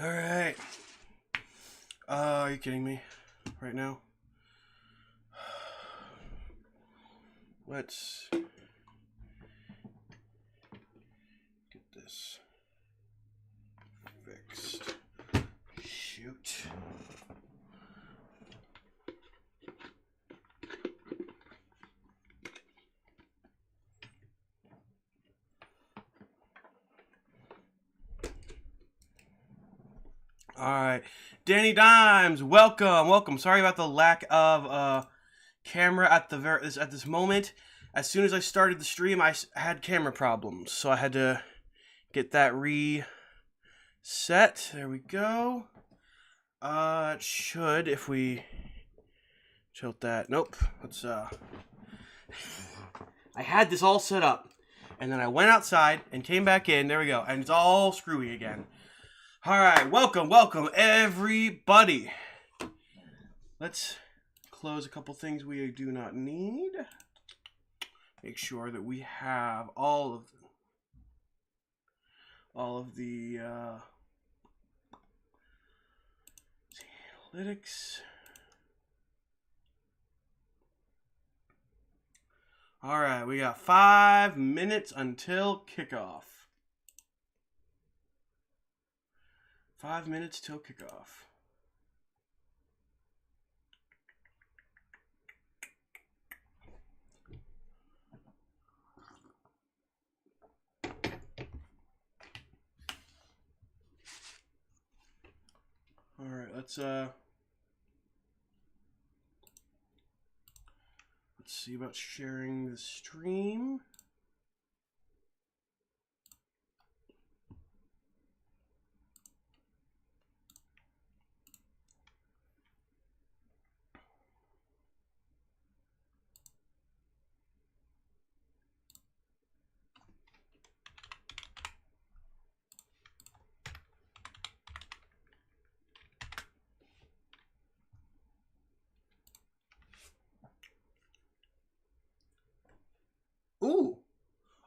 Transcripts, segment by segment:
All right. Are you kidding me right now? Let's get this fixed. Shoot. All right, Danny Dimes, welcome. Sorry about the lack of camera at this moment. As soon as I started the stream, I had camera problems, so I had to get that reset. There we go. It should, if we tilt that. Nope. Let's I had this all set up, and then I went outside and came back in. There we go, and it's all screwy again. All right, welcome everybody. Let's close a couple things we do not need. Make sure that we have all of the analytics. All right, we got 5 minutes until kickoff. 5 minutes till kickoff. All right, let's see about sharing the stream. Ooh.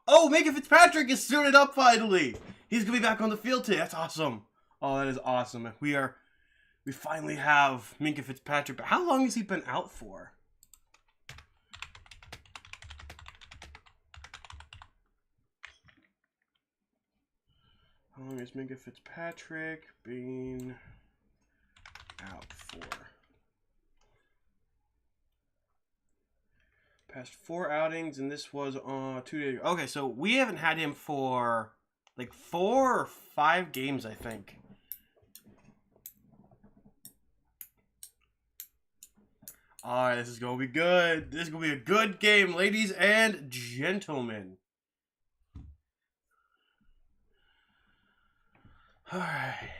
Oh, Minka Fitzpatrick is suited up finally. He's going to be back on the field today. That's awesome. Oh, that is awesome. We finally have Minka Fitzpatrick. But how long has he been out for? How long has Minka Fitzpatrick been out for? Past 4 outings, and this was on 2 days ago. Okay, so we haven't had him for like 4 or 5 games, I think. All right, this is going to be good. This is going to be a good game, ladies and gentlemen. All right.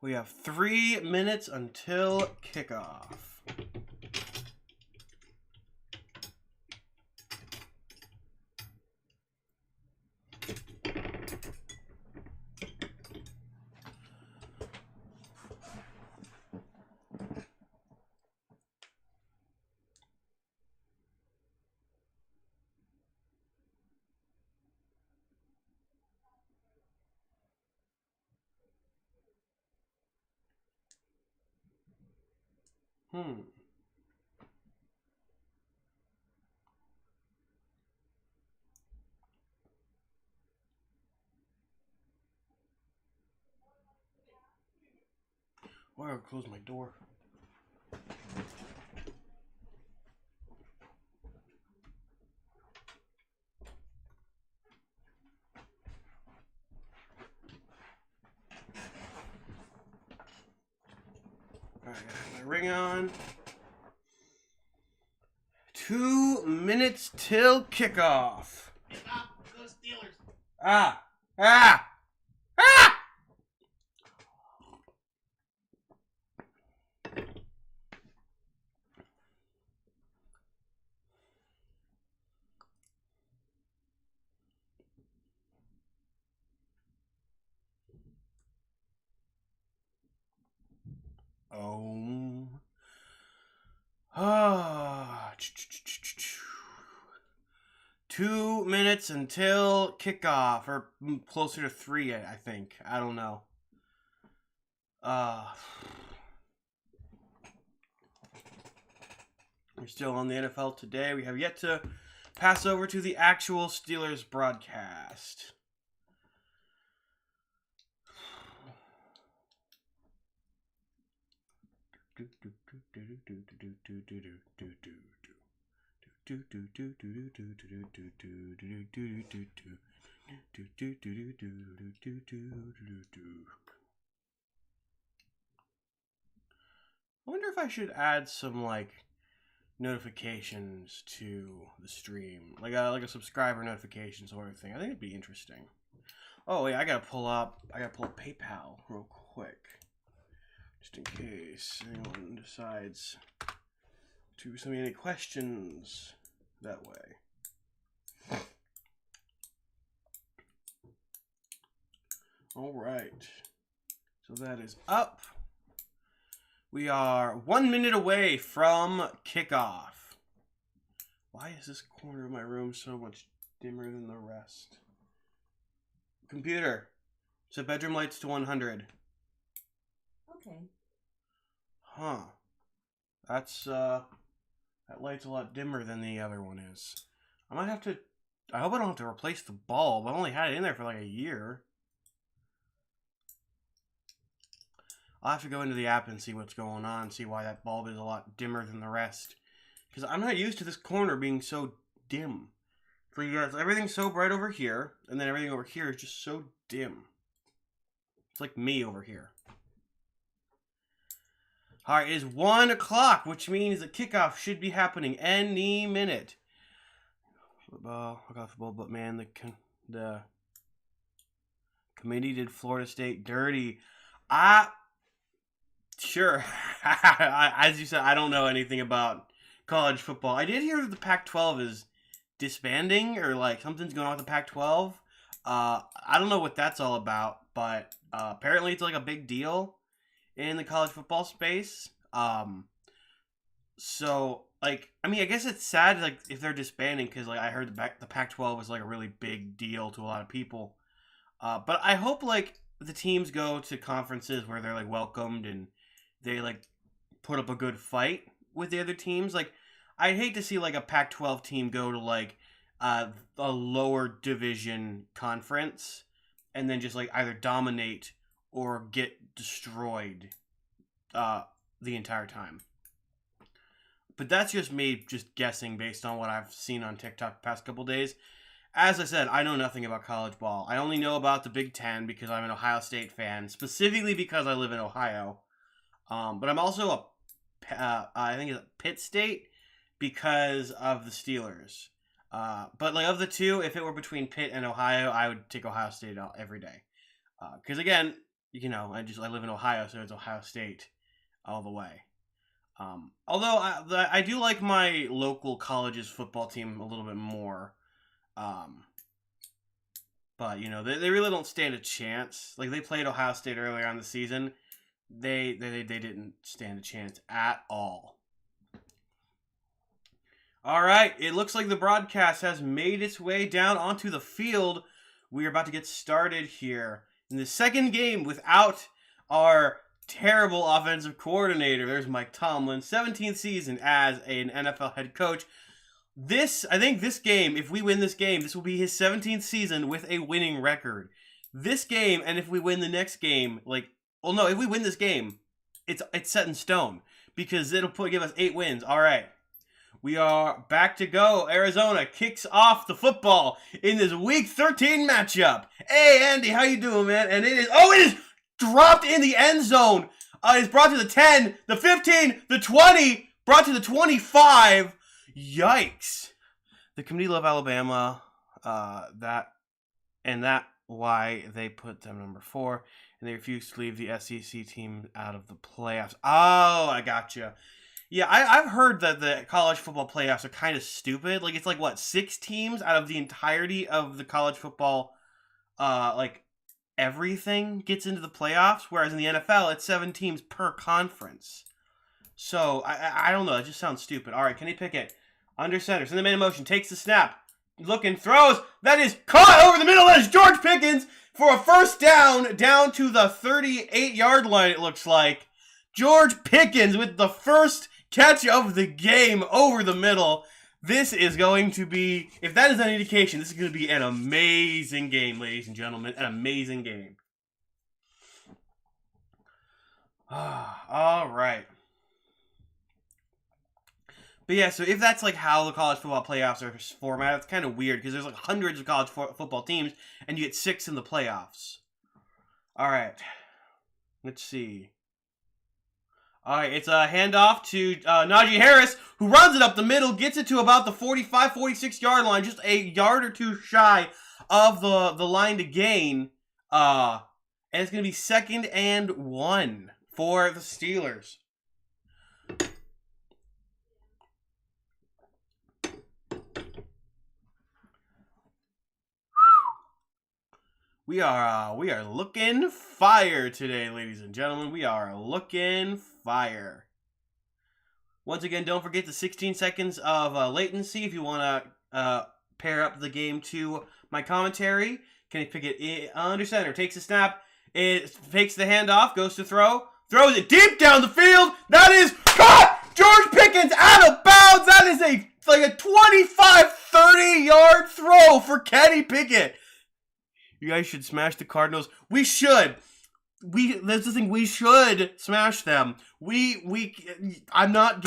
We have 3 minutes until kickoff. Why did I close my door? All right, my ring on. 2 minutes till kickoff. Stop! Go Steelers! Ah! Oh. 2 minutes until kickoff, or closer to 3, I think. I don't know. We're still on the NFL today. We have yet to pass over to the actual Steelers broadcast. I wonder if I should add some notifications to the stream, like a subscriber notification sort of thing. I think it'd be interesting. Oh wait, I gotta pull up PayPal real quick, just in case anyone decides to send me any questions that way. All right, so that is up. We are 1 minute away from kickoff. Why is this corner of my room so much dimmer than the rest? Computer, set bedroom lights to 100. Okay. Huh. That's, that light's a lot dimmer than the other one is. I might have to, I hope I don't have to replace the bulb. I only had it in there for like a year. I'll have to go into the app and see what's going on, see why that bulb is a lot dimmer than the rest. Because I'm not used to this corner being so dim. So you guys, everything's so bright over here, and then everything over here is just so dim. It's like me over here. Alright, it is 1 o'clock, which means the kickoff should be happening any minute. Football, I got football, but man, the committee did Florida State dirty. Sure. As you said, I don't know anything about college football. I did hear that the Pac-12 is disbanding, or like something's going on with the Pac-12. I don't know what that's all about, but apparently it's like a big deal in the college football space. So like, I mean, I guess it's sad like if they're disbanding, because like I heard the Pac-12 was like a really big deal to a lot of people. But I hope like the teams go to conferences where they're like welcomed and they like put up a good fight with the other teams. Like, I'd hate to see like a Pac-12 team go to like a lower division conference and then just like either dominate or get destroyed the entire time. But that's just me just guessing based on what I've seen on TikTok the past couple days. As I said, I know nothing about college ball. I only know about the Big Ten because I'm an Ohio State fan, specifically because I live in Ohio. But I'm also I think it's Pitt State because of the Steelers. But like of the two, if it were between Pitt and Ohio, I would take Ohio State every day. Because again, you know, I live in Ohio, so it's Ohio State all the way. Although I do like my local college's football team a little bit more. But you know, they really don't stand a chance. Like they played Ohio State earlier on the season. They didn't stand a chance at all. All right, it looks like the broadcast has made its way down onto the field. We are about to get started here in the second game without our terrible offensive coordinator. There's Mike Tomlin, 17th season as an NFL head coach. I think this game, if we win this game, this will be his 17th season with a winning record. This game, and if we win the next game, if we win this game, it's set in stone because it'll give us 8 wins. All right, we are back to go. Arizona kicks off the football in this Week 13 matchup. Hey, Andy, how you doing, man? And it is dropped in the end zone. It's brought to the 10, the 15, the 20, brought to the 25. Yikes! The committee love Alabama. That why they put them number 4, and they refuse to leave the SEC team out of the playoffs. Oh, I gotcha. Yeah, I've heard that the college football playoffs are kind of stupid. Like, it's like, what, 6 teams out of the entirety of the college football, everything gets into the playoffs, whereas in the NFL, it's 7 teams per conference. So, I don't know. It just sounds stupid. All right, Kenny Pickett, under center, sends the man in motion, takes the snap, looking, throws. That is caught over the middle. That is George Pickens for a first down to the 38-yard line, it looks like. George Pickens with the first catch of the game over the middle. This is going to be, if that is an indication, this is going to be an amazing game, ladies and gentlemen. An amazing game. All right. But yeah, so if that's like how the college football playoffs are formatted, it's kind of weird because there's like hundreds of college football teams and you get 6 in the playoffs. All right. Let's see. All right, it's a handoff to Najee Harris, who runs it up the middle, gets it to about the 45, 46-yard line, just a yard or two shy of the line to gain. And it's going to be 2nd and 1 for the Steelers. We are looking fire today, ladies and gentlemen. We are looking fire. Once again, don't forget the 16 seconds of latency if you want to pair up the game to my commentary. Kenny Pickett under center, takes a snap, it fakes the handoff, goes to throw, throws it deep down the field. That is caught! George Pickens out of bounds. That is like a 25, 30-yard throw for Kenny Pickett. You guys should smash the Cardinals. We should. That's the thing. We should smash them. I'm not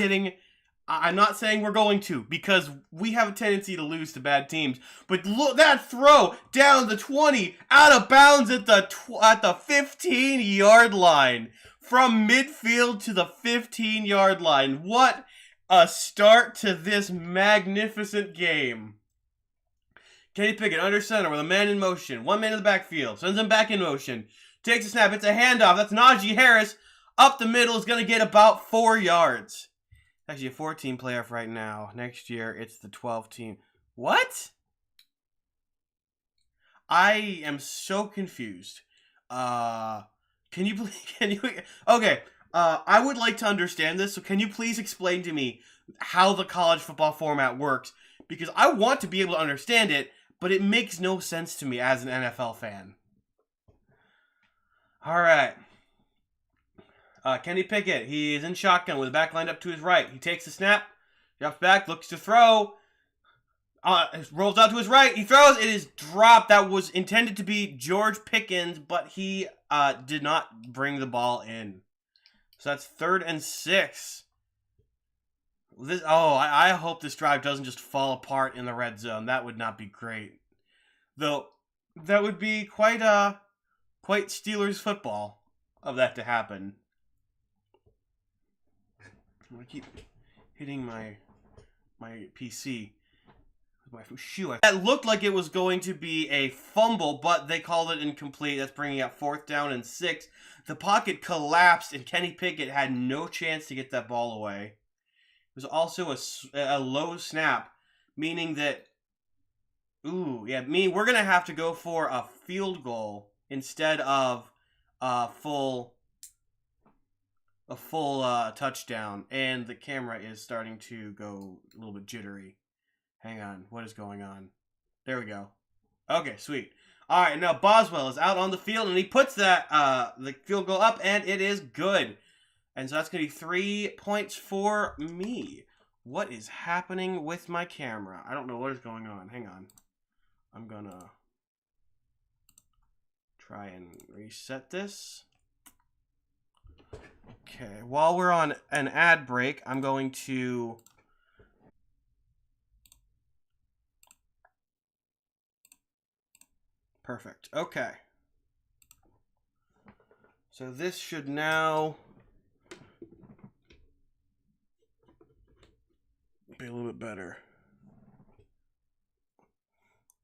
saying we're going to, because we have a tendency to lose to bad teams. But look, that throw down the 20, out of bounds at the 15-yard line. From midfield to the 15-yard line. What a start to this magnificent game. Kenny Pickett under center with a man in motion. 1 man in the backfield. Sends him back in motion. Takes a snap. It's a handoff. That's Najee Harris. Up the middle is going to get about 4 yards. Actually a 14 playoff right now. Next year, it's the 12 team. What? I am so confused. Okay. I would like to understand this. So can you please explain to me how the college football format works? Because I want to be able to understand it, but it makes no sense to me as an NFL fan. All right. Kenny Pickett, he is in shotgun with the back lined up to his right. He takes the snap, drops back, looks to throw, rolls out to his right. He throws. It is dropped. That was intended to be George Pickens, but he did not bring the ball in. So that's 3rd and 6. I hope this drive doesn't just fall apart in the red zone. That would not be great. Though, that would be quite Steelers football of that to happen. I keep hitting my PC with my shoe. That looked like it was going to be a fumble, but they called it incomplete. That's bringing up 4th down and 6. The pocket collapsed, and Kenny Pickett had no chance to get that ball away. It was also a low snap, meaning that, we're going to have to go for a field goal instead of a full touchdown. And the camera is starting to go a little bit jittery. Hang on, what is going on? There we go. Okay, sweet. All right, now Boswell is out on the field, and he puts that the field goal up, and it is good. And so that's going to be 3 points for me. What is happening with my camera? I don't know what is going on. Hang on. I'm going to try and reset this. Okay, while we're on an ad break, I'm going to... Perfect. Okay. So this should now be a little bit better.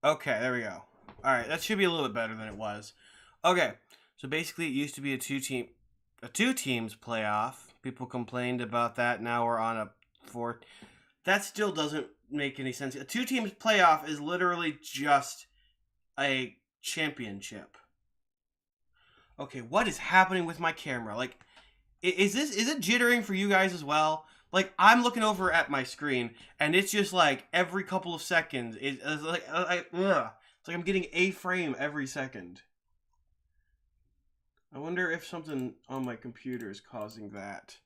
Okay, there we go. All right, that should be a little bit better than it was. Okay, so basically it used to be a two teams playoff. People complained about that. Now we're on a 4. That still doesn't make any sense. A 2 teams playoff is literally just a championship. Okay, what is happening with my camera? Like, is it jittering for you guys as well? Like, I'm looking over at my screen, and it's just like every couple of seconds, it's like, ugh. It's like I'm getting a frame every second. I wonder if something on my computer is causing that.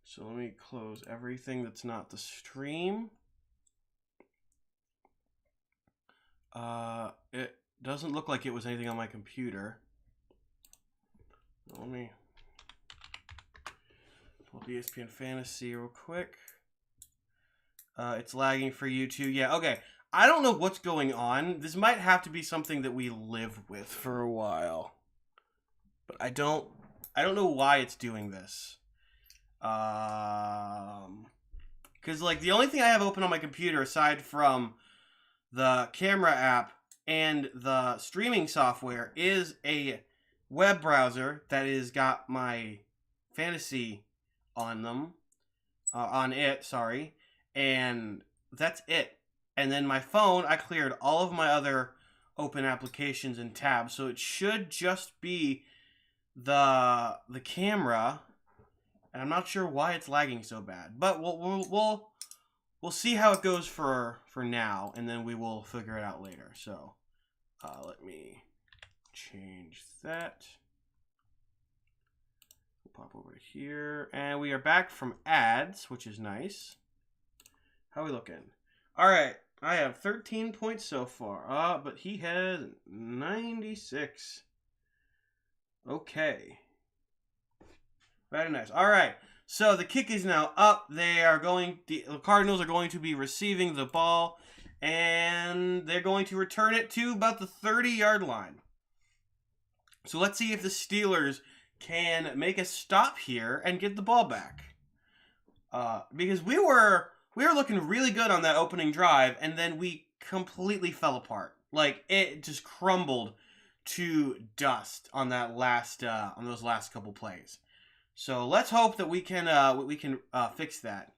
So let me close everything that's not the stream. It doesn't look like it was anything on my computer. Let me pull up ESPN Fantasy real quick. It's lagging for you too. Yeah, okay. I don't know what's going on. This might have to be something that we live with for a while. But I don't know why it's doing this. Because, like, the only thing I have open on my computer aside from the camera app and the streaming software is a web browser that has got my fantasy on them. And that's it. And then my phone, I cleared all of my other open applications and tabs, so it should just be the camera, and I'm not sure why it's lagging so bad. But we'll see how it goes for now, and then we will figure it out later. So let me change that. We'll pop over to here, and we are back from ads, which is nice. How are we looking? All right, I have 13 points so far. But he has 96. Okay. Very nice. All right. So the kick is now up. The Cardinals are going to be receiving the ball, and they're going to return it to about the 30-yard line. So let's see if the Steelers can make a stop here and get the ball back. Because we were looking really good on that opening drive, and then we completely fell apart. Like, it just crumbled to dust on that on those last couple plays. So let's hope that we can fix that.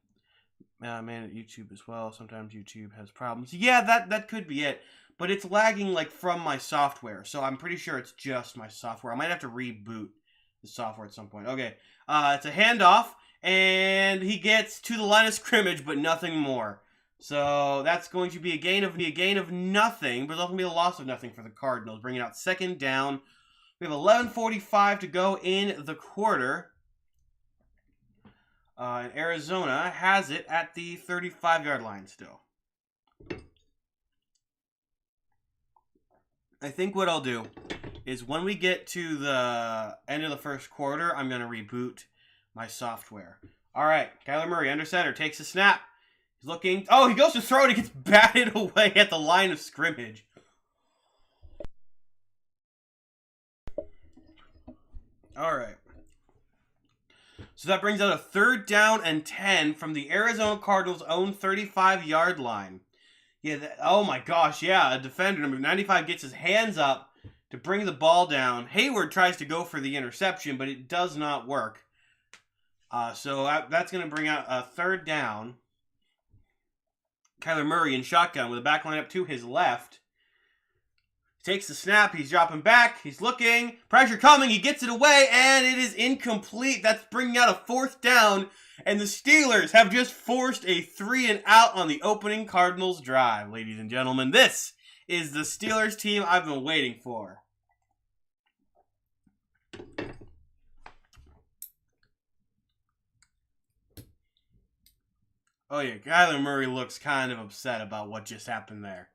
Man, at YouTube as well. Sometimes YouTube has problems. Yeah, that could be it. But it's lagging like from my software, so I'm pretty sure it's just my software. I might have to reboot the software at some point. Okay, it's a handoff, and he gets to the line of scrimmage, but nothing more. So that's going to be a gain of nothing, but it's also going to be a loss of nothing for the Cardinals, bringing out second down. We have 11:45 to go in the quarter. And Arizona has it at the 35-yard line still. I think what I'll do is when we get to the end of the first quarter, I'm going to reboot my software. All right, Kyler Murray, under center, takes a snap. He's looking. Oh, he goes to throw it. He gets batted away at the line of scrimmage. All right. So that brings out a 3rd down and 10 from the Arizona Cardinals' own 35-yard line. Yeah, oh my gosh, yeah, a defender, number 95, gets his hands up to bring the ball down. Hayward tries to go for the interception, but it does not work. So that's going to bring out a 3rd down. Kyler Murray in shotgun with a back line up to his left. Takes the snap, he's dropping back, he's looking, pressure coming, he gets it away, and it is incomplete. That's bringing out a 4th down, and the Steelers have just forced a 3-and-out on the opening Cardinals drive. Ladies and gentlemen, this is the Steelers team I've been waiting for. Oh yeah, Kyler Murray looks kind of upset about what just happened there.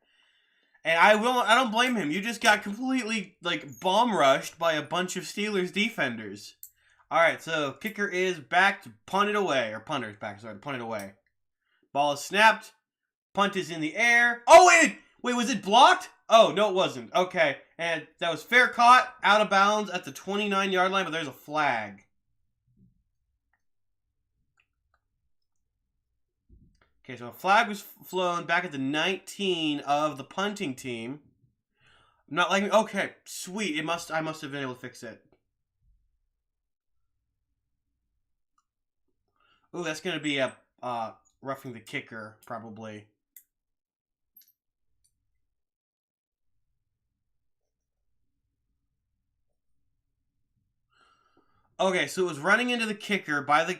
And I don't blame him. You just got completely, like, bomb rushed by a bunch of Steelers defenders. All right, so kicker is back to punt it away. Or punter's back, sorry, to punt it away. Ball is snapped. Punt is in the air. Oh, wait, was it blocked? Oh, no, it wasn't. Okay, and that was fair caught, out of bounds at the 29-yard line, but there's a flag. Okay, so a flag was flown back at the 19 of the punting team. Not like me. Okay, sweet. I must have been able to fix it. Ooh, that's gonna be a roughing the kicker probably. Okay, so it was running into the kicker by the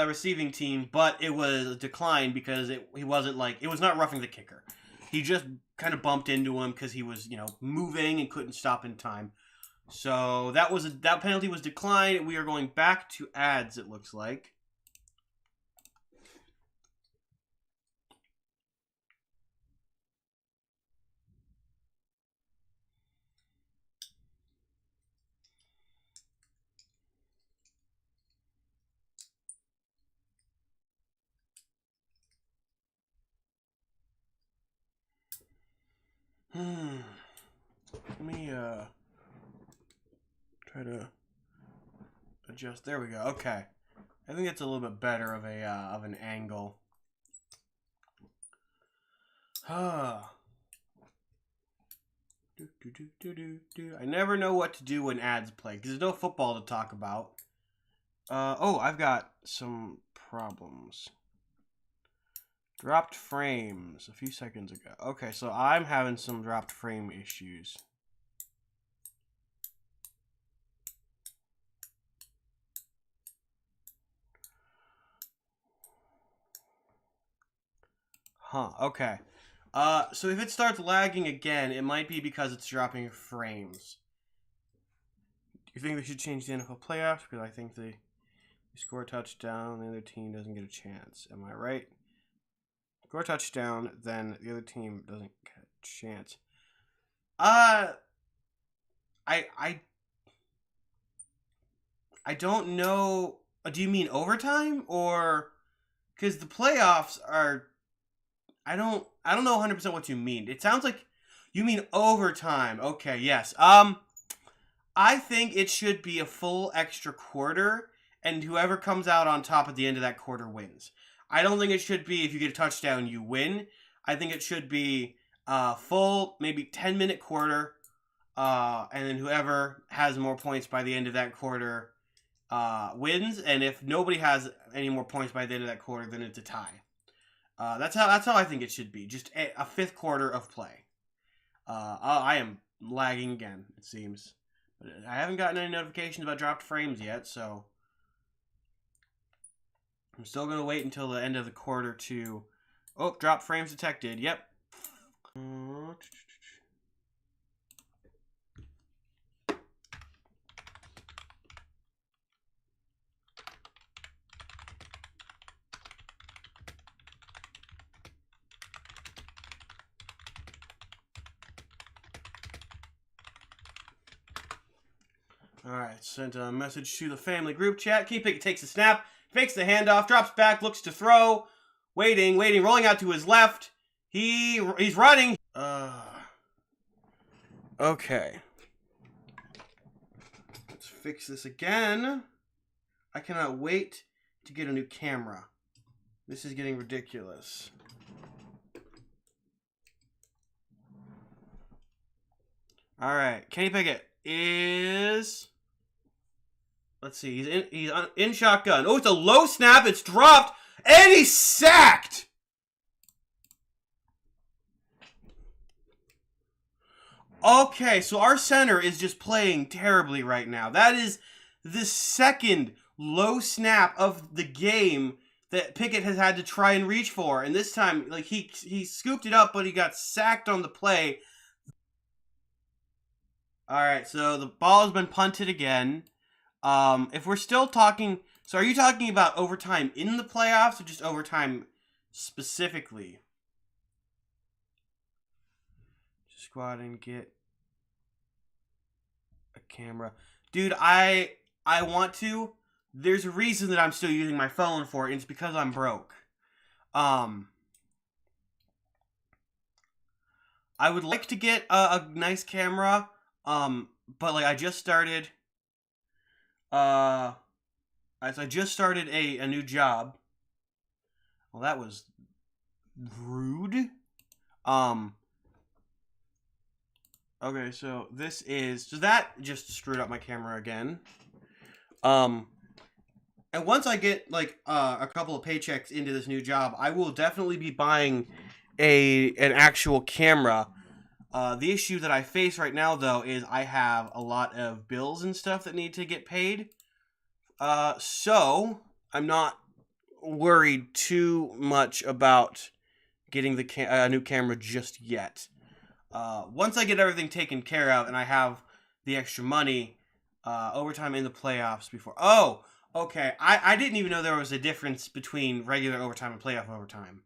receiving team, but it was declined because he wasn't like, it was not roughing the kicker. He just kind of bumped into him because he was, moving and couldn't stop in time. So that penalty was declined. We are going back to ads, it looks like. Let me try to adjust. There we go. Okay, I think it's a little bit better of an angle. I never know what to do when ads play because there's no football to talk about. Oh, I've got some problems. Dropped frames a few seconds ago. Okay, so I'm having some dropped frame issues. Huh, okay. So if it starts lagging again, it might be because it's dropping frames. Do you think we should change the NFL playoffs? Because I think they score a touchdown, the other team doesn't get a chance. Am I right? Score a touchdown, then the other team doesn't get a chance. I don't know. Do you mean overtime or because the playoffs are? I don't know 100% what you mean. It sounds like you mean overtime. Okay, yes. I think it should be a full extra quarter, and whoever comes out on top at the end of that quarter wins. I don't think it should be if you get a touchdown, you win. I think it should be full, maybe 10-minute quarter, and then whoever has more points by the end of that quarter wins. And if nobody has any more points by the end of that quarter, then it's a tie. That's how I think it should be. Just a fifth quarter of play. I am lagging again, it seems. But I haven't gotten any notifications about dropped frames yet, so I'm still going to wait until the end of the quarter to... Oh, dropped frames detected. Yep. Alright, sent a message to the family group chat. Kenny Pickett takes a snap, fakes the handoff, drops back, looks to throw. Waiting, rolling out to his left. He's running. Okay. Let's fix this again. I cannot wait to get a new camera. This is getting ridiculous. Alright, Kenny Pickett is... Let's see, he's in shotgun. Oh, it's a low snap, it's dropped, and he's sacked! Okay, so our center is just playing terribly right now. That is the second low snap of the game that Pickett has had to try and reach for. And this time, like, he scooped it up, but he got sacked on the play. Alright, so the ball has been punted again. If we're still talking... So are you talking about overtime in the playoffs or just overtime specifically? Just go out and get a camera. Dude, I want to. There's a reason that I'm still using my phone for it, and it's because I'm broke. I would like to get a nice camera, but like I just started... I just started a new job. Well, that was rude. Okay, so this is... So that just screwed up my camera again. And once I get, like, a couple of paychecks into this new job, I will definitely be buying an actual camera. The issue that I face right now, though, is I have a lot of bills and stuff that need to get paid. So I'm not worried too much about getting the new camera just yet. Once I get everything taken care of and I have the extra money, overtime in the playoffs before. Oh, okay. I didn't even know there was a difference between regular overtime and playoff overtime.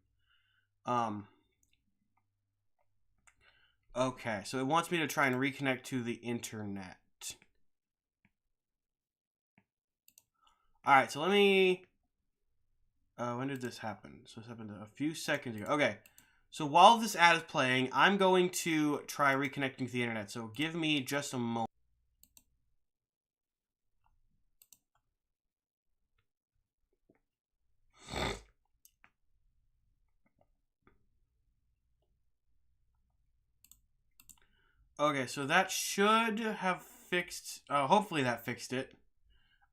Okay, so it wants me to try and reconnect to the internet. Alright, so let me... when did this happen? So this happened a few seconds ago. Okay, so while this ad is playing, I'm going to try reconnecting to the internet. So give me just a moment. Okay, so that should have fixed... hopefully that fixed it.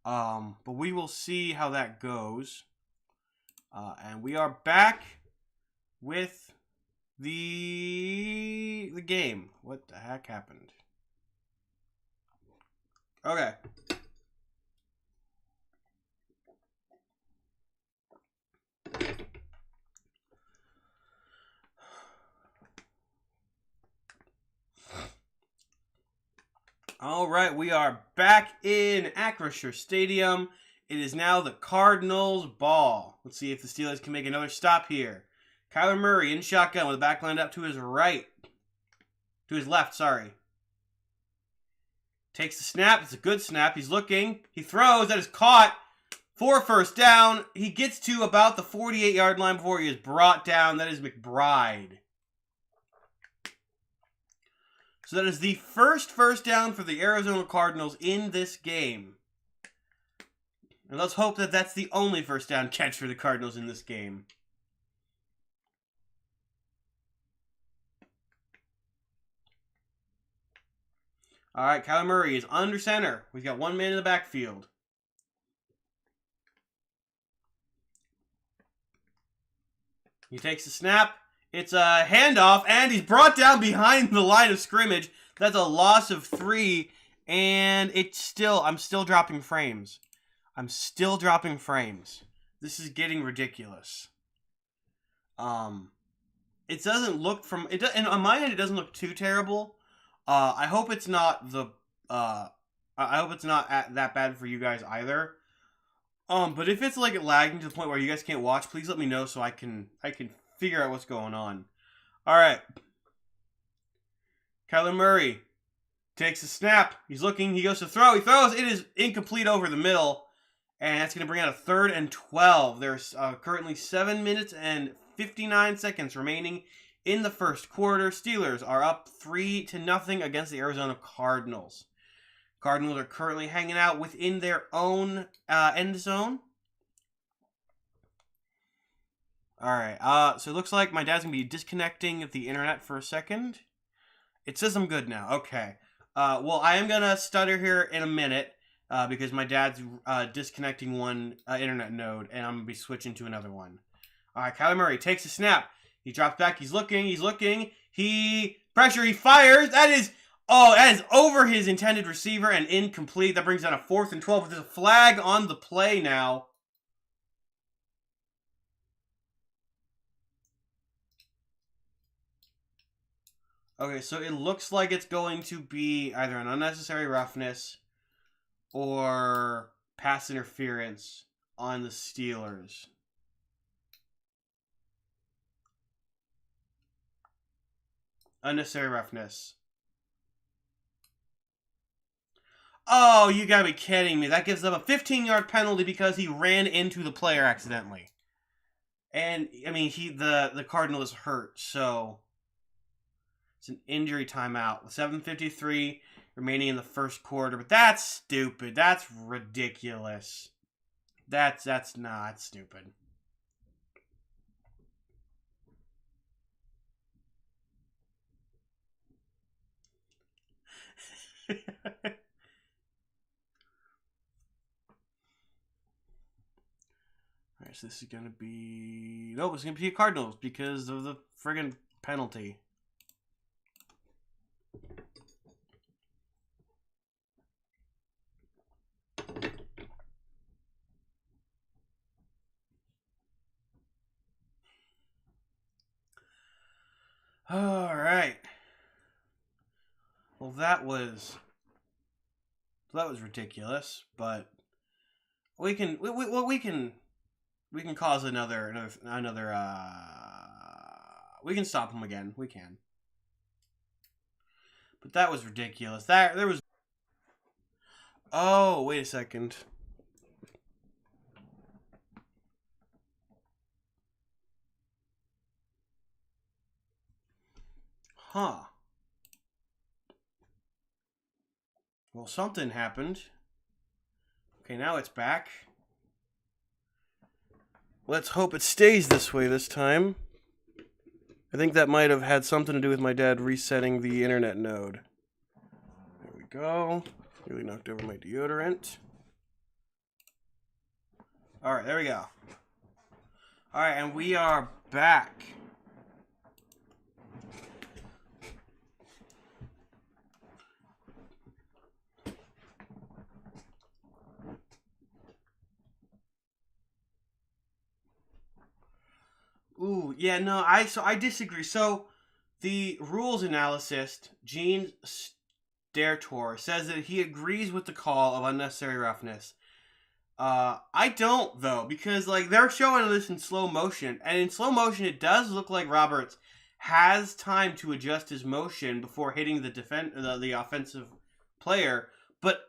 But we will see how that goes. And we are back with the game. What the heck happened? Okay. All right, we are back in Acrisure Stadium. It is now the Cardinals' ball. Let's see if the Steelers can make another stop here. Kyler Murray in shotgun with the back lined up to his right. To his left, sorry. Takes the snap. It's a good snap. He's looking. He throws. That is caught for first down. He gets to about the 48-yard line before he is brought down. That is McBride. So that is the first down for the Arizona Cardinals in this game. And let's hope that that's the only first down catch for the Cardinals in this game. All right, Kyler Murray is under center. We've got one man in the backfield. He takes the snap. It's a handoff, and he's brought down behind the line of scrimmage. That's a loss of 3, and I'm still dropping frames. I'm still dropping frames. This is getting ridiculous. It doesn't look and on my end, it doesn't look too terrible. I hope it's not I hope it's not that bad for you guys either. But if it's like lagging to the point where you guys can't watch, please let me know so I can figure out what's going on. All right. Kyler Murray takes a snap. He's looking. He goes to throw. He throws. It is incomplete over the middle. And that's going to bring out a 3rd and 12. There's currently 7 minutes and 59 seconds remaining in the first quarter. Steelers are up 3-0 against the Arizona Cardinals. Cardinals are currently hanging out within their own end zone. Alright, so it looks like my dad's going to be disconnecting the internet for a second. It says I'm good now. Okay. Well, I am going to stutter here in a minute because my dad's disconnecting one internet node, and I'm going to be switching to another one. Alright, Kyler Murray takes a snap. He drops back. He's looking. He fires. That is over his intended receiver and incomplete. That brings down a 4th and 12. But there's a flag on the play now. Okay, so it looks like it's going to be either an unnecessary roughness or pass interference on the Steelers. Unnecessary roughness. Oh, you gotta be kidding me. That gives them a 15-yard penalty because he ran into the player accidentally. And, I mean, the Cardinal is hurt, so it's an injury timeout. With 7:53 remaining in the first quarter. But that's stupid. That's ridiculous. That's stupid. Alright, so this is going to be... Nope, it's going to be Cardinals because of the friggin' penalty. All right. Well, that was ridiculous, but we can cause another we can stop him again. We can. But that was ridiculous. There was. Oh, wait a second. Huh. Well, something happened. Okay, now it's back. Let's hope it stays this way this time. I think that might have had something to do with my dad resetting the internet node. There we go. Really knocked over my deodorant. Alright, there we go. Alright, and we are back. Ooh, yeah, no, I disagree. So, the rules analyst, Gene Stertor, says that he agrees with the call of unnecessary roughness. I don't, though, because, like, they're showing this in slow motion, and in slow motion, it does look like Roberts has time to adjust his motion before hitting the offensive player, but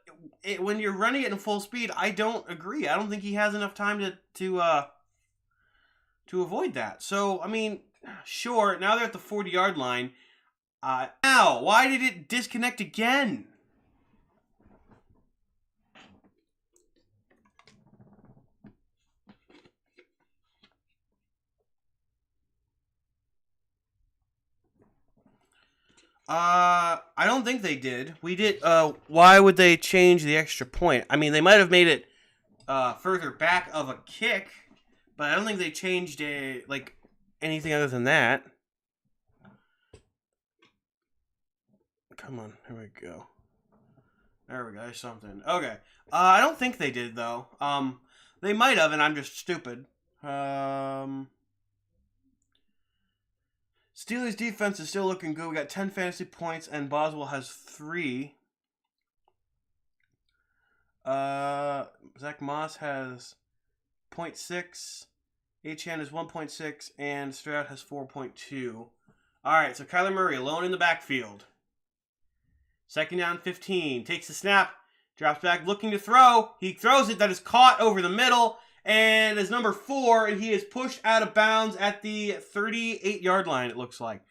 when you're running it in full speed, I don't agree. I don't think he has enough time to avoid that. So, I mean, sure, now they're at the 40-yard line. Now, why did it disconnect again? I don't think they did. We did. Why would they change the extra point? I mean, they might have made it further back of a kick, but I don't think they changed it, like, anything other than that. Come on, here we go. There we go, there's something. Okay. I don't think they did, though. They might have, and I'm just stupid. Steelers defense is still looking good. We got 10 fantasy points, and Boswell has 3. Zach Moss has 0.6. Achane has 1.6, and Stroud has 4.2. All right, so Kyler Murray alone in the backfield. Second down, 15. Takes the snap, drops back, looking to throw. He throws it. That is caught over the middle, and is number 4, and he is pushed out of bounds at the 38-yard line, it looks like.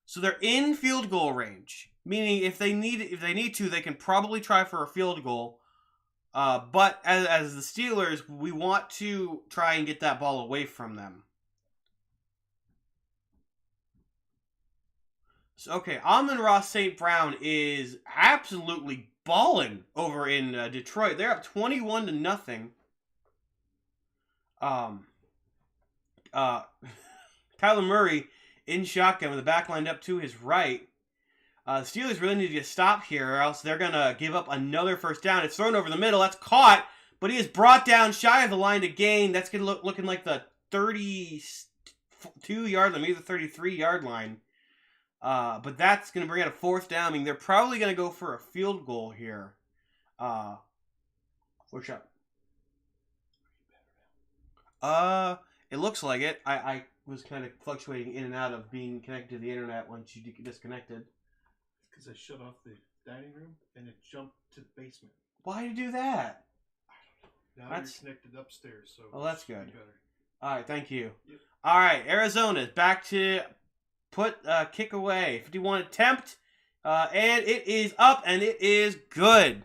So they're in field goal range, meaning if they need to, they can probably try for a field goal. But as the Steelers, we want to try and get that ball away from them. So, okay, Amon-Ra St. Brown is absolutely balling over in Detroit. They're up 21-0. Kyler Murray in shotgun with the back lined up to his right. The Steelers really need to get stopped here, or else they're going to give up another first down. It's thrown over the middle. That's caught, but he is brought down shy of the line to gain. That's going to looking like the 32-yard line, maybe the 33-yard line. But that's going to bring out a fourth down. I mean, they're probably going to go for a field goal here. Which up? It looks like it. I was kind of fluctuating in and out of being connected to the internet once you disconnected. Because I shut off the dining room and it jumped to the basement. Why did you do that? Now you're connected upstairs, so that's good. Better. All right, thank you. Yep. All right, Arizona's back to put kick away. 51 attempt, and it is up, and it is good.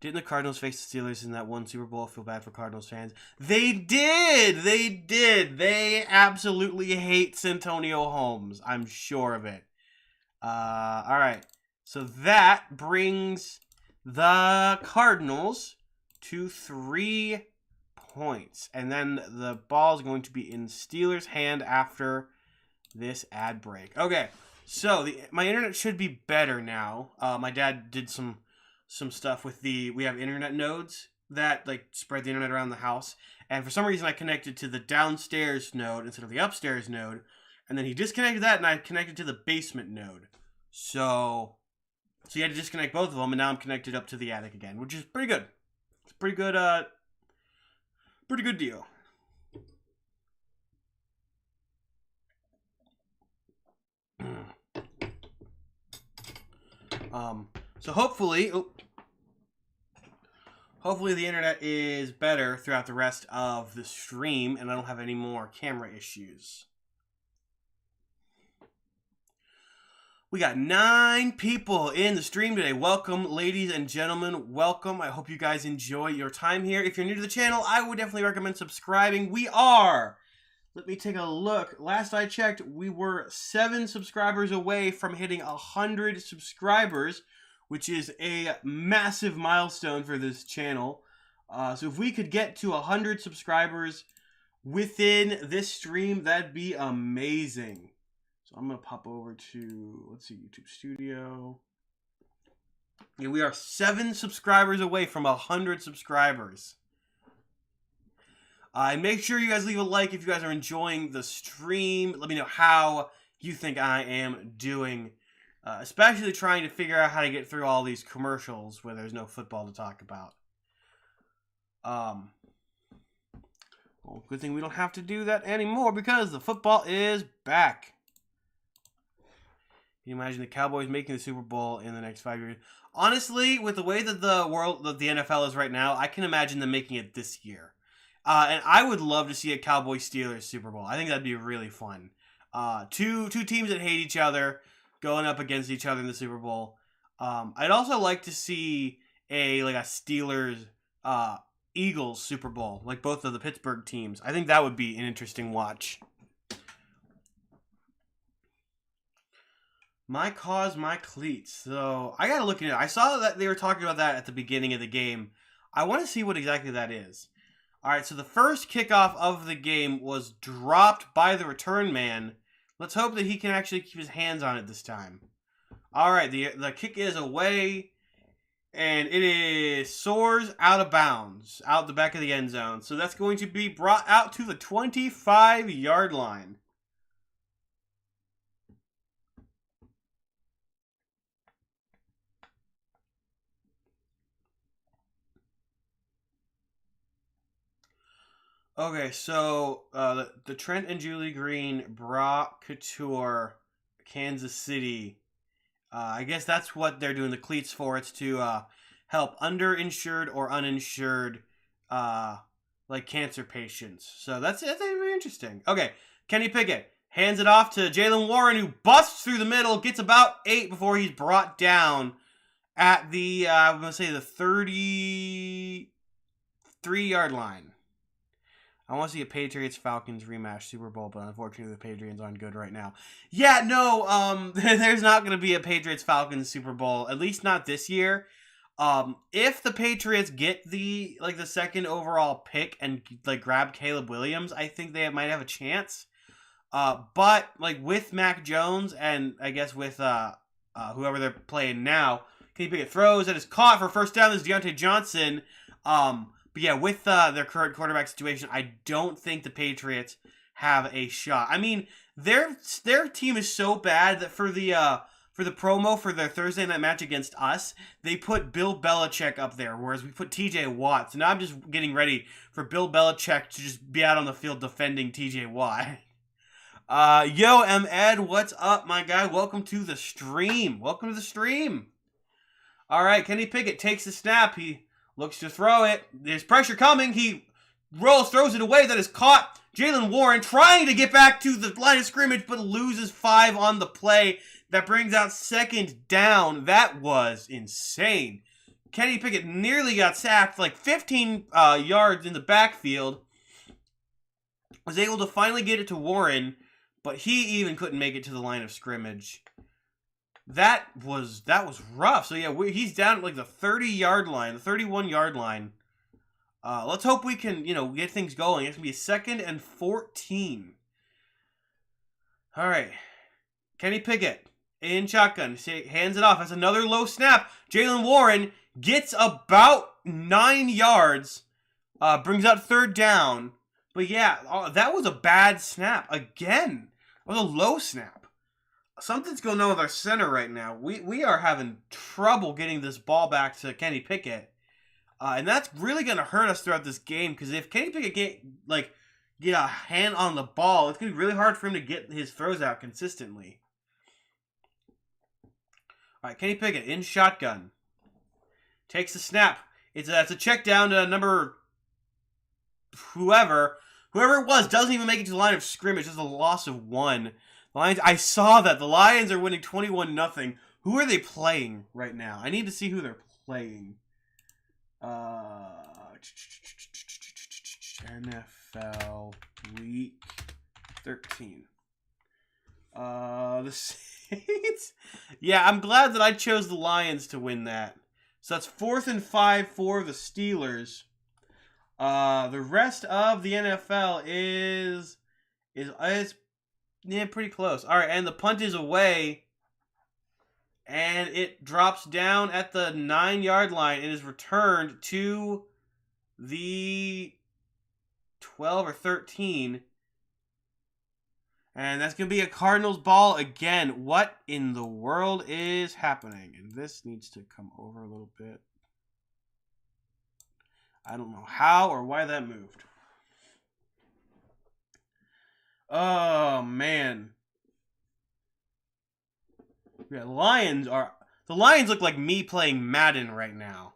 Didn't the Cardinals face the Steelers in that one Super Bowl? I feel bad for Cardinals fans. They did. They did. They absolutely hate Santonio Holmes. I'm sure of it. All right. So that brings the Cardinals to 3 points. And then the ball is going to be in Steelers' hand after this ad break. Okay. So my internet should be better now. My dad did some stuff with we have internet nodes that like spread the internet around the house. And for some reason I connected to the downstairs node instead of the upstairs node. And then he disconnected that, and I connected to the basement node. So you had to disconnect both of them, and now I'm connected up to the attic again, which is pretty good. It's a pretty good deal. So hopefully the internet is better throughout the rest of the stream, and I don't have any more camera issues. We got 9 people in the stream today. Welcome, ladies and gentlemen. Welcome. I hope you guys enjoy your time here. If you're new to the channel, I would definitely recommend subscribing. We are, let me take a look. Last I checked, we were 7 subscribers away from hitting 100 subscribers, which is a massive milestone for this channel. So if we could get to 100 subscribers within this stream, that'd be amazing. So I'm going to pop over to, let's see, YouTube Studio. Yeah, we are 7 subscribers away from 100 subscribers. And make sure you guys leave a like if you guys are enjoying the stream. Let me know how you think I am doing. Especially trying to figure out how to get through all these commercials where there's no football to talk about. Well, good thing we don't have to do that anymore because the football is back. Can you imagine the Cowboys making the Super Bowl in the next 5 years? Honestly, with the way that the NFL is right now, I can imagine them making it this year. And I would love to see a Cowboys-Steelers Super Bowl. I think that'd be really fun. Two teams that hate each other going up against each other in the Super Bowl. I'd also like to see a Steelers Eagles Super Bowl, like both of the Pittsburgh teams. I think that would be an interesting watch. My cause, my cleats. So I gotta look into it. I saw that they were talking about that at the beginning of the game. I want to see what exactly that is. All right, so the first kickoff of the game was dropped by the return man. Let's hope that he can actually keep his hands on it this time. All right, the kick is away, and it soars out of bounds, out the back of the end zone. So that's going to be brought out to the 25-yard line. Okay, so the Trent and Julie Green, Brock Couture, Kansas City. I guess that's what they're doing the cleats for. It's to help underinsured or uninsured cancer patients. So that's very interesting. Okay, Kenny Pickett hands it off to Jaylen Warren, who busts through the middle, gets about 8 before he's brought down at the I'm gonna say the 33-yard line. I want to see a Patriots-Falcons rematch Super Bowl, but unfortunately the Patriots aren't good right now. Yeah, no, there's not going to be a Patriots-Falcons Super Bowl, at least not this year. If the Patriots get the second overall pick and grab Caleb Williams, I think they might have a chance. But with Mac Jones and I guess with whoever they're playing now, Kenny Pickett throws and is caught for first down. There's Deontay Johnson. But yeah, with their current quarterback situation, I don't think the Patriots have a shot. I mean, their team is so bad that for the promo for their Thursday night match against us, they put Bill Belichick up there, whereas we put TJ Watt. So now I'm just getting ready for Bill Belichick to just be out on the field defending TJ Watt. Yo, M. Ed, what's up, my guy? Welcome to the stream. Welcome to the stream. All right, Kenny Pickett takes the snap. He looks to throw it. There's pressure coming. He throws it away. That is caught. Jaylen Warren trying to get back to the line of scrimmage, but loses 5 on the play. That brings out second down. That was insane. Kenny Pickett nearly got sacked, 15 yards in the backfield. Was able to finally get it to Warren, but he even couldn't make it to the line of scrimmage. That was rough. So yeah, he's down at the 30-yard line, the 31-yard line. Let's hope we can, get things going. It's gonna be a 2nd and 14. All right, Kenny Pickett in shotgun, hands it off. That's another low snap. Jaylen Warren gets about 9 yards, brings out 3rd down. But yeah, that was a bad snap again. was a low snap. Something's going on with our center right now. We are having trouble getting this ball back to Kenny Pickett. And that's really going to hurt us throughout this game, because if Kenny Pickett get a hand on the ball, it's going to be really hard for him to get his throws out consistently. All right, Kenny Pickett in shotgun. Takes the snap. It's a check down to number whoever it was doesn't even make it to the line of scrimmage. It's a loss of 1. The Lions. I saw that the Lions are winning 21-0. Who are they playing right now? I need to see who they're playing. NFL Week 13. The Saints. Yeah, I'm glad that I chose the Lions to win that. So that's 4th and 5 for the Steelers. The rest of the NFL is pretty close. All right, and the punt is away, and it drops down at the 9-yard line. It is returned to the 12 or 13, and that's gonna be a Cardinals ball again. What in the world is happening? And this needs to come over a little bit. I don't know how or why that moved. Oh, man. Yeah, the Lions look like me playing Madden right now.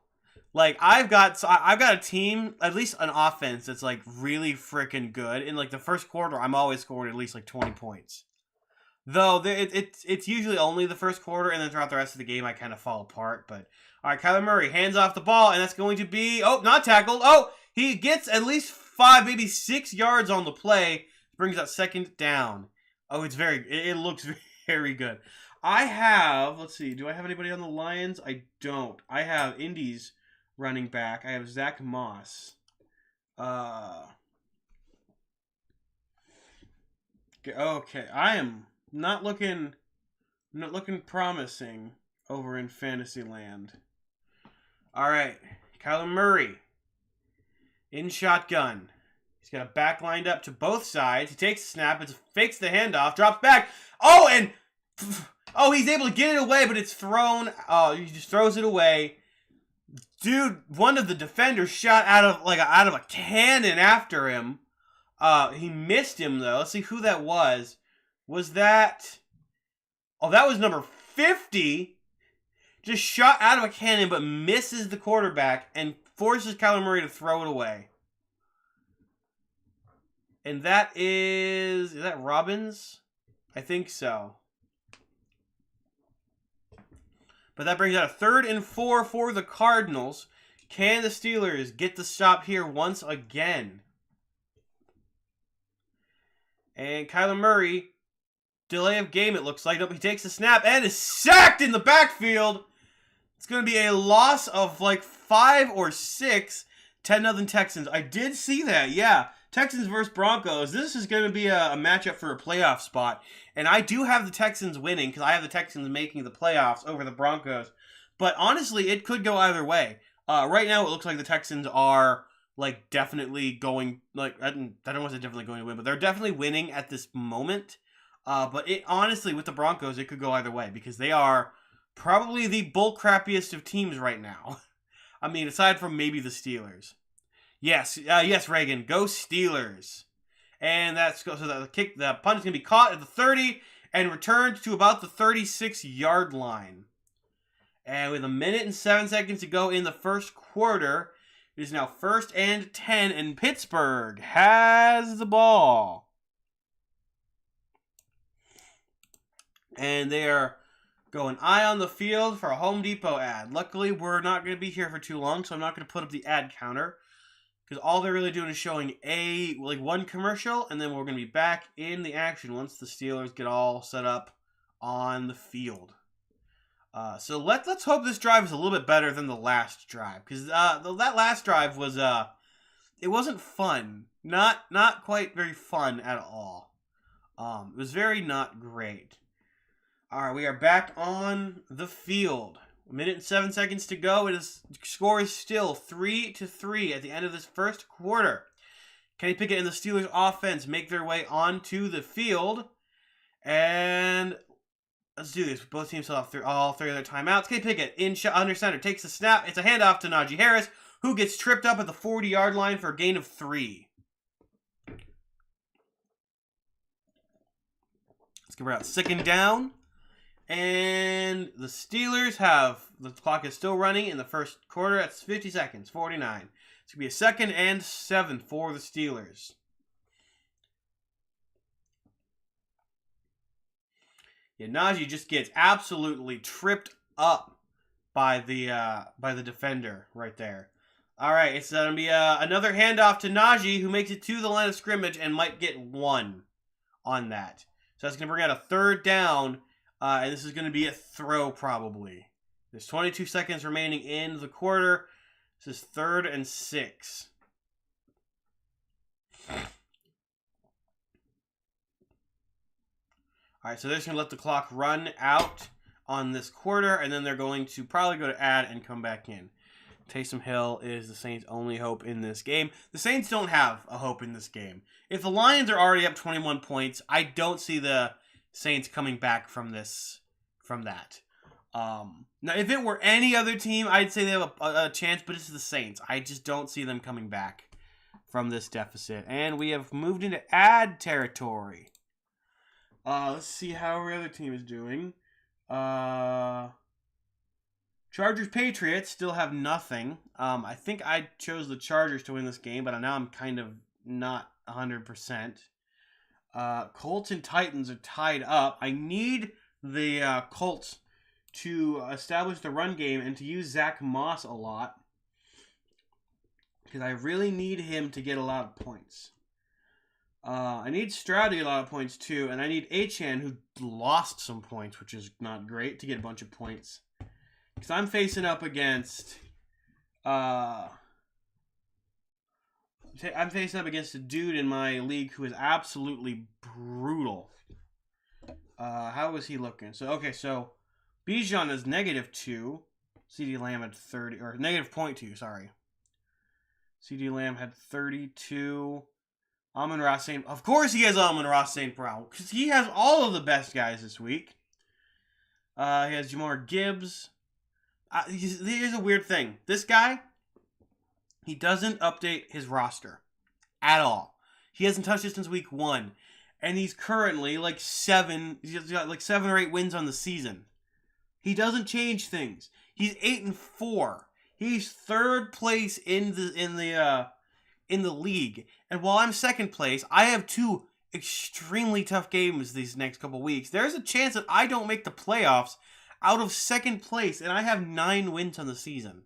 Like, I've got a team, at least an offense, that's like really freaking good. In like the first quarter, I'm always scoring at least like 20 points. Though it's usually only the first quarter, and then throughout the rest of the game, I kind of fall apart. But all right, Kyler Murray hands off the ball, and that's going to be not tackled. Oh, he gets at least 5, maybe 6 yards on the play. Brings up second down. Oh, it looks very good. Let's see, do I have anybody on the Lions? I don't. I have Indy's running back. I have Zach Moss. Okay, I am not looking promising over in Fantasyland. All right, Kyler Murray in shotgun. He's got a back lined up to both sides. He takes the snap, fakes the handoff, drops back. He's able to get it away, but it's thrown. He just throws it away. Dude, one of the defenders shot out of a cannon after him. He missed him though. Let's see who that was. Was that? Oh, that was number 50. Just shot out of a cannon, but misses the quarterback and forces Kyler Murray to throw it away. And is that Robbins? I think so. But that brings out a 3rd and 4 for the Cardinals. Can the Steelers get the stop here once again? And Kyler Murray, delay of game it looks like. Nope, he takes the snap and is sacked in the backfield. It's going to be a loss of like 5 or 6. 10-0 Texans. I did see that, yeah. Texans versus Broncos. This is going to be a matchup for a playoff spot. And I do have the Texans winning because I have the Texans making the playoffs over the Broncos. But honestly, it could go either way. Right now, it looks like the Texans are like definitely going, like, I don't want to say definitely going to win, but they're definitely winning at this moment. But honestly, with the Broncos, it could go either way because they are probably the bullcrappiest of teams right now. I mean, aside from maybe the Steelers. Yes, Reagan, go Steelers. And the punt is going to be caught at the 30 and returned to about the 36-yard line. And with 1 minute and 7 seconds to go in the first quarter, it is now 1st and 10, and Pittsburgh has the ball. And they are going eye on the field for a Home Depot ad. Luckily, we're not going to be here for too long, so I'm not going to put up the ad counter. Because all they're really doing is showing one commercial, and then we're going to be back in the action once the Steelers get all set up on the field. So let's hope this drive is a little bit better than the last drive, because that last drive was it wasn't fun, not quite very fun at all. It was very not great. All right, we are back on the field. 1 minute and 7 seconds to go. The score is still 3-3 at the end of this first quarter. Kenny Pickett and the Steelers offense make their way onto the field. And let's do this. Both teams still have all three of their timeouts. Kenny Pickett under center takes the snap. It's a handoff to Najee Harris, who gets tripped up at the 40-yard line for a gain of 3. Let's get out second down. And the Steelers the clock is still running in the first quarter. That's 50 seconds, 49. It's going to be a 2nd and 7 for the Steelers. Yeah, Najee just gets absolutely tripped up by the defender right there. All right, it's going to be another handoff to Najee, who makes it to the line of scrimmage and might get 1 on that. So that's going to bring out a 3rd down, and this is going to be a throw probably. There's 22 seconds remaining in the quarter. This is 3rd and 6. All right, so they're just going to let the clock run out on this quarter, and then they're going to probably go to add and come back in. Taysom Hill is the Saints' only hope in this game. The Saints don't have a hope in this game. If the Lions are already up 21 points, I don't see the Saints coming back from that. Now, if it were any other team, I'd say they have a chance, but it's the Saints. I just don't see them coming back from this deficit. And we have moved into add territory. Let's see how every other team is doing. Chargers Patriots still have nothing. I think I chose the Chargers to win this game, but now I'm kind of not 100%. Colts and Titans are tied up. I need the Colts to establish the run game and to use Zach Moss a lot, because I really need him to get a lot of points. I need Stroud to get a lot of points too, and I need Achane, who lost some points, which is not great, to get a bunch of points. Because I'm facing up against a dude in my league who is absolutely brutal. How is he looking? So Bijan is -2. CD Lamb had 30, or -0.2, sorry. CD Lamb had 32. Amon-Ra St. Of course he has Amon-Ra St. Brown, because he has all of the best guys this week. He has Jamar Gibbs. Here's a weird thing. This guy, he doesn't update his roster at all. He hasn't touched it since week 1. And he's currently he's got like 7 or 8 wins on the season. He doesn't change things. He's 8-4. He's 3rd place in the league. And while I'm 2nd place, I have 2 extremely tough games these next couple weeks. There's a chance that I don't make the playoffs out of 2nd place, and I have 9 wins on the season,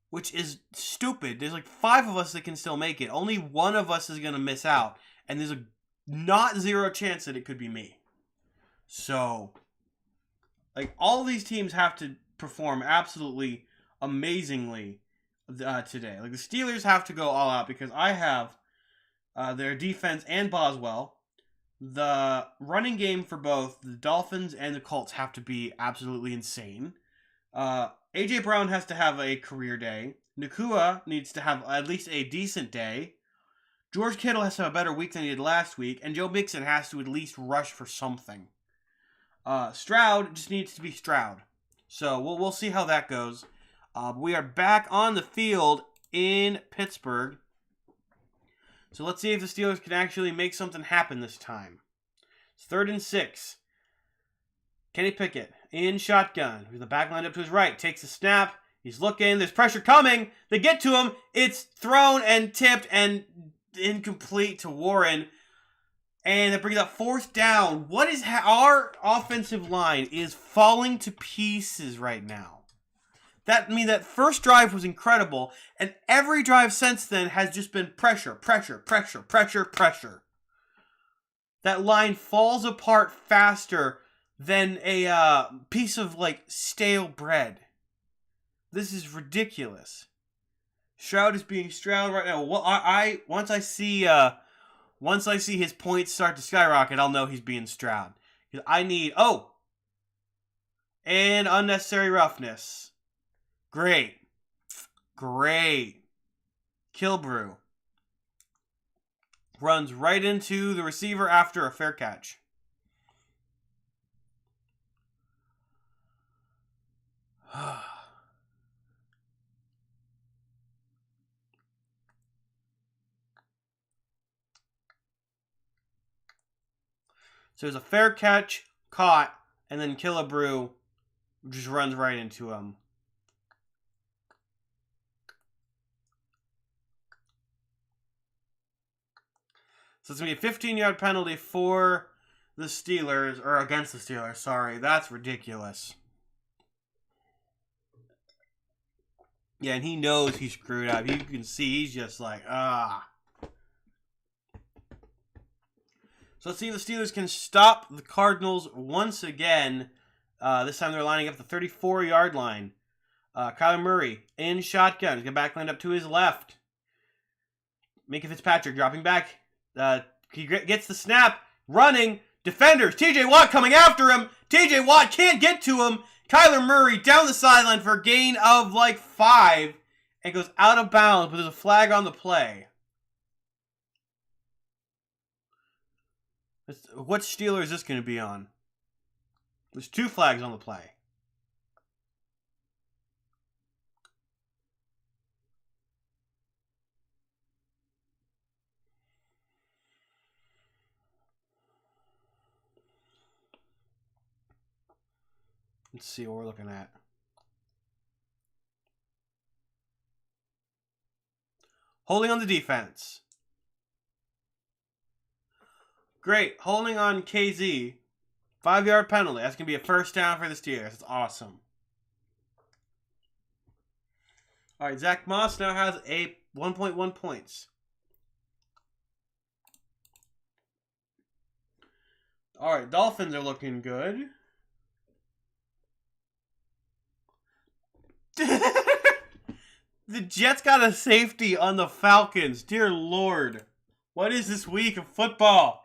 which is stupid. There's like 5 of us that can still make it. Only 1 of us is going to miss out, and there's a not 0 chance that it could be me. So, like, all these teams have to perform absolutely amazingly today. Like, the Steelers have to go all out because I have their defense and Boswell. The running game for both the Dolphins and the Colts have to be absolutely insane. A.J. Brown has to have a career day. Nakua needs to have at least a decent day. George Kittle has to have a better week than he did last week. And Joe Mixon has to at least rush for something. Stroud just needs to be Stroud. So we'll see how that goes. We are back on the field in Pittsburgh. So let's see if the Steelers can actually make something happen this time. It's 3rd and 6. Kenny Pickett in shotgun. With the back lined up to his right. Takes a snap. He's looking. There's pressure coming. They get to him. It's thrown and tipped and incomplete to Warren. And that brings up 4th down. What is our offensive line is falling to pieces right now. That first drive was incredible, and every drive since then has just been pressure, pressure, pressure, pressure, pressure. That line falls apart faster than a piece of stale bread. This is ridiculous. Stroud is being Stroud right now. Well, once I see his points start to skyrocket, I'll know he's being Stroud. I need and unnecessary roughness. Great. Kilbrew runs right into the receiver after a fair catch. So it was a fair catch, caught, and then Killebrew just runs right into him. So it's going to be a 15-yard penalty for the Steelers, or against the Steelers, sorry. That's ridiculous. Yeah, and he knows he screwed up. You can see he's just like, ah. So let's see if the Steelers can stop the Cardinals once again. This time they're lining up the 34-yard line. Kyler Murray in shotgun. He's got back lined up to his left. Minka Fitzpatrick dropping back. He gets the snap. Running. Defenders. TJ Watt coming after him. TJ Watt can't get to him. Kyler Murray down the sideline for a gain of like 5. And goes out of bounds, but there's a flag on the play. What Steeler is this going to be on? There's 2 flags on the play. Let's see what we're looking at. Holding on the defense. Great. Holding on KZ. 5-yard penalty. That's going to be a first down for the Steelers. That's awesome. All right, Zach Moss now has a 1.1 points. All right, Dolphins are looking good. The Jets got a safety on the Falcons. Dear Lord. What is this week of football?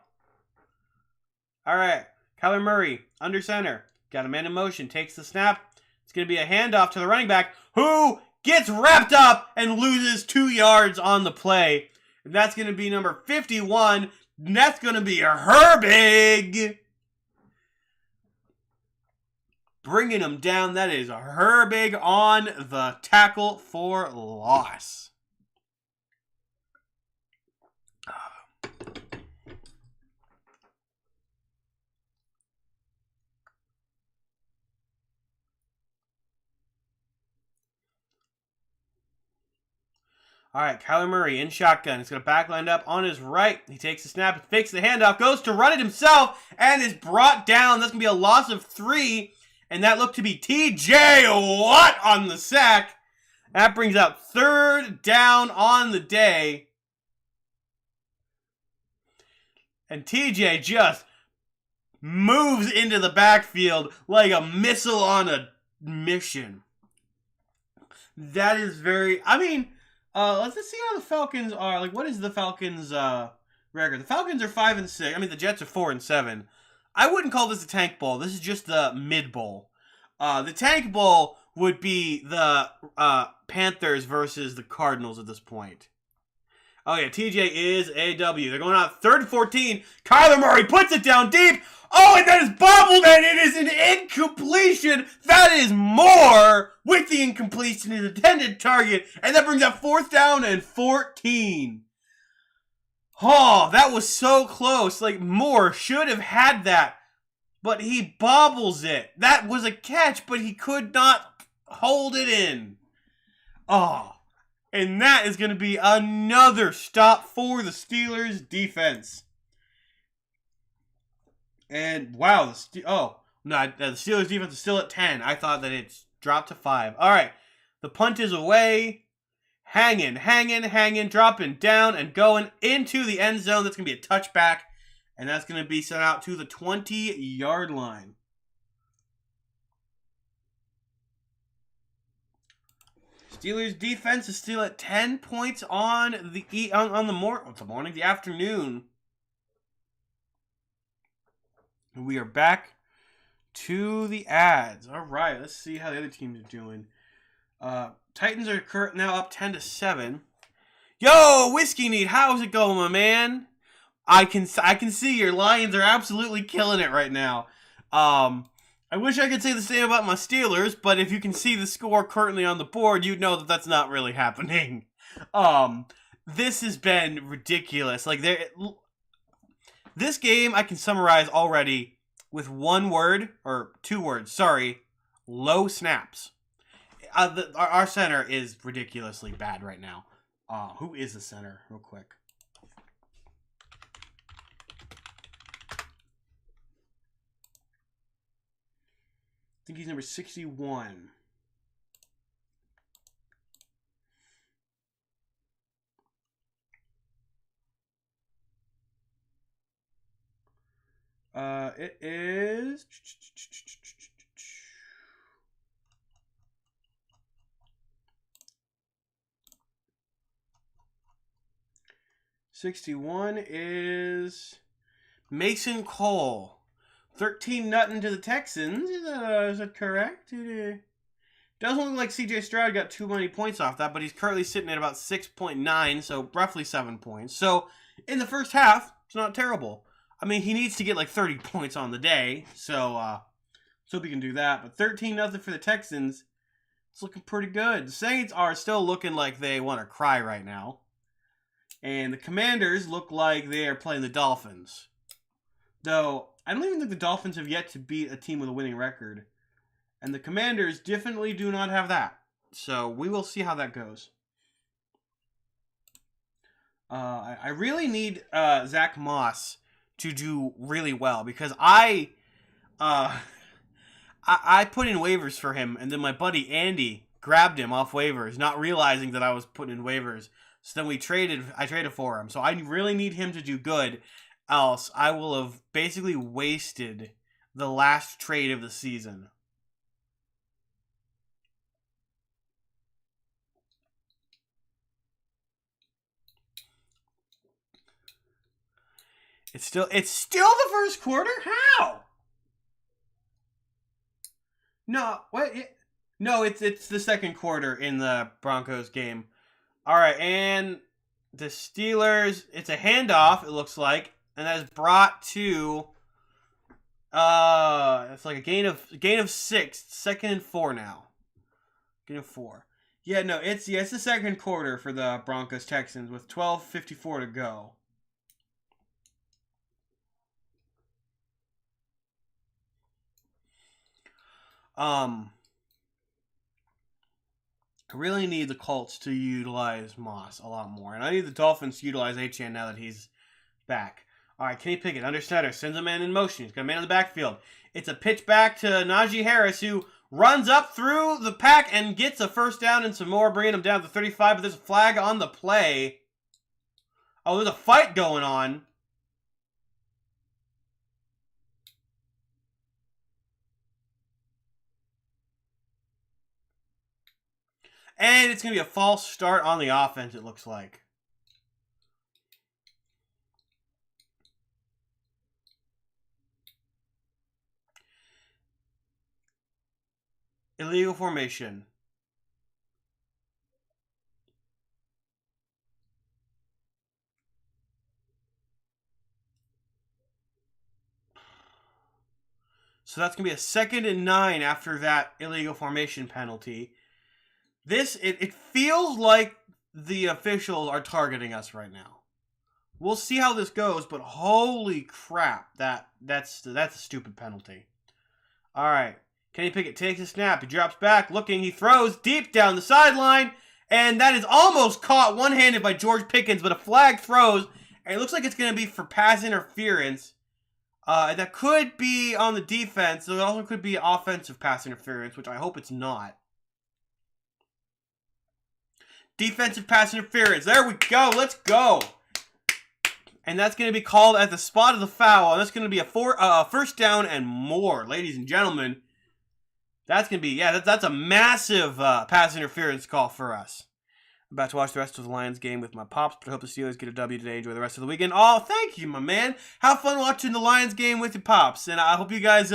All right. Kyler Murray, under center. Got a man in motion. Takes the snap. It's going to be a handoff to the running back, who gets wrapped up and loses 2 yards on the play. And that's going to be number 51. And that's going to be a Herbig. Bringing him down. That is a Herbig on the tackle for loss. All right, Kyler Murray in shotgun. He's going to back lined up on his right. He takes the snap, fakes the handoff, goes to run it himself, and is brought down. That's going to be a loss of 3. And that looked to be TJ Watt on the sack. That brings up 3rd down on the day. And TJ just moves into the backfield like a missile on a mission. That is very... I mean, let's just see how the Falcons are. Like, what is the Falcons' record? The Falcons are 5-6. I mean, the Jets are 4-7. I wouldn't call this a tank bowl. This is just the mid bowl. The tank bowl would be the Panthers versus the Cardinals at this point. Oh yeah, TJ is a W. They're going out 3rd and 14. Kyler Murray puts it down deep. Oh, and that is bobbled, and it is an incompletion. That is more with the incompletion, his intended target, and that brings up 4th down and 14. Oh, that was so close. Like, Moore should have had that, but he bobbles it. That was a catch, but he could not hold it in. Oh, and that is going to be another stop for the Steelers' defense. And, wow, the Steelers' defense is still at 10. I thought that it's dropped to 5. All right, the punt is away. Hanging, dropping down and going into the end zone. That's going to be a touchback, and that's going to be sent out to the 20-yard line. Steelers defense is still at 10 points on the afternoon. And we are back to the ads. All right, let's see how the other teams are doing. Titans are now up 10-7. Yo, Whiskey Need, how's it going, my man? I can see your Lions are absolutely killing it right now. I wish I could say the same about my Steelers, but if you can see the score currently on the board, you'd know that that's not really happening. This has been ridiculous. Like, This game I can summarize already with one word, or 2 words, sorry. Low snaps. Our center is ridiculously bad right now. Who is the center, real quick? I think he's number 61. It is 61 is Mason Cole. 13-0 to the Texans. Is that correct? Doesn't look like CJ Stroud got too many points off that, but he's currently sitting at about 6.9, so roughly 7 points. So in the first half, it's not terrible. I mean, he needs to get like 30 points on the day, so hope he can do that. But 13-0 for the Texans. It's looking pretty good. The Saints are still looking like they want to cry right now. And the Commanders look like they are playing the Dolphins. Though, I don't even think the Dolphins have yet to beat a team with a winning record. And the Commanders definitely do not have that. So, we will see how that goes. I really need Zach Moss to do really well. Because I put in waivers for him. And then my buddy Andy grabbed him off waivers. Not realizing that I was putting in waivers. So then I traded for him. So I really need him to do good. Else, I will have basically wasted the last trade of the season. It's still the first quarter? How? No, what? No, it's the second quarter in the Broncos game. All right, and the Steelers, it's a handoff, it looks like, and that is brought to it's like a gain of 6, 2nd and 4 now. Gain of 4. Yeah, no, it's the second quarter for the Broncos Texans with 12:54 to go. I really need the Colts to utilize Moss a lot more. And I need the Dolphins to utilize Etienne now that he's back. All right, Kenny Pickett, under center, sends a man in motion. He's got a man in the backfield. It's a pitch back to Najee Harris, who runs up through the pack and gets a first down and some more, bringing him down to 35. But there's a flag on the play. Oh, there's a fight going on. And it's going to be a false start on the offense, it looks like. Illegal formation. So that's going to be a 2nd and 9 after that illegal formation penalty. It feels like the officials are targeting us right now. We'll see how this goes, but holy crap, that's a stupid penalty. All right, Kenny Pickett takes a snap. He drops back, looking. He throws deep down the sideline, and that is almost caught one-handed by George Pickens, but a flag throws, and it looks like it's going to be for pass interference. That could be on the defense. So it also could be offensive pass interference, which I hope it's not. Defensive pass interference. There we go. Let's go. And that's going to be called at the spot of the foul. That's going to be a first down and more, ladies and gentlemen. That's going to be, that's a massive pass interference call for us. I'm about to watch the rest of the Lions game with my pops, but I hope the Steelers get a W today. Enjoy the rest of the weekend. Oh, thank you, my man. Have fun watching the Lions game with your pops. And I hope you guys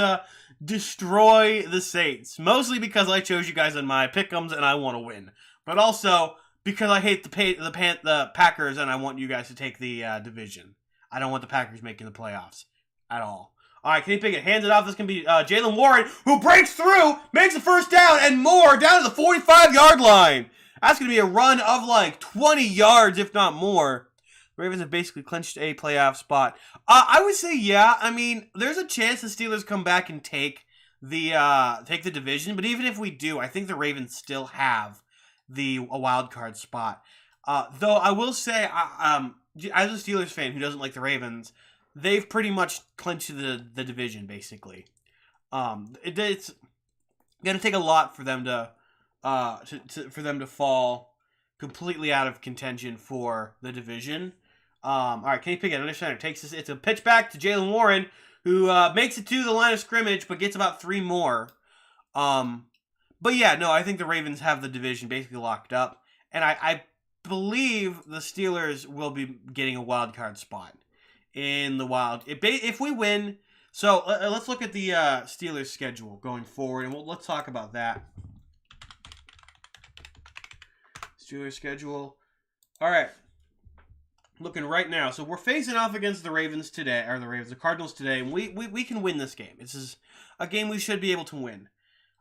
destroy the Saints. Mostly because I chose you guys in my pick'ems and I want to win. But also because I hate the Packers and I want you guys to take the division. I don't want the Packers making the playoffs at all. All right, Kenny Pickett hands it off. This can be Jalen Warren, who breaks through, makes a first down, and more down to the 45-yard line. That's going to be a run of like 20 yards, if not more. Ravens have basically clinched a playoff spot. I would say, yeah. I mean, there's a chance the Steelers come back and take the division, but even if we do, I think the Ravens still have a wild card spot. Though I will say, as a Steelers fan who doesn't like the Ravens, they've pretty much clinched the division basically. It's gonna take a lot for them to fall completely out of contention for the division. All right, Kenny Pickett under center takes this. It's a pitch back to Jalen Warren, who makes it to the line of scrimmage, but gets about 3 more. But yeah, no, I think the Ravens have the division basically locked up, and I believe the Steelers will be getting a wild card spot in the wild. If we win, so let's look at the Steelers schedule going forward, and let's talk about that. Steelers schedule. All right. Looking right now. So we're facing off against the Ravens today, or the Cardinals today, and we can win this game. This is a game we should be able to win.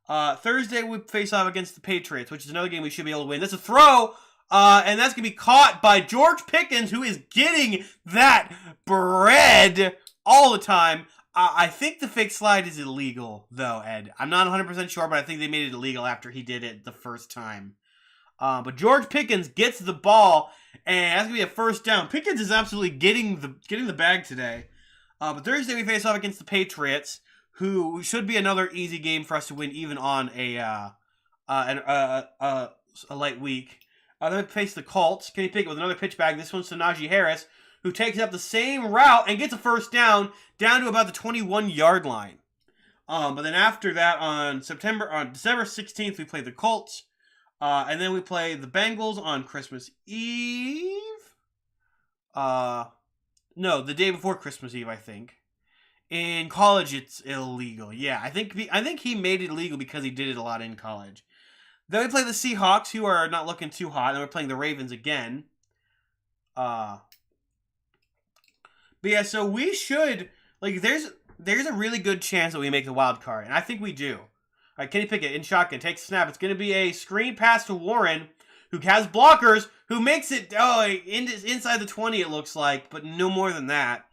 Thursday we face off against the Patriots, which is another game we should be able to win. That's a throw, and that's going to be caught by George Pickens, who is getting that bread all the time. I think the fake slide is illegal, though, Ed. I'm not 100% sure, but I think they made it illegal after he did it the first time. But George Pickens gets the ball, and that's going to be a first down. Pickens is absolutely getting the bag today. But Thursday we face off against the Patriots, who should be another easy game for us to win, even on a light week. Then we face the Colts. Kenny Pickett with another pitch bag. This one's to Najee Harris, who takes up the same route and gets a first down to about the 21-yard line. But then after that, on December 16th, we play the Colts. And then we play the Bengals on Christmas Eve. No, the day before Christmas Eve, I think. In college, it's illegal. Yeah, I think he made it illegal because he did it a lot in college. Then we play the Seahawks, who are not looking too hot. And we're playing the Ravens again. But yeah, so we should, like, there's a really good chance that we make the wild card, and I think we do. All right, Kenny Pickett in shotgun takes a snap. It's going to be a screen pass to Warren, who has blockers, who makes it inside the 20, it looks like, but no more than that.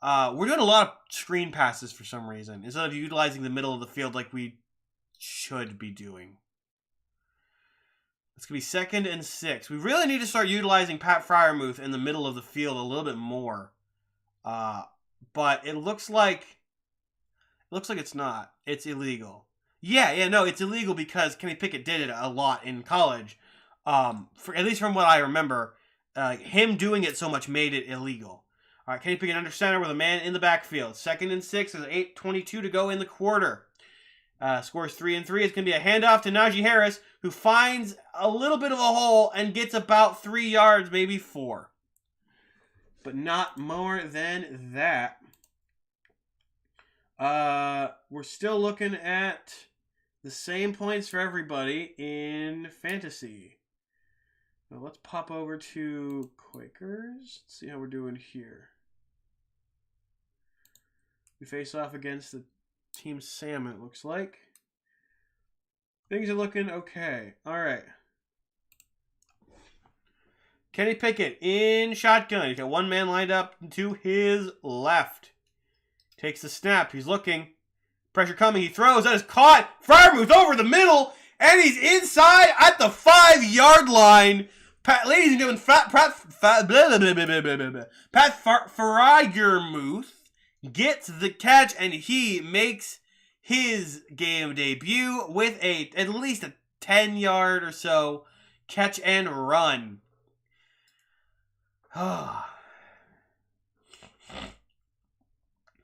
We're doing a lot of screen passes for some reason, instead of utilizing the middle of the field like we should be doing. It's going to be 2nd and 6. We really need to start utilizing Pat Freiermuth in the middle of the field a little bit more. But it looks like it's not. It's illegal. Yeah, no, it's illegal because Kenny Pickett did it a lot in college. At least from what I remember, him doing it so much made it illegal. All right, Kenny Pickett under center with a man in the backfield. 2nd and 6. There's 8:22 to go in the quarter. Scores 3 and 3. It's going to be a handoff to Najee Harris, who finds a little bit of a hole and gets about 3 yards, maybe 4. But not more than that. We're still looking at the same points for everybody in fantasy. Now let's pop over to Quakers. Let's see how we're doing here. We face off against the Team Sam, it looks like. Things are looking okay. All right. Kenny Pickett in shotgun. He's got one man lined up to his left. Takes the snap. He's looking. Pressure coming. He throws. That is caught. Freiermuth over the middle. And he's inside at the 5-yard line. Ladies and gentlemen, Pat Freiermuth gets the catch, and he makes his game debut with at least a 10-yard or so catch and run.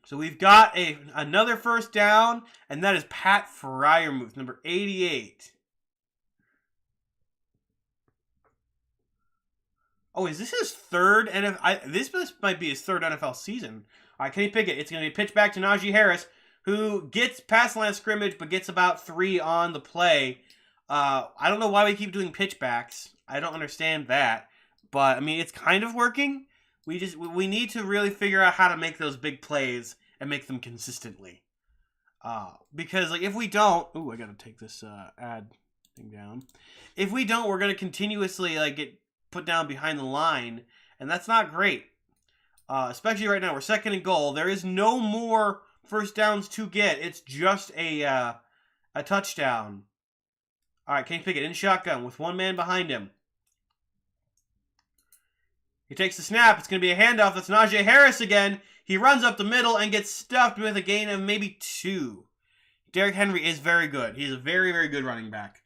So we've got another first down, and that is Pat Freiermuth, number 88. Oh, is this his third NFL? This might be his third NFL season. All right, Kenny Pickett. It's going to be a pitch back to Najee Harris, who gets past the line of scrimmage, but gets about 3 on the play. I don't know why we keep doing pitchbacks. I don't understand that. But, I mean, it's kind of working. We need to really figure out how to make those big plays and make them consistently. Because, like, if we don't... Ooh, I got to take this ad thing down. If we don't, we're going to continuously, like, get put down behind the line, And that's not great. Especially right now. We're second and goal. There is no more first downs to get. It's just a touchdown. All right, Kenny Pickett in shotgun with one man behind him. He takes the snap. It's going to be a handoff. That's Najee Harris again. He runs up the middle and gets stuffed with a gain of maybe 2. Derrick Henry is very good. He's a very, very good running back.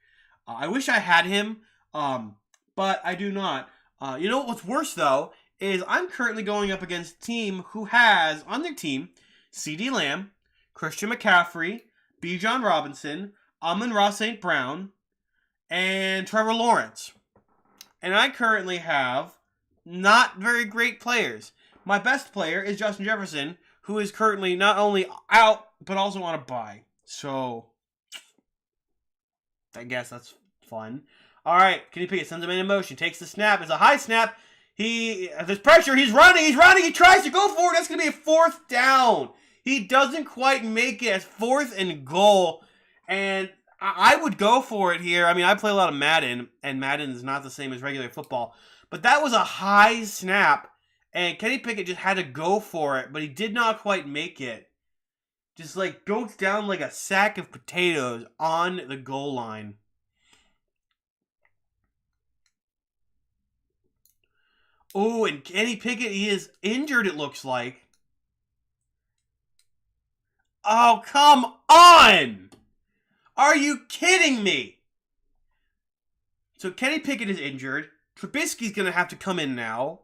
I wish I had him, but I do not. You know what's worse, though, is I'm currently going up against a team who has, on their team, CeeDee Lamb, Christian McCaffrey, Bijan Robinson, Amon-Ra St. Brown, and Trevor Lawrence. And I currently have not very great players. My best player is Justin Jefferson, who is currently not only out, but also on a bye. So, I guess that's fun. All right, Kenny Pickett sends him in motion, takes the snap. It's a high snap. There's pressure. He's running. He tries to go for it. That's going to be a 4th down. He doesn't quite make it. It's 4th and goal. And I would go for it here. I mean, I play a lot of Madden, and Madden is not the same as regular football. But that was a high snap, and Kenny Pickett just had to go for it, but he did not quite make it. Just like goes down like a sack of potatoes on the goal line. Oh, and Kenny Pickett, he is injured, it looks like. Oh, come on! Are you kidding me? So Kenny Pickett is injured. Trubisky's going to have to come in now.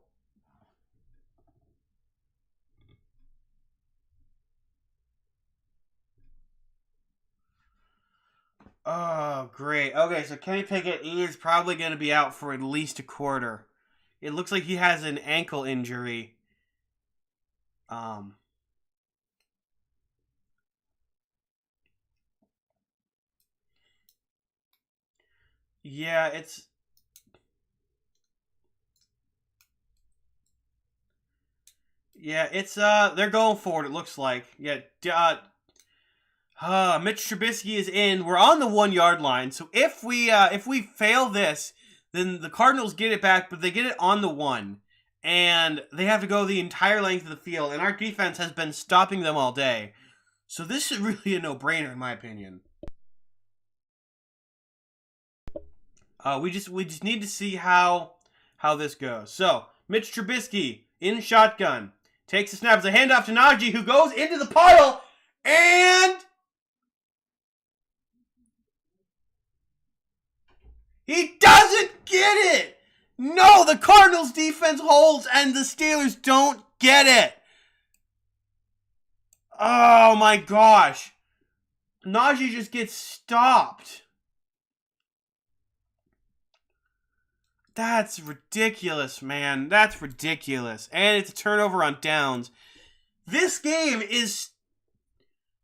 Oh, great. Okay, so Kenny Pickett is probably going to be out for at least a quarter. It looks like he has an ankle injury. Yeah, they're going for it, it looks like. Yeah, Mitch Trubisky is in. We're on the 1-yard line. So if we fail this, then the Cardinals get it back, but they get it on the 1. And they have to go the entire length of the field. And our defense has been stopping them all day. So this is really a no-brainer, in my opinion. We just need to see how this goes. So, Mitch Trubisky in shotgun. Takes the snap. It's a handoff to Najee, who goes into the pile. And he doesn't get it. No, the Cardinals defense holds and the Steelers don't get it. Oh my gosh. Najee just gets stopped. That's ridiculous, man. That's ridiculous. And it's a turnover on downs. This game is...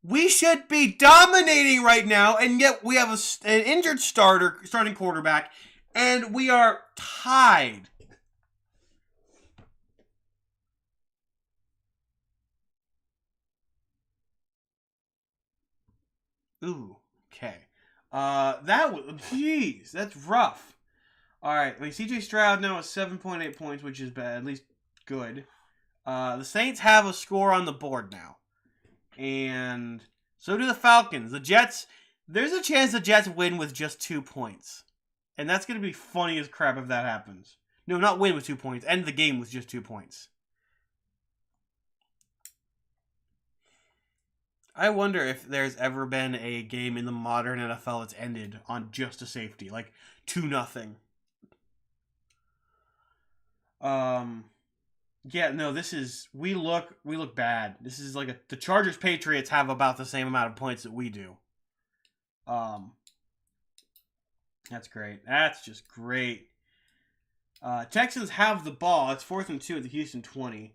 We should be dominating right now, and yet we have an injured starting quarterback, and we are tied. Ooh, okay. Jeez, that's rough. All right, I mean, C.J. Stroud now has 7.8 points, which is bad, at least good. The Saints have a score on the board now. And so do the Falcons. The Jets, there's a chance the Jets win with just 2 points. And that's going to be funny as crap if that happens. No, not win with 2 points. End the game with just 2 points. I wonder if there's ever been a game in the modern NFL that's ended on just a safety. Like 2-0. Yeah, no, we look bad. This is like the Chargers Patriots have about the same amount of points that we do. That's great. That's just great. Texans have the ball. It's 4th and 2 at the Houston 20.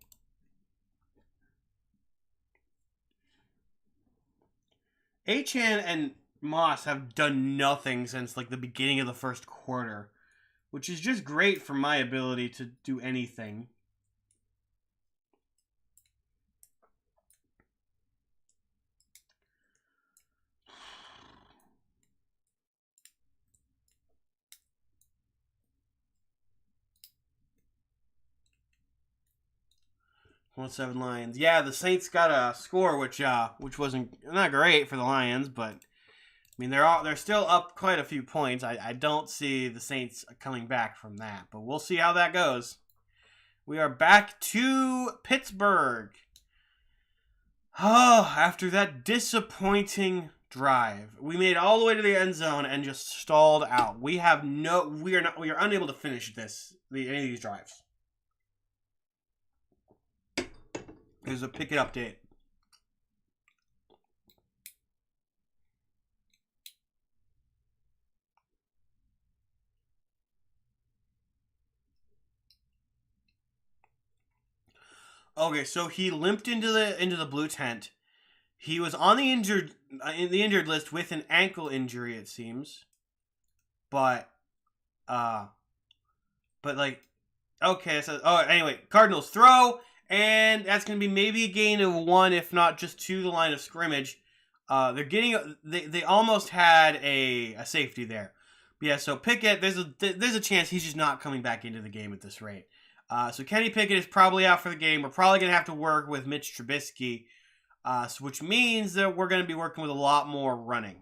Achane and Moss have done nothing since like the beginning of the first quarter, which is just great for my ability to do anything. 1-7 Lions. Yeah, the Saints got a score, which wasn't not great for the Lions, but I mean they're still up quite a few points. I don't see the Saints coming back from that, but we'll see how that goes. We are back to Pittsburgh. Oh, after that disappointing drive, we made it all the way to the end zone and just stalled out. We are unable to finish any of these drives. Here's a Pickett update. Okay, so he limped into the blue tent. He was on the injured list with an ankle injury, it seems. But okay, so anyway, Cardinals throw, and that's gonna be maybe a gain of 1, if not just to the line of scrimmage. They almost had a safety there. But yeah, so Pickett, there's a chance he's just not coming back into the game at this rate. So Kenny Pickett is probably out for the game. We're probably going to have to work with Mitch Trubisky, which means that we're going to be working with a lot more running.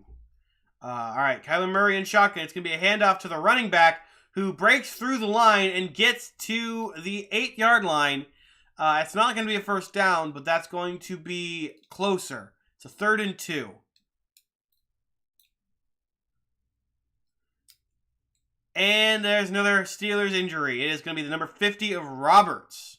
All right, Kyler Murray in shotgun. It's going to be a handoff to the running back who breaks through the line and gets to the 8-yard line. It's not going to be a first down, but that's going to be closer. It's a 3rd and 2. And there's another Steelers injury. It is going to be the number 50 of Roberts.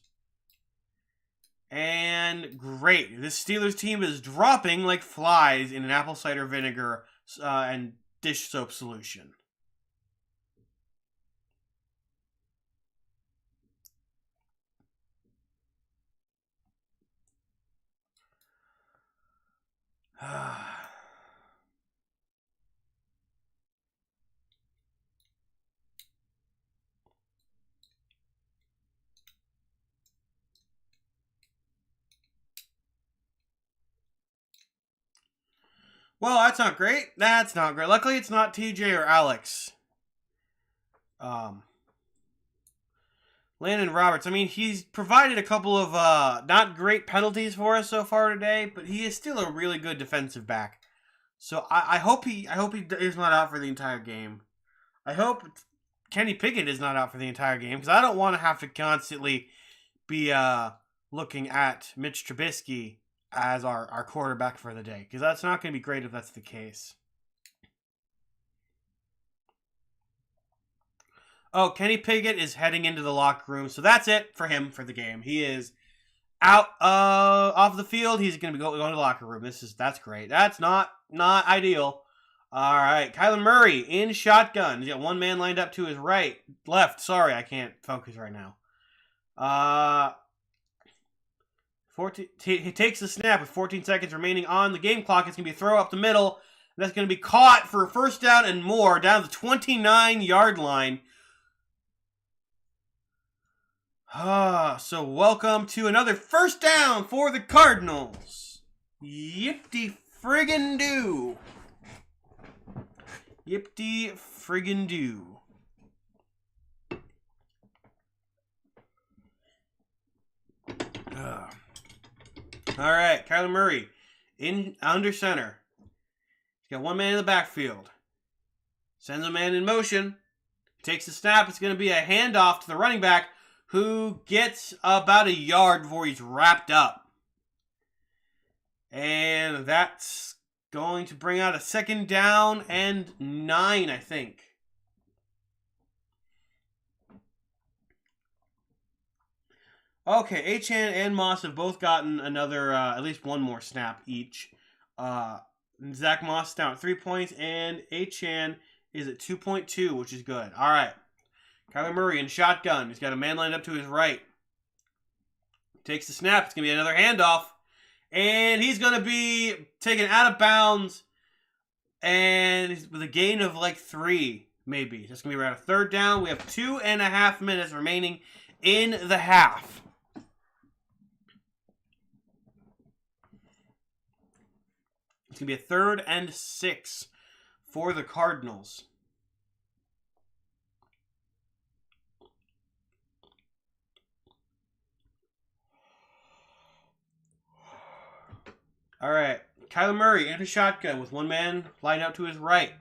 And great. This Steelers team is dropping like flies in an apple cider vinegar and dish soap solution. Well, that's not great. That's not great. Luckily, it's not TJ or Alex. Landon Roberts. I mean, he's provided a couple of not great penalties for us so far today, but he is still a really good defensive back. So I hope he is not out for the entire game. I hope Kenny Pickett is not out for the entire game, because I don't want to have to constantly be looking at Mitch Trubisky as our quarterback for the day, because that's not going to be great if that's the case. Oh, Kenny Pickett is heading into the locker room, so that's it for him for the game. He is out off the field. He's going to be going to the locker room. That's great. That's not ideal. All right, Kyler Murray in shotgun. He's got one man lined up to his left. Sorry, I can't focus right now. 14. He takes the snap with 14 seconds remaining on the game clock. It's going to be a throw up the middle. That's going to be caught for a first down and more down the 29-yard line. So welcome to another first down for the Cardinals. Yipty friggin' do. Yipty friggin' do. All right, Kyler Murray in under center. He's got one man in the backfield. Sends a man in motion. Takes the snap. It's going to be a handoff to the running back, who gets about a yard before he's wrapped up. And that's going to bring out a 2nd down and 9, I think. Okay, Achane and Moss have both gotten another, at least one more snap each. Zach Moss is down at 3 points, and Achane is at 2.2, which is good. All right. Kyler Murray in shotgun. He's got a man lined up to his right. Takes the snap. It's going to be another handoff. And he's going to be taken out of bounds. And with a gain of like 3, maybe. That's going to be around a 3rd down. We have 2.5 minutes remaining in the half. It's going to be a 3rd and 6 for the Cardinals. All right. Kyler Murray in a shotgun with one man lined out to his right.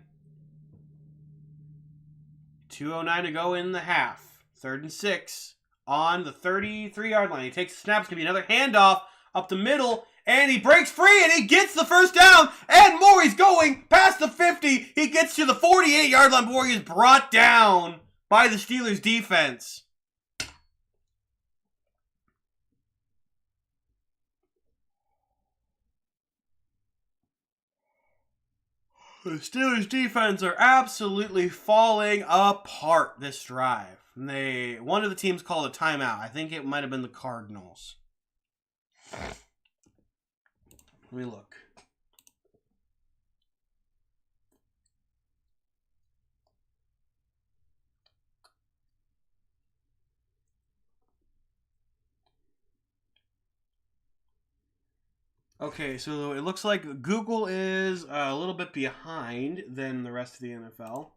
2:09 to go in the half. 3rd and 6 on the 33-yard line. He takes the snap. It's going to be another handoff up the middle. And he breaks free and he gets the first down. And more. He's going past the 50. He gets to the 48-yard line before he is brought down by the Steelers defense. The Steelers defense are absolutely falling apart this drive. And one of the teams called a timeout. I think it might have been the Cardinals. Let me look. Okay, so it looks like Google is a little bit behind than the rest of the NFL.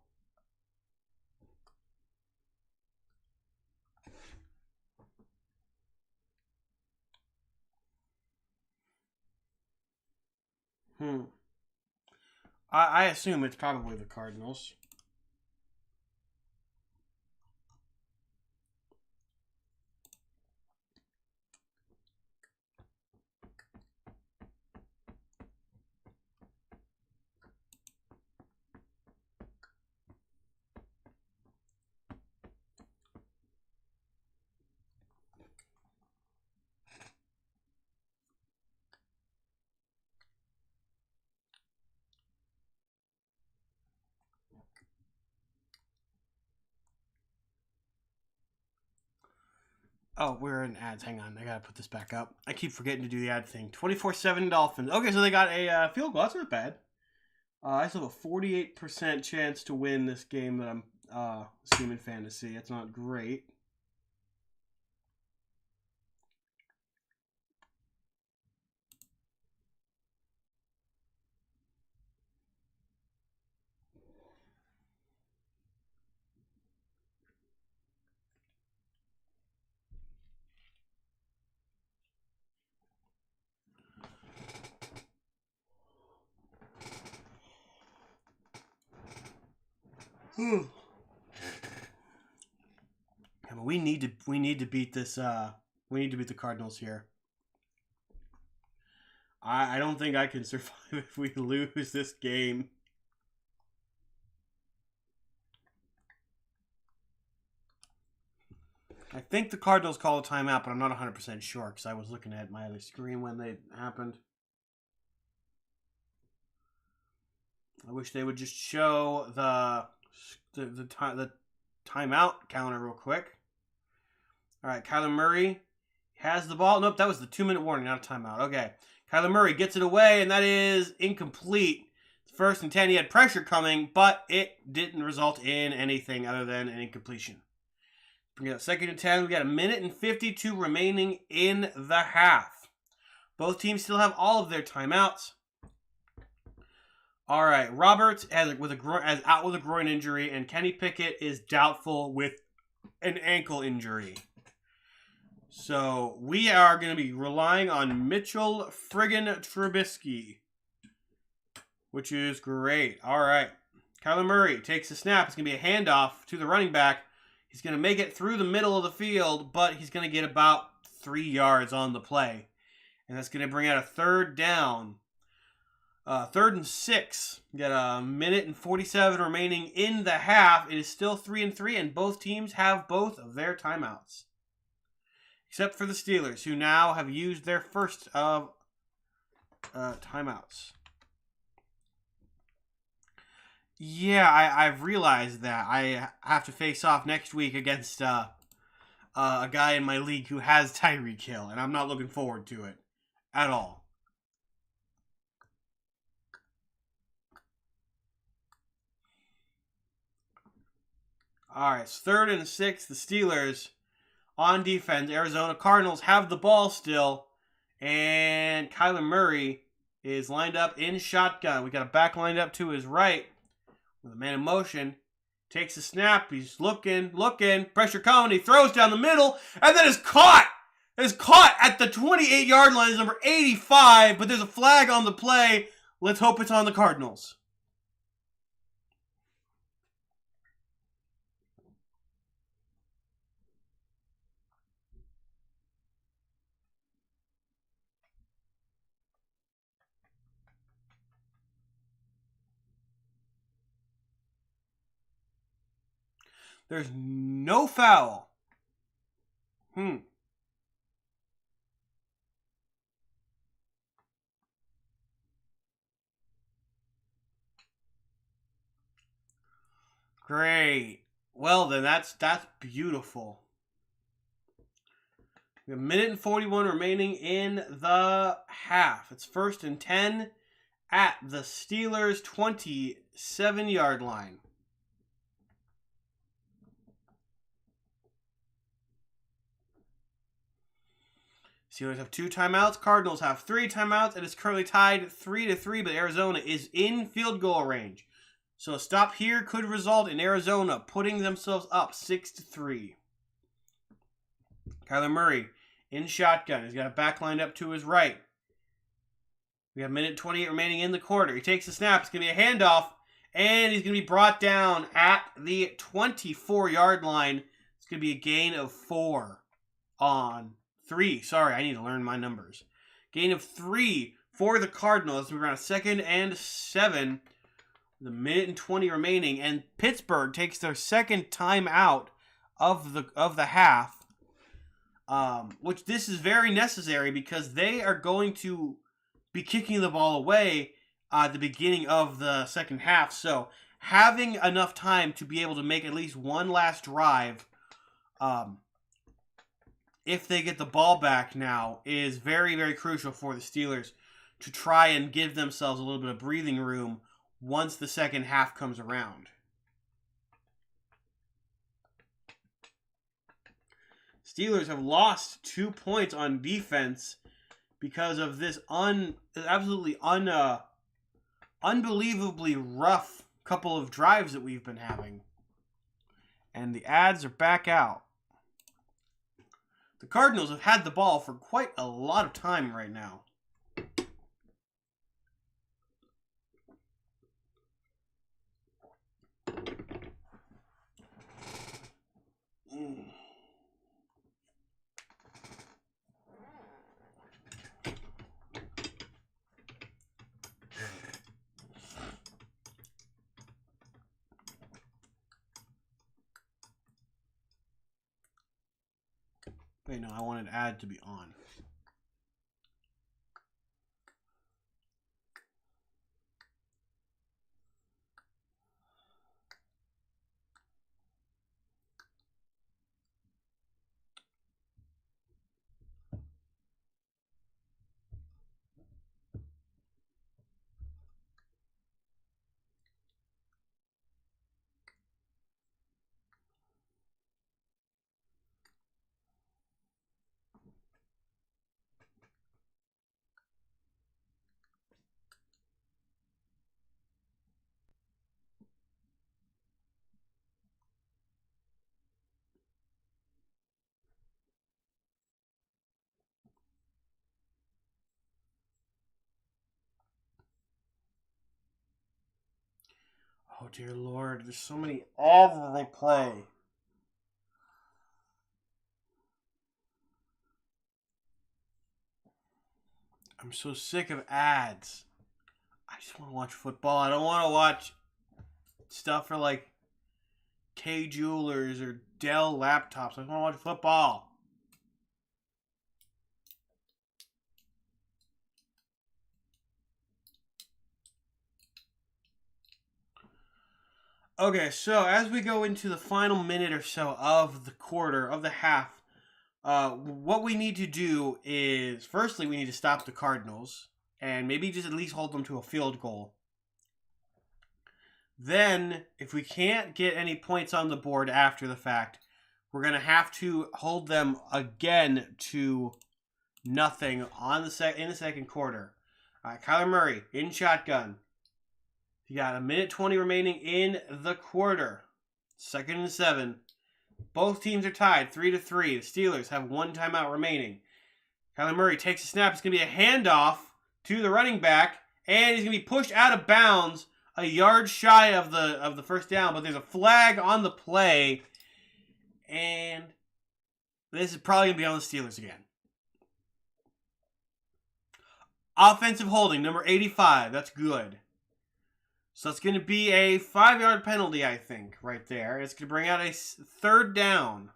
I assume it's probably the Cardinals. Oh, we're in ads. Hang on. I got to put this back up. I keep forgetting to do the ad thing. 24-7 Dolphins. Okay, so they got a field goal. That's not bad. I still have a 48% chance to win this game that I'm assuming fantasy. It's not great. Yeah, but we need to beat this. We need to beat the Cardinals here. I don't think I can survive if we lose this game. I think the Cardinals call a timeout, but I'm not 100% sure because I was looking at my other screen when they happened. I wish they would just show the timeout counter real quick. All right, Kyler Murray has the ball. Nope, that was the 2-minute warning, not a timeout. Okay, Kyler Murray gets it away, and that is incomplete. 1st and 10, he had pressure coming, but it didn't result in anything other than an incompletion. We got 2nd and 10. We got 1:52 remaining in the half. Both teams still have all of their timeouts. All right, Roberts is out with a groin injury, and Kenny Pickett is doubtful with an ankle injury. So we are going to be relying on Mitchell friggin' Trubisky, which is great. All right, Kyler Murray takes the snap. It's going to be a handoff to the running back. He's going to make it through the middle of the field, but he's going to get about 3 yards on the play. And that's going to bring out a 3rd down. 3rd and 6. We got 1:47 remaining in the half. It is still 3-3, and both teams have both of their timeouts. Except for the Steelers, who now have used their first of timeouts. Yeah, I've realized that. I have to face off next week against a guy in my league who has Tyreek Hill, and I'm not looking forward to it at all. All right, it's 3rd and 6. The Steelers on defense. Arizona Cardinals have the ball still, and Kyler Murray is lined up in shotgun. We got a back lined up to his right with a man in motion. Takes a snap. He's looking. Pressure coming. He throws down the middle, and then is caught is caught at the 28-yard line. Is number 85, but there's a flag on the play. Let's hope it's on the Cardinals. There's no foul. Great. Well then, that's beautiful. We have a minute and 41 remaining in the half. It's 1st and 10 at the Steelers' 27-yard line. Steelers have 2 timeouts. Cardinals have 3 timeouts. It is currently tied 3-3, but Arizona is in field goal range. So a stop here could result in Arizona putting themselves up 6-3. Kyler Murray in shotgun. He's got a back lined up to his right. We have a minute 28 remaining in the quarter. He takes the snap. It's going to be a handoff, and he's going to be brought down at the 24-yard line. It's going to be a gain of 4 on 3. Sorry, I need to learn my numbers. Gain of 3 for the Cardinals. We're on a 2nd and 7. The minute and 20 remaining, and Pittsburgh takes their second time out of the half. Which this is very necessary because they are going to be kicking the ball away at the beginning of the second half. So having enough time to be able to make at least one last drive, if they get the ball back now, is very, very crucial for the Steelers to try and give themselves a little bit of breathing room once the second half comes around. Steelers have lost 2 points on defense because of this unbelievably rough couple of drives that we've been having. And the ads are back out. The Cardinals have had the ball for quite a lot of time right now. Wait, no, I wanted ad to be on. Oh, dear Lord, there's so many ads that they play. I'm so sick of ads. I just want to watch football. I don't want to watch stuff for like K Jewelers or Dell laptops. I just want to watch football. Okay, so as we go into the final minute or so of the quarter, of the half, what we need to do is, firstly, we need to stop the Cardinals and maybe just at least hold them to a field goal. Then, if we can't get any points on the board after the fact, we're going to have to hold them again to nothing in the second quarter. All right, Kyler Murray in shotgun. You got a minute 20 remaining in the quarter. 2nd and 7. Both teams are tied 3-3. The Steelers have 1 timeout remaining. Kyler Murray takes a snap. It's going to be a handoff to the running back, and he's going to be pushed out of bounds a yard shy of the first down, but there's a flag on the play, and this is probably going to be on the Steelers again. Offensive holding, number 85. That's good. So it's going to be a 5-yard penalty, I think, right there. It's going to bring out a third down.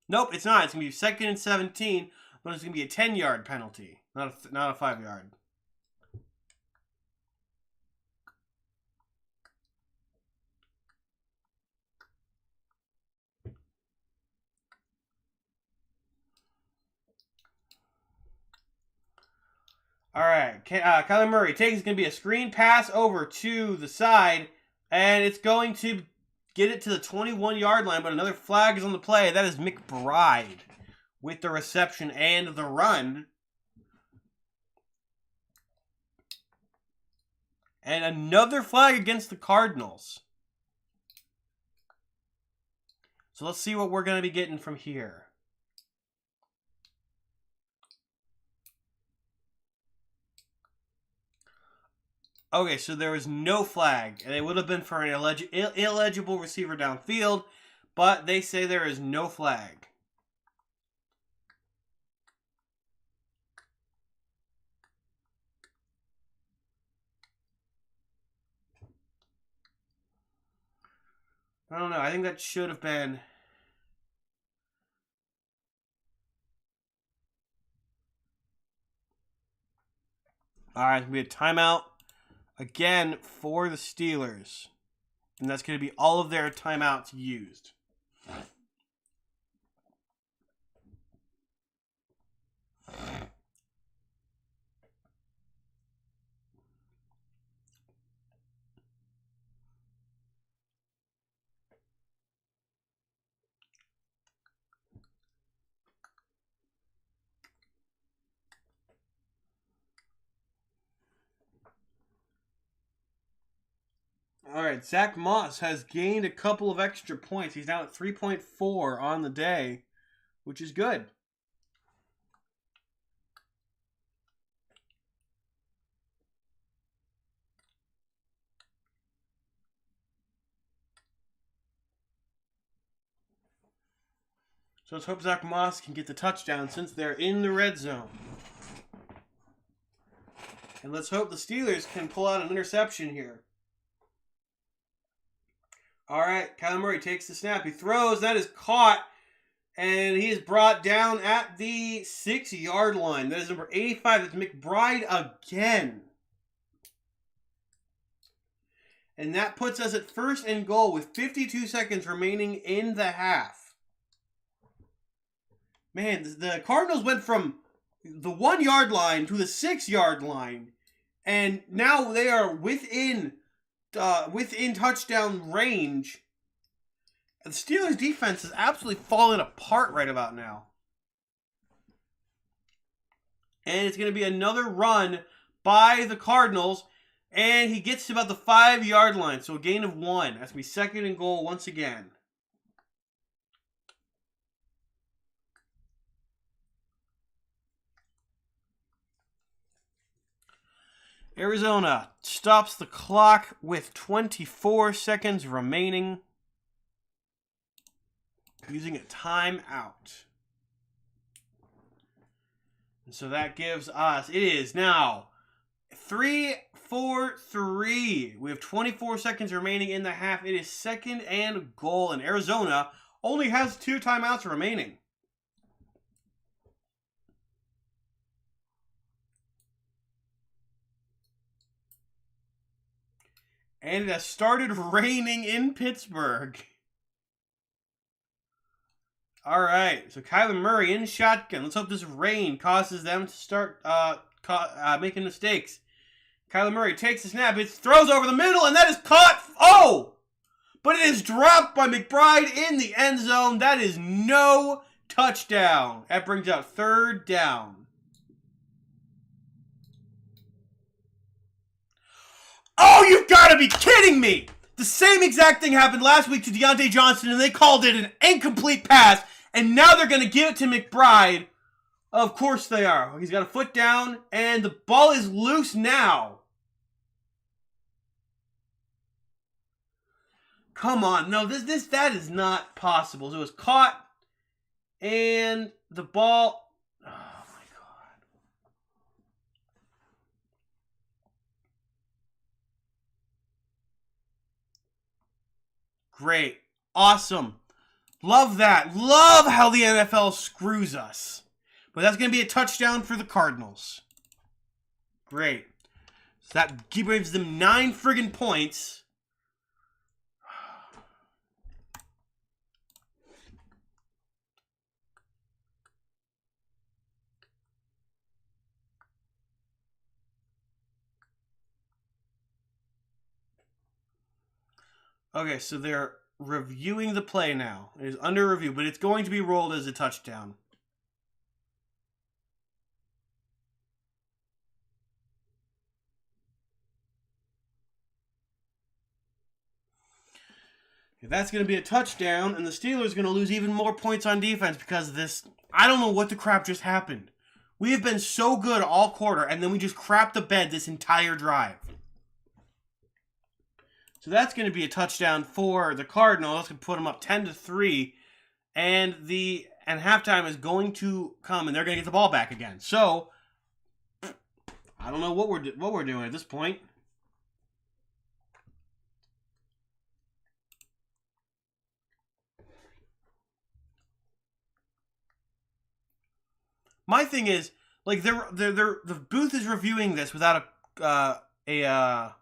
Nope, it's not. It's going to be 2nd and 17, but it's going to be a 10-yard penalty, not a 5-yard. All right, Kyler Murray takes. It's going to be a screen pass over to the side, and it's going to get it to the 21-yard line, but another flag is on the play. That is McBride with the reception and the run. And another flag against the Cardinals. So let's see what we're going to be getting from here. Okay, so there was no flag, and it would have been for an illegible receiver downfield, but they say there is no flag. I don't know. I think that should have been... All right, it's going to be a timeout. Again, for the Steelers. And that's going to be all of their timeouts used. All right, Zach Moss has gained a couple of extra points. He's now at 3.4 on the day, which is good. So let's hope Zach Moss can get the touchdown since they're in the red zone. And let's hope the Steelers can pull out an interception here. All right, Kyler Murray takes the snap. He throws. That is caught. And he is brought down at the 6-yard line. That is number 85. That's McBride again. And that puts us at 1st and goal with 52 seconds remaining in the half. Man, the Cardinals went from the 1-yard line to the 6-yard line. And now they are within touchdown range. The Steelers' defense is absolutely falling apart right about now. And it's going to be another run by the Cardinals. And he gets to about the 5-yard line. So a gain of 1. That's going to be 2nd and goal once again. Arizona stops the clock with 24 seconds remaining, using a timeout. And so that gives us, it is now 3-4-3. We have 24 seconds remaining in the half. It is 2nd and goal, and Arizona only has 2 timeouts remaining. And it has started raining in Pittsburgh. All right, so Kyler Murray in shotgun. Let's hope this rain causes them to start making mistakes. Kyler Murray takes the snap. It throws over the middle, and that is caught. Oh! But it is dropped by McBride in the end zone. That is no touchdown. That brings out 3rd down. Oh, you've got to be kidding me! The same exact thing happened last week to Deontay Johnson, and they called it an incomplete pass, and now they're going to give it to McBride. Of course they are. He's got a foot down, and the ball is loose now. Come on. No, that is not possible. So it was caught, and the ball... Oh, my God. Great. Awesome. Love that. Love how the NFL screws us. But that's going to be a touchdown for the Cardinals. Great. So that gives them 9 friggin' points. Okay, so they're reviewing the play now. It is under review, but it's going to be rolled as a touchdown. That's going to be a touchdown, and the Steelers are going to lose even more points on defense because of this. I don't know what the crap just happened. We have been so good all quarter, and then we just crapped the bed this entire drive. So that's going to be a touchdown for the Cardinals. That's going to put them up 10-3, and halftime is going to come, and they're going to get the ball back again. So I don't know what we're doing at this point. My thing is, like, the booth is reviewing this without a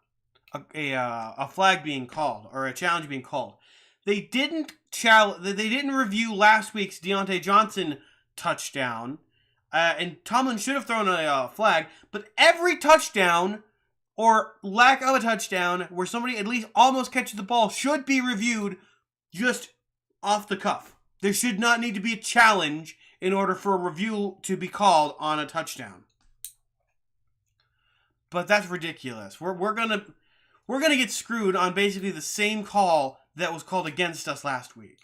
flag being called or a challenge being called. They didn't review last week's Deontay Johnson touchdown, and Tomlin should have thrown a flag. But every touchdown or lack of a touchdown where somebody at least almost catches the ball should be reviewed just off the cuff. There should not need to be a challenge in order for a review to be called on a touchdown. But that's ridiculous. We're gonna get screwed on basically the same call that was called against us last week.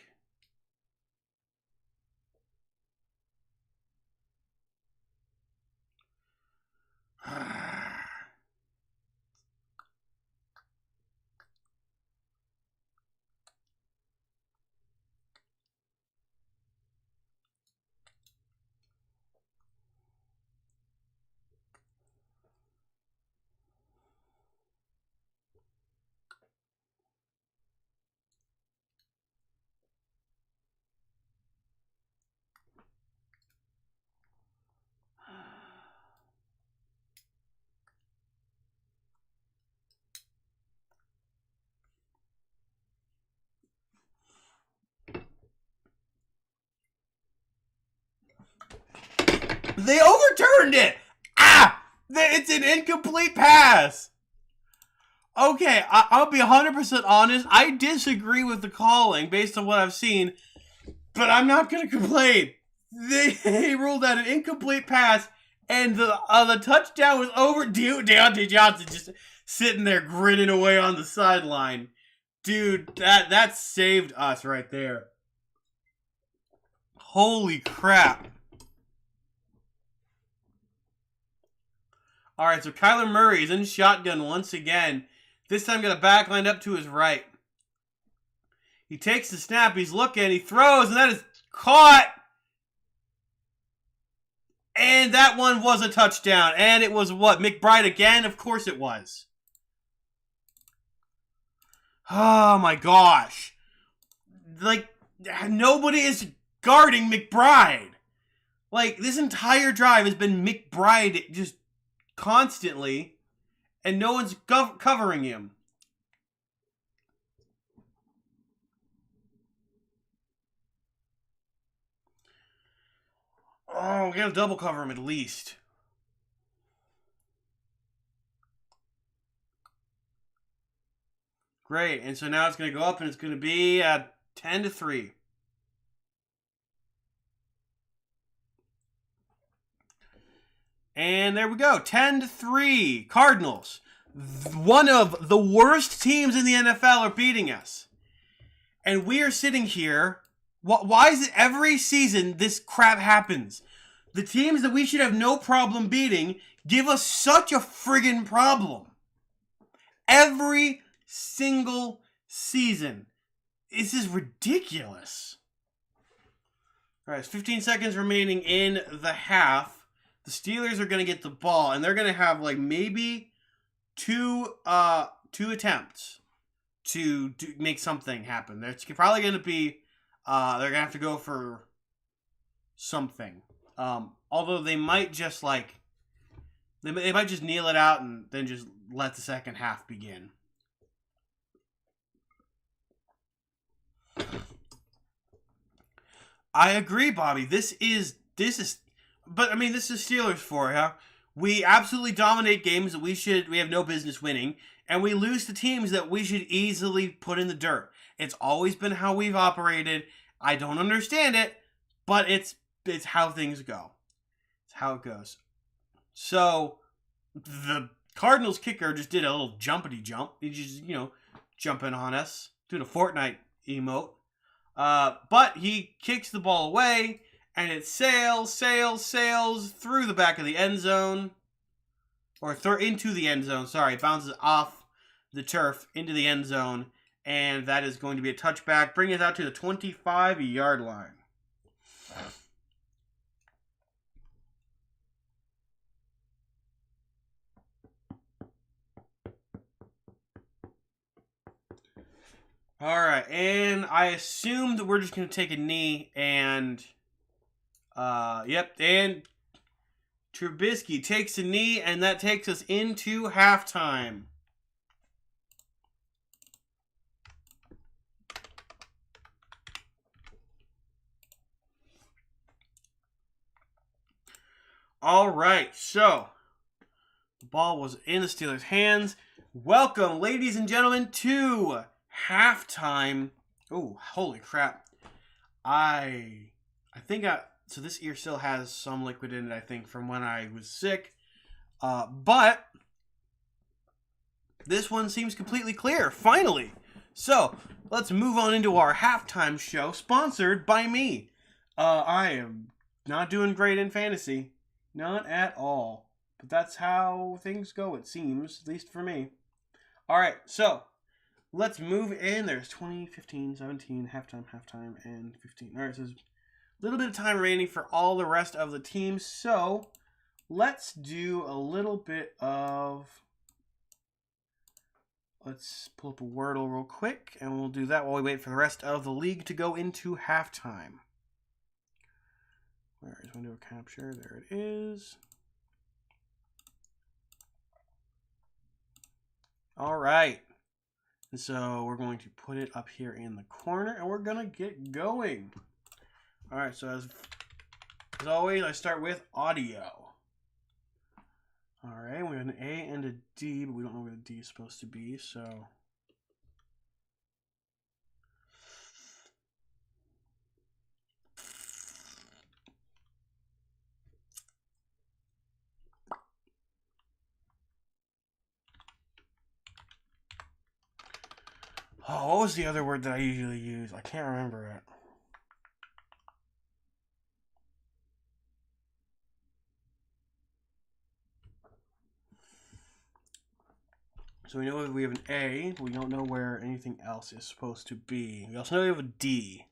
They overturned it! It's an incomplete pass! Okay, I'll be 100% honest. I disagree with the calling based on what I've seen, but I'm not going to complain. They ruled out an incomplete pass, and the touchdown was over. Deontay Johnson just sitting there grinning away on the sideline. Dude, that saved us right there. Holy crap. All right, so Kyler Murray is in shotgun once again. This time got a back lined up to his right. He takes the snap, he's looking, he throws, and that is caught. And that one was a touchdown. And it was what? McBride again? Of course it was. Oh my gosh. Like, nobody is guarding McBride. Like, this entire drive has been McBride just constantly, and no one's covering him. Oh, we gotta double cover him at least. Great, and so now it's gonna go up, and it's gonna be 10-3. And there we go, 10-3. Cardinals, one of the worst teams in the NFL, are beating us. And we are sitting here. Why is it every season this crap happens? The teams that we should have no problem beating give us such a friggin' problem. Every single season. This is ridiculous. All right, it's 15 seconds remaining in the half. The Steelers are going to get the ball, and they're going to have like maybe two attempts to make something happen. There's probably going to be they're going to have to go for something. Although they might just like they might just kneel it out and then just let the second half begin. I agree, Bobby. This is but I mean this is Steelers for you. We absolutely dominate games that we have no business winning, and we lose to teams that we should easily put in the dirt. It's always been how we've operated. I don't understand it, but it's how things go. It's how it goes. So the Cardinals kicker just did a little jumpity jump. He just, jumping on us, doing a Fortnite emote. But he kicks the ball away, and it sails through the back of the end zone. Or into the end zone, sorry. It bounces off the turf into the end zone, and that is going to be a touchback, bringing us out to the 25-yard line. All right, and I assumed we're just going to take a knee, and, and Trubisky takes a knee, and that takes us into halftime. All right, so the ball was in the Steelers' hands. Welcome, ladies and gentlemen, to halftime. Oh, holy crap. So this ear still has some liquid in it, I think, from when I was sick. But this one seems completely clear, finally. So let's move on into our halftime show, sponsored by me. I am not doing great in fantasy. Not at all. But that's how things go, it seems, at least for me. All right, so let's move in. There's 20, 15, 17, halftime, and 15. All right, so there's a little bit of time remaining for all the rest of the teams. So let's do a little bit of... Let's pull up a Wordle real quick, and we'll do that while we wait for the rest of the league to go into halftime. Where is window capture? There it is. All right. And so we're going to put it up here in the corner, and we're going to get going. All right, so as always, I start with audio. All right, we have an A and a D, but we don't know where the D is supposed to be, so... Oh, what was the other word that I usually use? I can't remember it. So we know we have an A, but we don't know where anything else is supposed to be. We also know we have a D.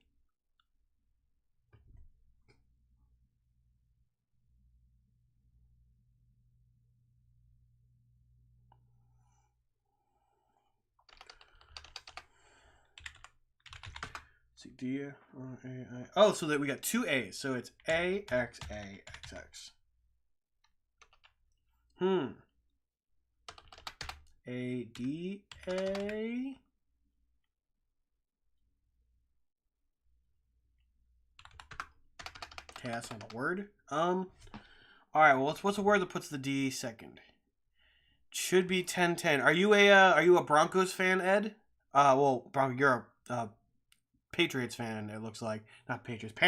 Let's see, D, A, I. Oh, so that we got two A's. So it's A, X, A, X, X. A, D, A. Okay, that's not a word. All right. Well, what's a word that puts the D second? Should be 10-10. Are you a Broncos fan, Ed? You're a Patriots fan. It looks like not Patriots,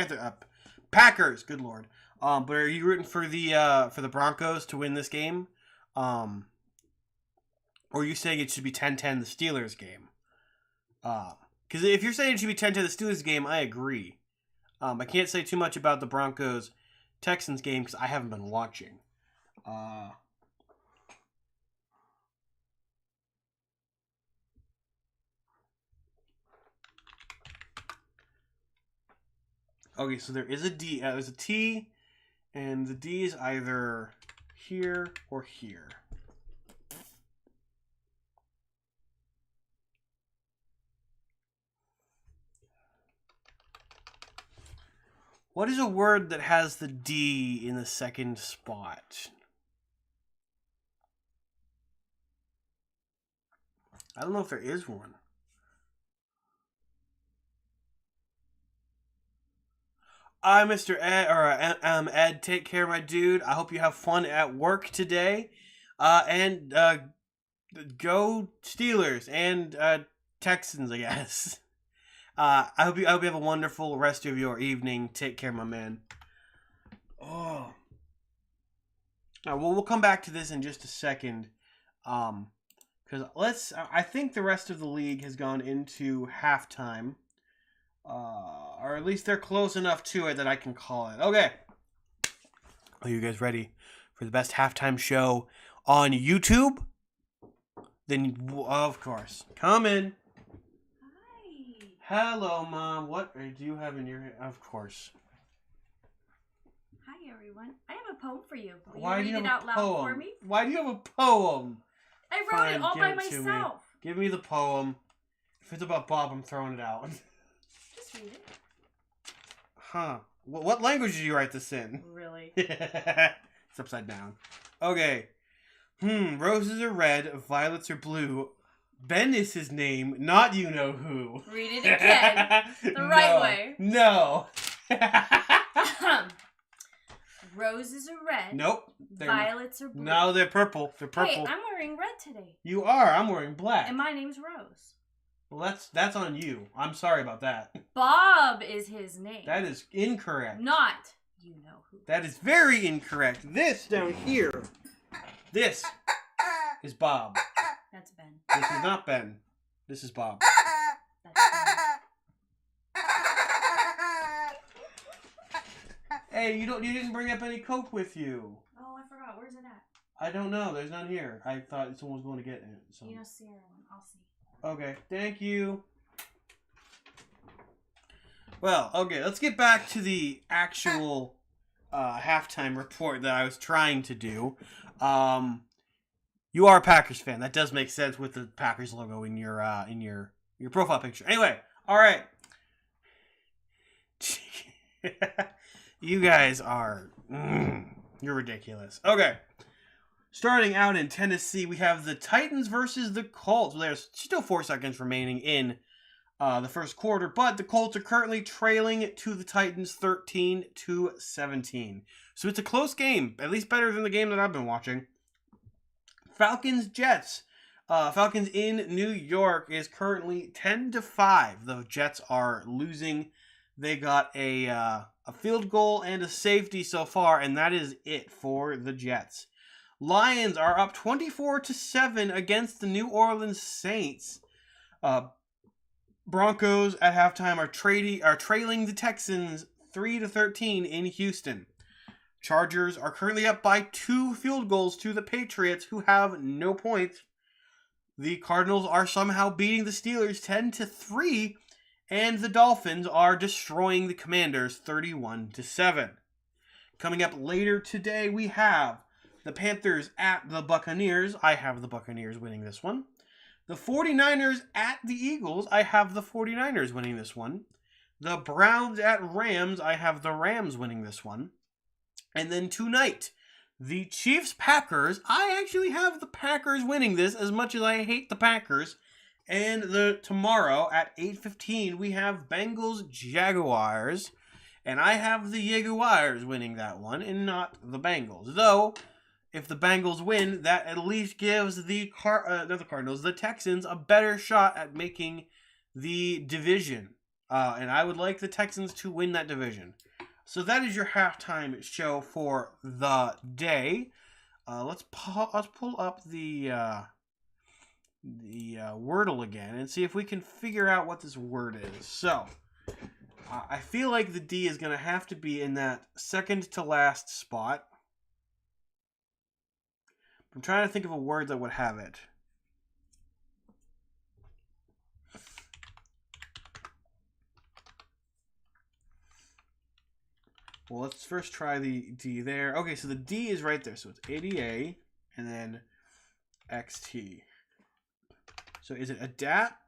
Packers. Good lord. But are you rooting for the Broncos to win this game? Or are you saying it should be 10-10 the Steelers game? Because if you're saying it should be 10-10 the Steelers game, I agree. I can't say too much about the Broncos Texans game because I haven't been watching. Okay, so there is a D. There's a T, and the D is either here or here. What is a word that has the D in the second spot? I don't know if there is one. Mr. Ed, Ed, take care, my dude. I hope you have fun at work today. And go Steelers and Texans, I guess. I hope you have a wonderful rest of your evening. Take care, my man. Oh. Well, we'll come back to this in just a second. Because I think the rest of the league has gone into halftime. Or at least they're close enough to it that I can call it. Okay. Are you guys ready for the best halftime show on YouTube? Then, of course. Come in. Hi. Hello, Mom. What do you have in your hand? Of course. Hi, everyone. I have a poem for you. Will Why you do you read have it a out poem? loud for me? Why do you have a poem? I wrote Fine, it all give by it to me. myself. Give me the poem. If it's about Bob, I'm throwing it out. Just read it. Huh. What language did you write this in? Really? It's upside down. Okay. Roses are red, violets are blue. Ben is his name, not you know who. Read it again. The right way. No. Roses are red. Nope. Violets are blue. No, they're purple. They're purple. Hey, I'm wearing red today. You are. I'm wearing black. And my name's Rose. Well, that's on you. I'm sorry about that. Bob is his name. That is incorrect. Not you know who. That is very incorrect. This down here, this is Bob. That's Ben. This is not Ben. This is Bob. That's Ben. Hey, you didn't bring up any Coke with you. Oh, I forgot. Where's it at? I don't know. There's none here. I thought someone was going to get it. So. You know, Sierra one. I'll see. Okay, thank you. Well, okay, let's get back to the actual halftime report that I was trying to do. You are a Packers fan. That does make sense with the Packers logo in your profile picture. Anyway, all right. You guys are you're ridiculous. Okay. Starting out in Tennessee, we have the Titans versus the Colts. There's still 4 seconds remaining in the first quarter, but the Colts are currently trailing to the Titans 13-17. So it's a close game, at least better than the game that I've been watching. Falcons-Jets. Falcons in New York is currently 10-5. The Jets are losing. They got a field goal and a safety so far, and that is it for the Jets. Lions are up 24-7 against the New Orleans Saints. Broncos at halftime are trailing the Texans 3-13 in Houston. Chargers are currently up by 2 field goals to the Patriots, who have no points. The Cardinals are somehow beating the Steelers 10-3, and the Dolphins are destroying the Commanders 31-7. Coming up later today, we have the Panthers at the Buccaneers. I have the Buccaneers winning this one. The 49ers at the Eagles. I have the 49ers winning this one. The Browns at Rams. I have the Rams winning this one. And then tonight, the Chiefs-Packers. I actually have the Packers winning this as much as I hate the Packers. And tomorrow at 8:15, we have Bengals-Jaguars. And I have the Jaguars winning that one and not the Bengals. Though, if the Bengals win, that at least gives the Texans a better shot at making the division. And I would like the Texans to win that division. So that is your halftime show for the day. Let's pull up the Wordle again and see if we can figure out what this word is. So, I feel like the D is going to have to be in that second to last spot. I'm trying to think of a word that would have it. Well, let's first try the D there. Okay, so the D is right there. So it's ADA and then XT. So is it adapt?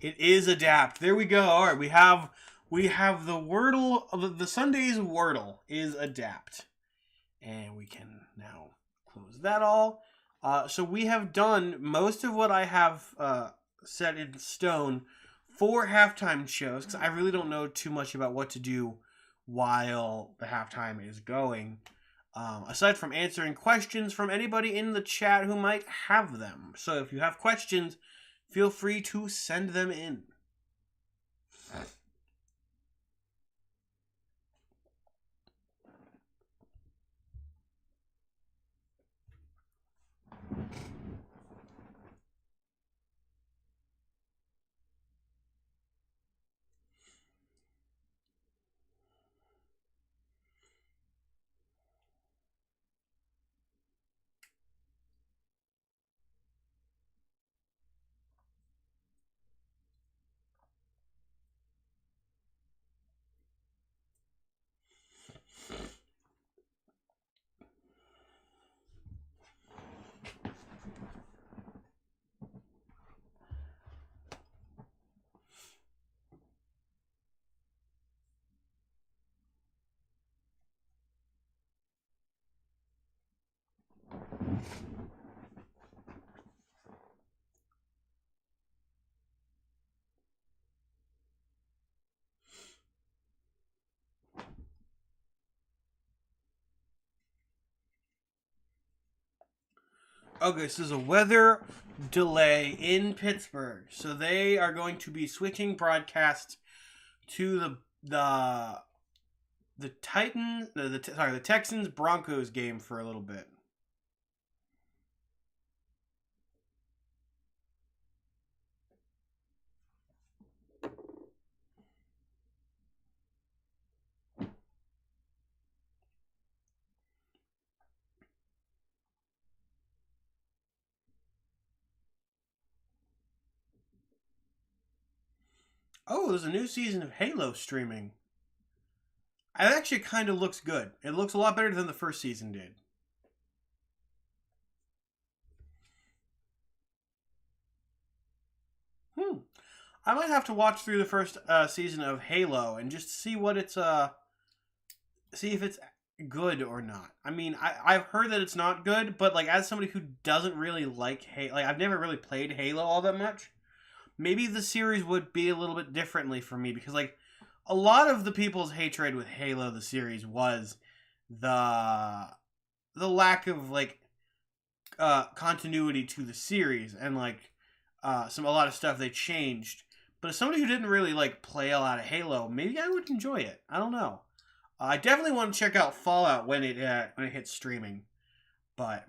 It is adapt. There we go. All right, we have the Wordle. The Sunday's Wordle is adapt, and we can now close that all. So we have done most of what I have set in stone for halftime shows, because I really don't know too much about what to do while the halftime is going. Aside from answering questions from anybody in the chat who might have them. So if you have questions, feel free to send them in. Okay, so there's a weather delay in Pittsburgh, so they are going to be switching broadcasts to the the Texans Broncos game for a little bit. Oh, there's a new season of Halo streaming. It actually kind of looks good. It looks a lot better than the first season did. I might have to watch through the first season of Halo and just see what it's see if it's good or not. I mean, I've heard that it's not good, but like as somebody who doesn't really like Halo, like I've never really played Halo all that much. Maybe the series would be a little bit differently for me, because like a lot of the people's hatred with Halo the series was the lack of like continuity to the series, and like a lot of stuff they changed. But as somebody who didn't really like play a lot of Halo, maybe I would enjoy it. I don't know. I definitely want to check out Fallout when it hits streaming, but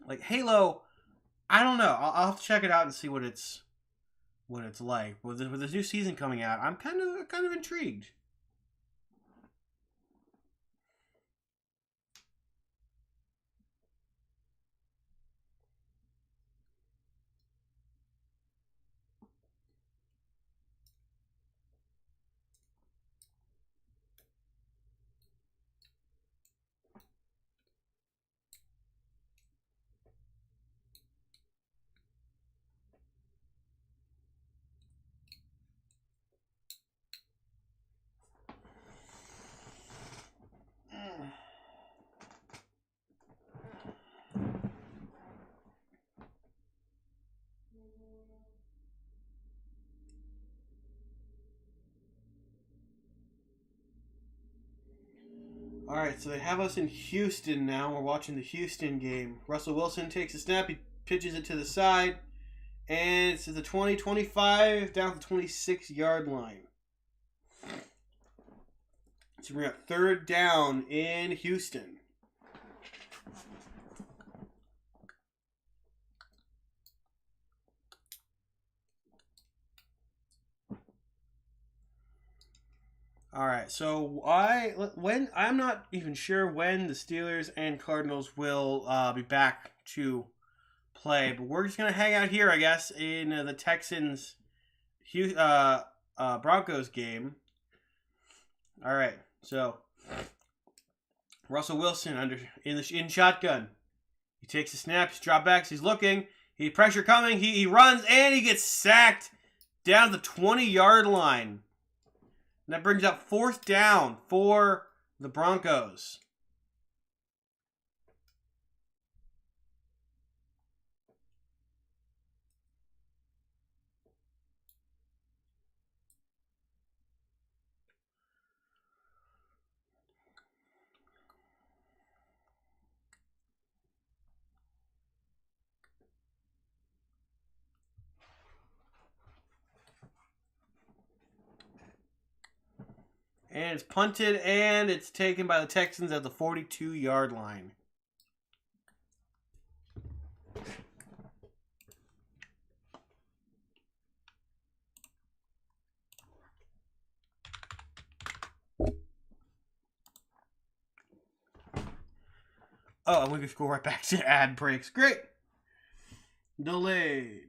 like Halo, I don't know. I'll have to check it out and see what it's like. With this new season coming out, I'm kind of intrigued. All right, so they have us in Houston now. We're watching the Houston game. Russell Wilson takes a snap. He pitches it to the side. And it's the 20-25 down the 26-yard line. So we're at third down in Houston. All right, so I'm not even sure when the Steelers and Cardinals will be back to play, but we're just gonna hang out here, I guess, in the Texans Broncos game. All right, so Russell Wilson in shotgun. He takes the snaps, drop backs. He's looking. He pressure coming. He runs and he gets sacked down the 20-yard line. And that brings up 4th down for the Broncos. And it's punted, and it's taken by the Texans at the 42-yard line. Oh, and we can go right back to ad breaks. Great. Delayed.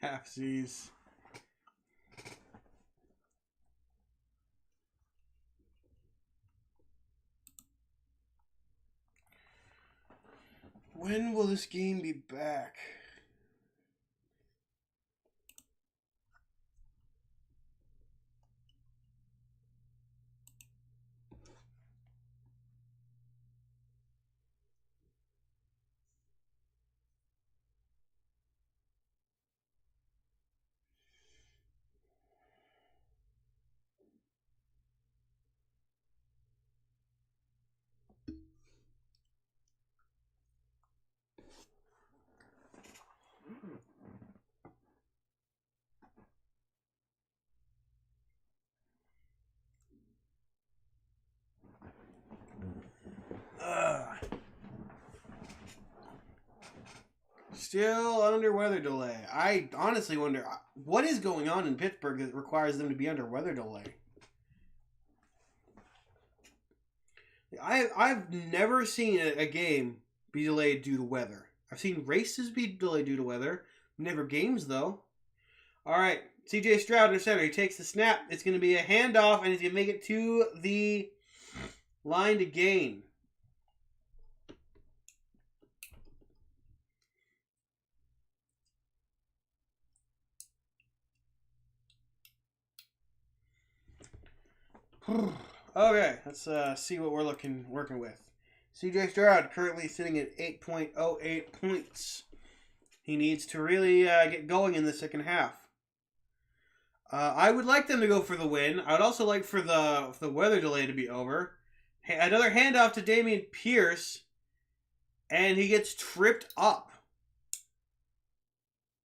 Halfsies. When will this game be back? Still under weather delay. I honestly wonder what is going on in Pittsburgh that requires them to be under weather delay. I've never seen a game be delayed due to weather. I've seen races be delayed due to weather. Never games, though. All right, C.J. Stroud in center. He takes the snap. It's going to be a handoff, and he's going to make it to the line to gain. Okay, let's see what we're working with. C.J. Stroud currently sitting at 8.08 points. He needs to really get going in the second half. I would like them to go for the win. I would also like for the weather delay to be over. Another handoff to Dameon Pierce, and he gets tripped up.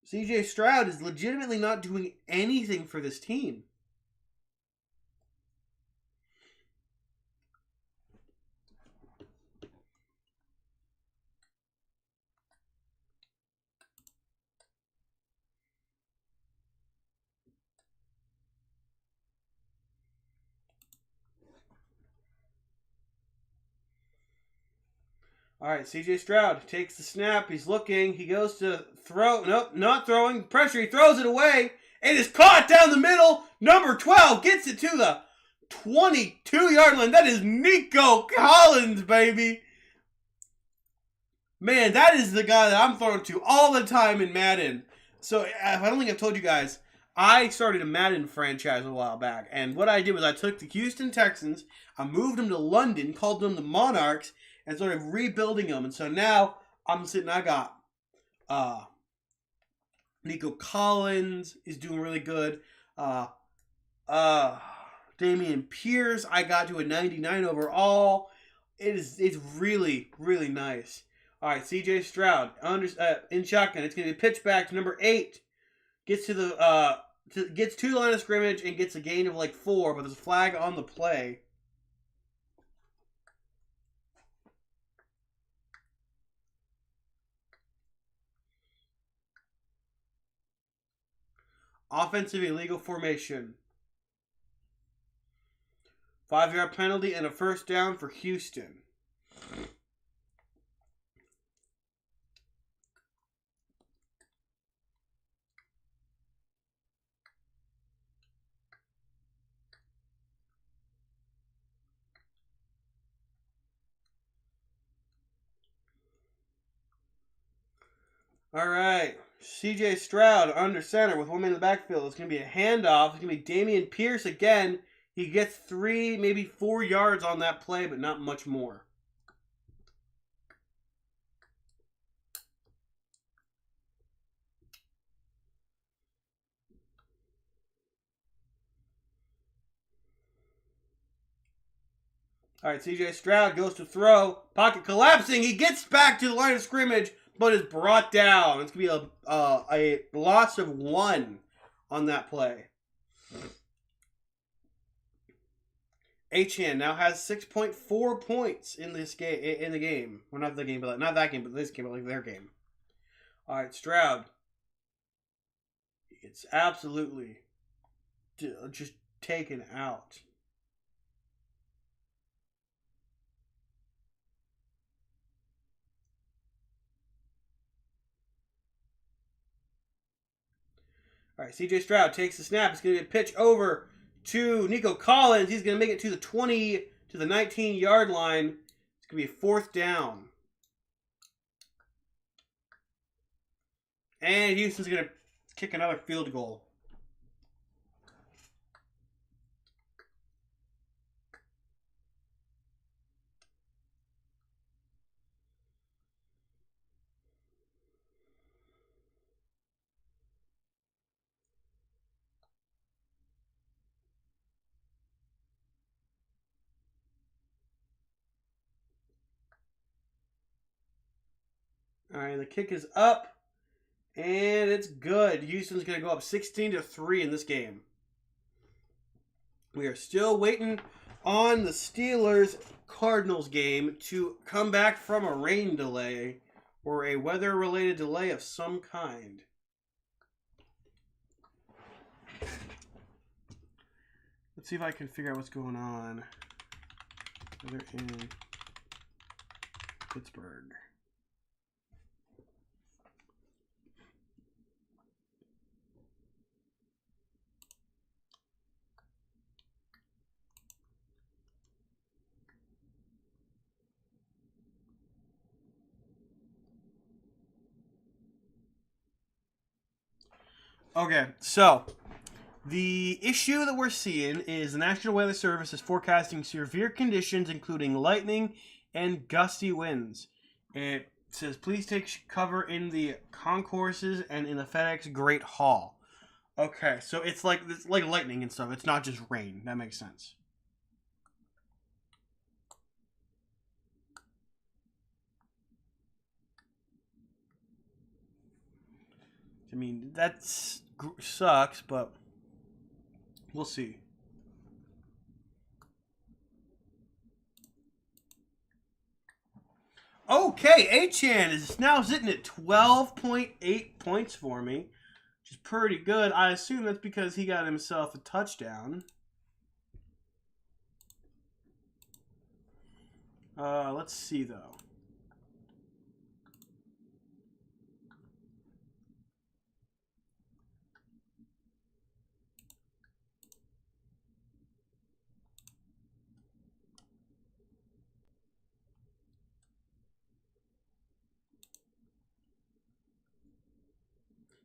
C.J. Stroud is legitimately not doing anything for this team. All right, C.J. Stroud takes the snap. He's looking. He goes to throw. Nope, not throwing. Pressure. He throws it away. It is caught down the middle. Number 12 gets it to the 22-yard line. That is Nico Collins, baby. Man, that is the guy that I'm throwing to all the time in Madden. So, I don't think I've told you guys, I started a Madden franchise a while back. And what I did was I took the Houston Texans, I moved them to London, called them the Monarchs, and started rebuilding them. And so now I got Nico Collins is doing really good. Damian Pierce, I got to a 99 overall. It's really, really nice. All right, C.J. Stroud in shotgun. It's going to be pitched back to number 8. Gets to the gets to the line of scrimmage and gets a gain of like 4, but there's a flag on the play. Offensive illegal formation. 5-yard penalty and a first down for Houston. All right. C.J. Stroud under center with 1 man in the backfield. It's going to be a handoff. It's going to be Damian Pierce again. He gets 3, maybe 4 yards on that play, but not much more. All right, C.J. Stroud goes to throw. Pocket collapsing. He gets back to the line of scrimmage, but is brought down. It's going to be a loss of 1 on that play. Achane now has 6.4 points in this game. In the game, well, not the game, but not that game, but this game, but like their game. All right, Stroud. It's absolutely just taken out. All right, C.J. Stroud takes the snap. It's going to be a pitch over to Nico Collins. He's going to make it to the 20, to the 19-yard line. It's going to be a 4th down. And Houston's going to kick another field goal. All right, the kick is up, and it's good. Houston's going to go up 16-3 in this game. We are still waiting on the Steelers-Cardinals game to come back from a rain delay or a weather-related delay of some kind. Let's see if I can figure out what's going on. They're in Pittsburgh. Okay, so the issue that we're seeing is the National Weather Service is forecasting severe conditions, including lightning and gusty winds. It says, please take cover in the concourses and in the FedEx Great Hall. Okay, so it's like lightning and stuff. It's not just rain. That makes sense. I mean, that sucks, but we'll see. Okay, Achane is now sitting at 12.8 points for me, which is pretty good. I assume that's because he got himself a touchdown. Let's see, though.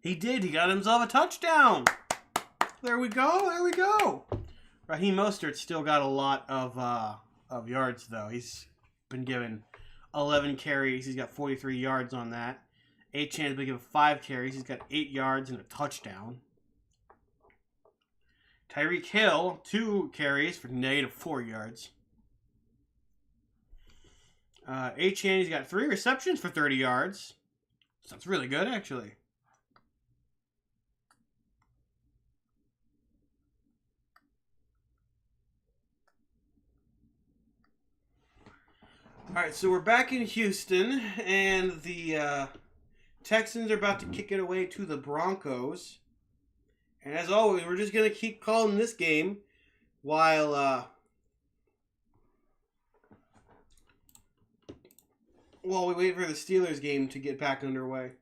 He did. He got himself a touchdown. There we go. There we go. Raheem Mostert still got a lot of yards, though. He's been given 11 carries. He's got 43 yards on that. Achane has been given 5 carries. He's got 8 yards and a touchdown. Tyreek Hill, 2 carries for -4 yards. Achane, he's got 3 receptions for 30 yards. So that's really good, actually. All right, so we're back in Houston, and the Texans are about to kick it away to the Broncos. And as always, we're just going to keep calling this game while we wait for the Steelers game to get back underway.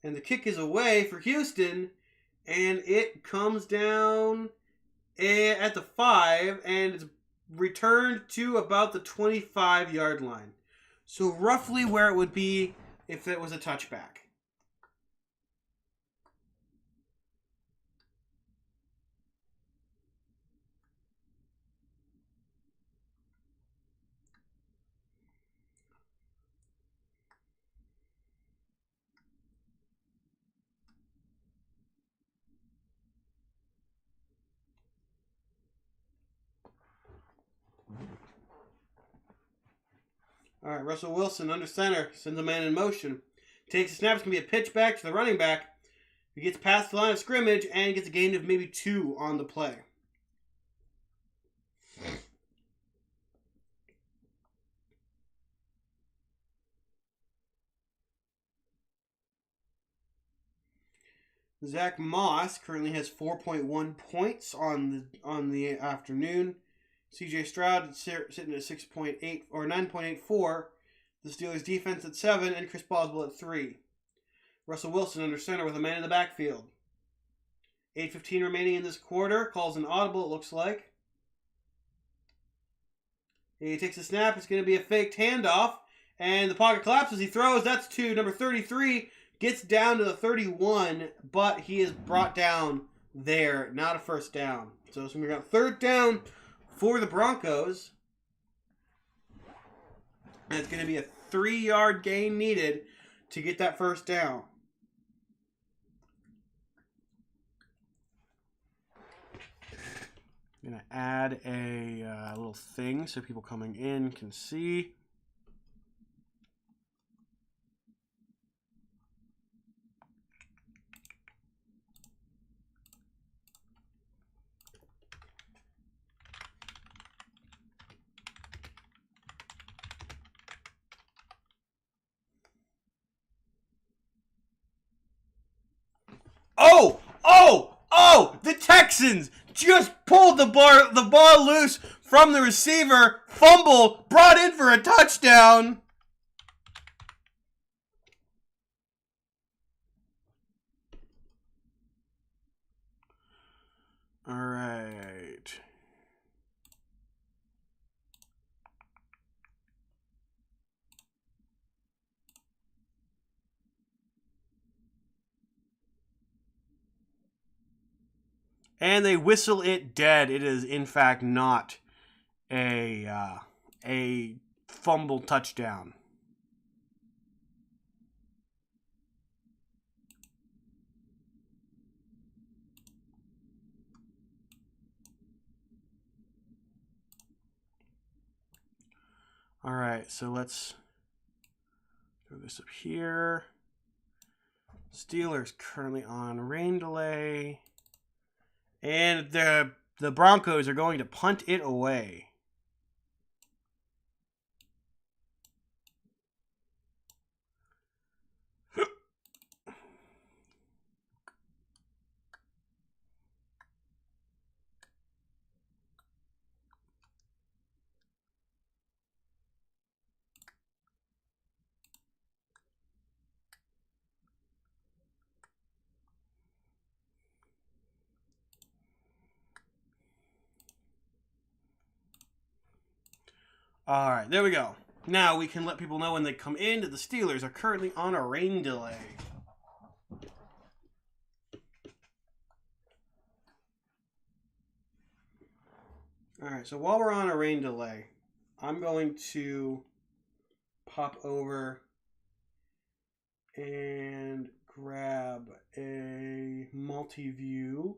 And the kick is away for Houston, and it comes down at the 5, and it's returned to about the 25-yard line. So roughly where it would be if it was a touchback. All right, Russell Wilson under center, sends a man in motion. Takes a snap, it's going to be a pitch back to the running back. He gets past the line of scrimmage and gets a gain of maybe 2 on the play. Zach Moss currently has 4.1 points on the afternoon. C.J. Stroud sitting at 6.8 or 9.84. The Steelers defense at 7 and Chris Boswell at 3. Russell Wilson under center with a man in the backfield. 8:15 remaining in this quarter. Calls an audible, it looks like. He takes a snap. It's going to be a faked handoff. And the pocket collapses. He throws. That's to number 33. Gets down to the 31. But he is brought down there. Not a first down. So we got 3rd down for the Broncos. And it's going to be a 3-yard gain needed to get that first down. I'm going to add a little thing so people coming in can see. Oh! The Texans just pulled the ball loose from the receiver, fumble, brought in for a touchdown. All right. And they whistle it dead. It is, in fact, not a fumble touchdown. All right, so let's throw this up here. Steelers currently on rain delay. And the Broncos are going to punt it away. All right, there we go. Now we can let people know when they come in that the Steelers are currently on a rain delay. All right, so while we're on a rain delay, I'm going to pop over and grab a multi-view.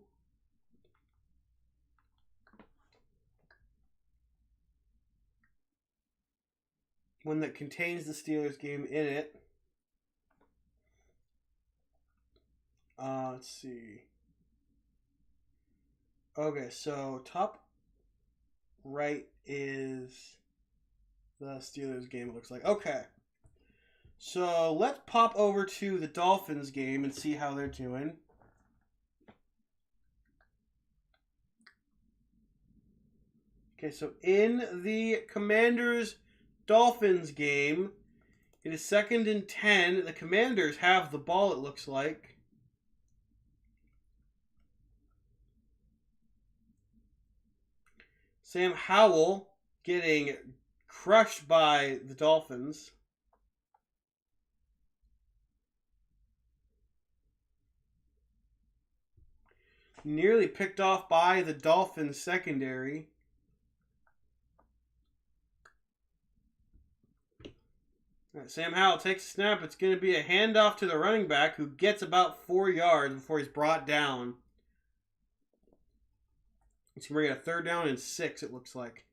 One that contains the Steelers game in it. Let's see. Okay, so top right is the Steelers game, it looks like. Okay. So let's pop over to the Dolphins game and see how they're doing. Okay, so in the Commanders-Dolphins game, it is 2nd and 10. The Commanders have the ball, it looks like. Sam Howell getting crushed by the Dolphins. Nearly picked off by the Dolphins secondary. All right, Sam Howell takes a snap. It's going to be a handoff to the running back who gets about 4 yards before he's brought down. It's going to bring a 3rd down and 6, it looks like.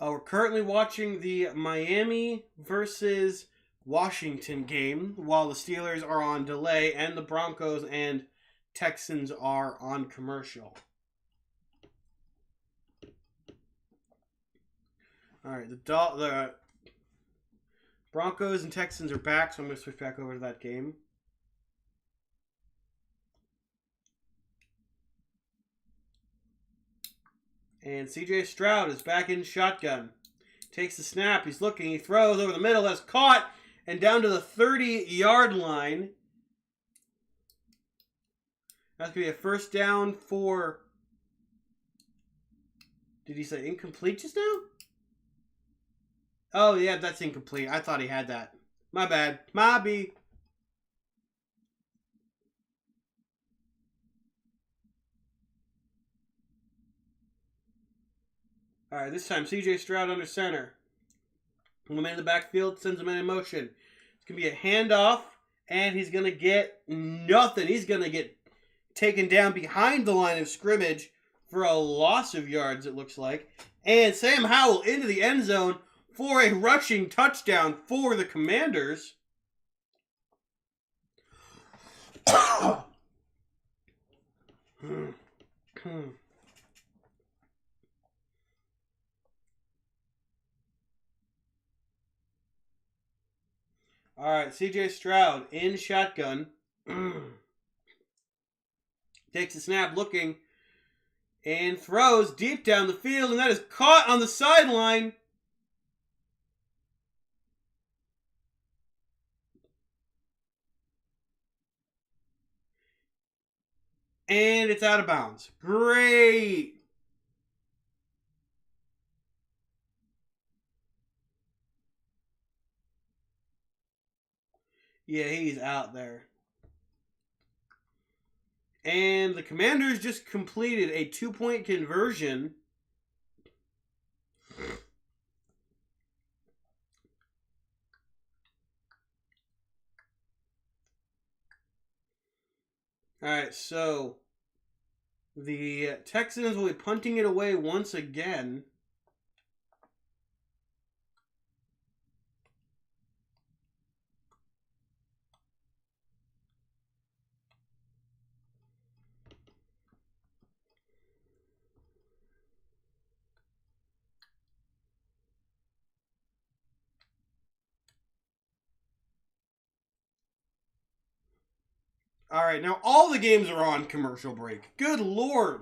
We're currently watching the Miami versus Washington game while the Steelers are on delay and the Broncos and Texans are on commercial. All right, the Broncos and Texans are back, so I'm going to switch back over to that game. And CJ Stroud is back in shotgun. Takes the snap. He's looking. He throws over the middle. That's caught. And down to the 30-yard line. That's going to be a 1st down for... Did he say incomplete just now? Oh, yeah, that's incomplete. I thought he had that. My bad. My B. All right, this time CJ Stroud under center. One man in the backfield sends him in motion. It's going to be a handoff, and he's going to get nothing. He's going to get taken down behind the line of scrimmage for a loss of yards, it looks like. And Sam Howell into the end zone for a rushing touchdown for the Commanders. All right, CJ Stroud in shotgun. Takes a snap looking and throws deep down the field, and that is caught on the sideline. And it's out of bounds. Great. Yeah, he's out there. And the Commanders just completed a 2-point conversion. All right, so the Texans will be punting it away once again. All right, now all the games are on commercial break. Good Lord.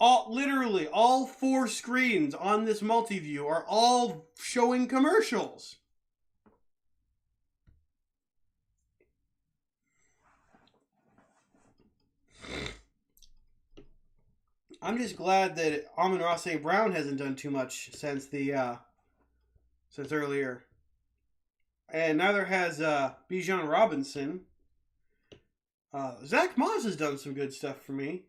Literally, all 4 screens on this multi-view are all showing commercials. I'm just glad that Amon-Ra St. Brown hasn't done too much since earlier. And neither has Bijan Robinson. Zach Moss has done some good stuff for me.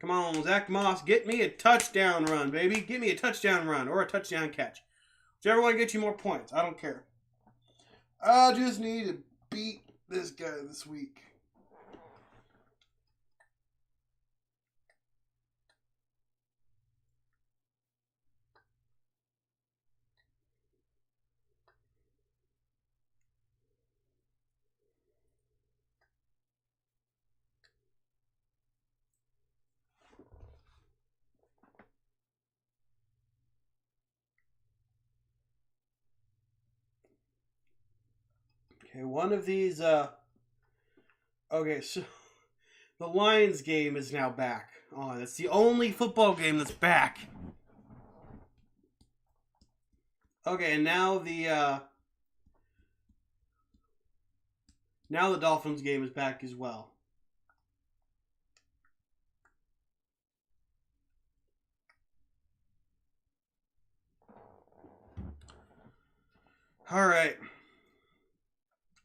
Come on, Zach Moss, get me a touchdown run, baby. Get me a touchdown run or a touchdown catch. Whichever one gets you more points. I don't care. I just need to beat this guy this week. Okay, one of these, okay, so the Lions game is now back on. It's the only football game that's back. Okay, and now the Dolphins game is back as well. All right.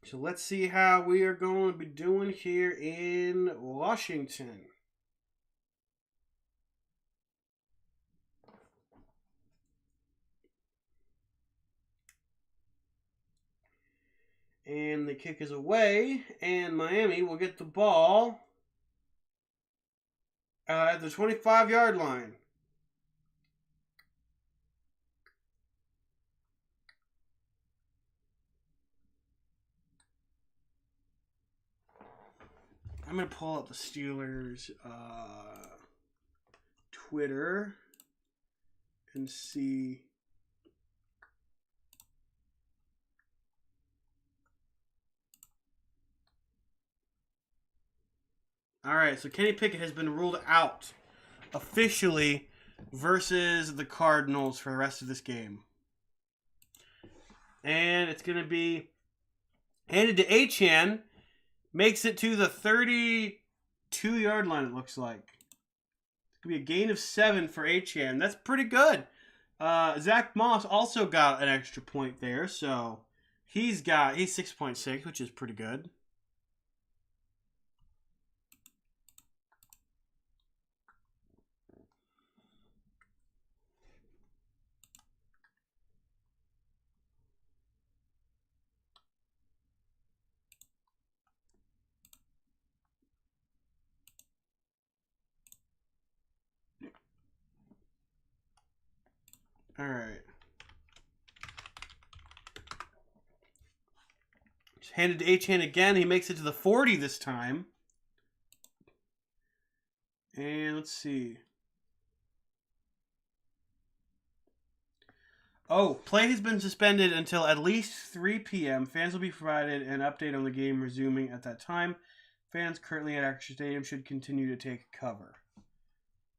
So let's see how we are going to be doing here in Washington. And the kick is away, and Miami will get the ball at the 25-yard line. I'm going to pull up the Steelers Twitter and see. All right, so Kenny Pickett has been ruled out officially versus the Cardinals for the rest of this game. And it's going to be handed to Achane. Makes it to the 32-yard line, it looks like. It's going to be a gain of 7 for Achane. That's pretty good. Zach Moss also got an extra point there, so he's 6.6, which is pretty good. All right. Just handed to Achane again. He makes it to the 40 this time. And let's see. Oh, play has been suspended until at least 3 p.m. Fans will be provided an update on the game resuming at that time. Fans currently at Acrisure Stadium should continue to take cover.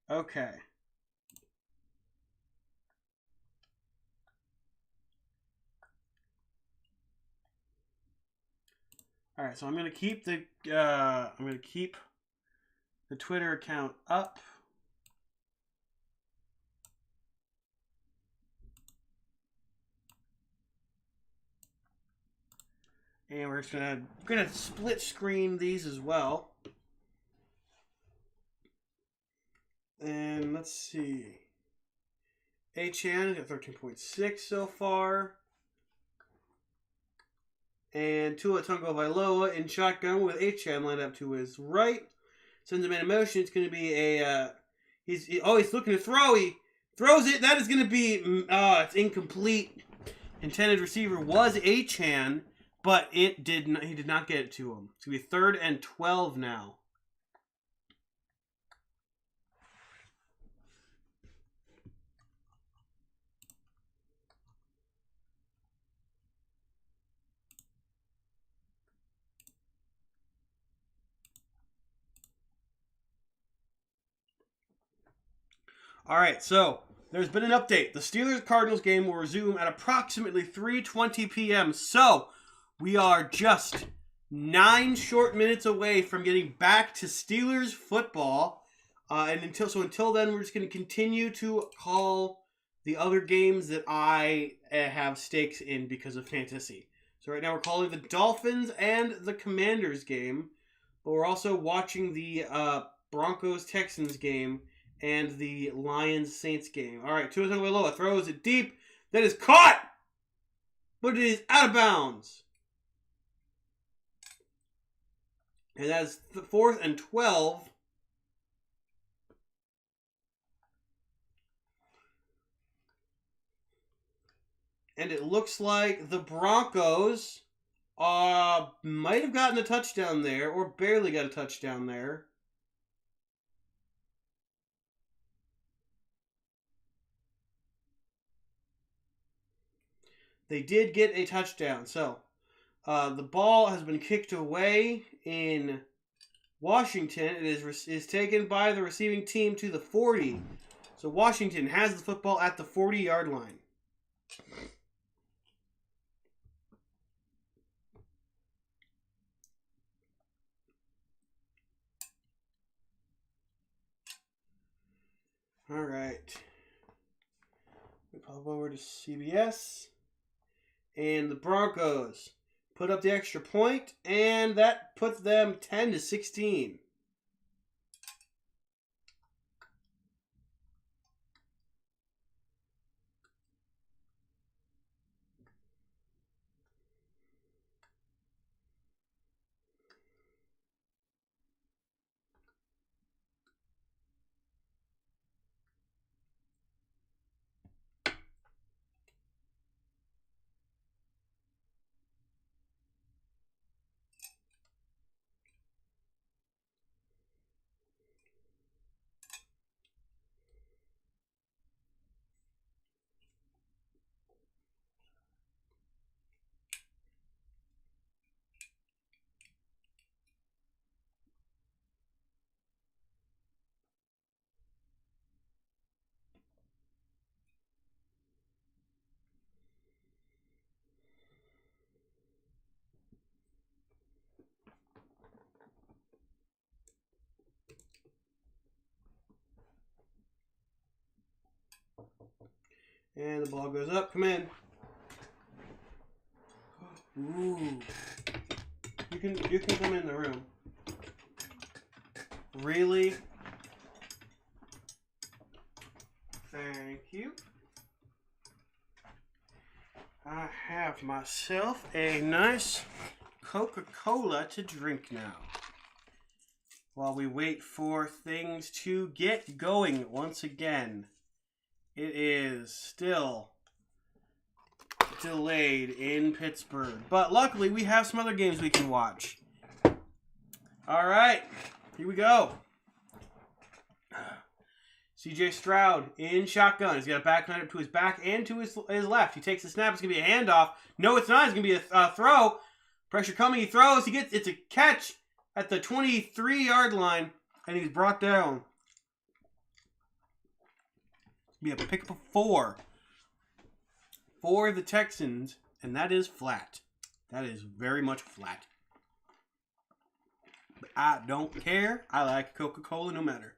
Okay. All right, so I'm going to keep the Twitter account up. And we're just gonna split screen these as well. And let's see. Achane got 13.6 so far. And Tua Tagovailoa in shotgun with Achane lined up to his right. Sends him in motion. It's going to be a he's looking to throw. He throws it. That is going to be it's incomplete. Intended receiver was Achane, but he did not get it to him. It's going to be 3rd and 12 now. All right, so there's been an update. The Steelers-Cardinals game will resume at approximately 3:20 p.m. So we are just 9 short minutes away from getting back to Steelers football. And until then, we're just going to continue to call the other games that I have stakes in because of fantasy. So right now we're calling the Dolphins and the Commanders game, but we're also watching the Broncos-Texans game and the Lions-Saints game. All right, Tua Tagovailoa throws it deep. That is caught, but it is out of bounds. And that is 4th and 12. And it looks like the Broncos might have gotten a touchdown there, or barely got a touchdown there. They did get a touchdown. So the ball has been kicked away in Washington. It is taken by the receiving team to the 40. So Washington has the football at the 40-yard line. All right. We pop over to CBS. And the Broncos put up the extra point, and that puts them 10-16. And the ball goes up. Come in. Ooh. You can come in the room. Really? Thank you. I have myself a nice Coca-Cola to drink now. While we wait for things to get going once again. It is still delayed in Pittsburgh. But luckily, we have some other games we can watch. All right, here we go. C.J. Stroud in shotgun. He's got a back up to his back and to his left. He takes the snap. It's going to be a handoff. No, it's not. It's going to be a throw. Pressure coming. He throws. It's a catch at the 23-yard line, and he's brought down. Be a pick of 4 for the Texans, and that is flat. That is very much flat. But I don't care. I like Coca-Cola no matter.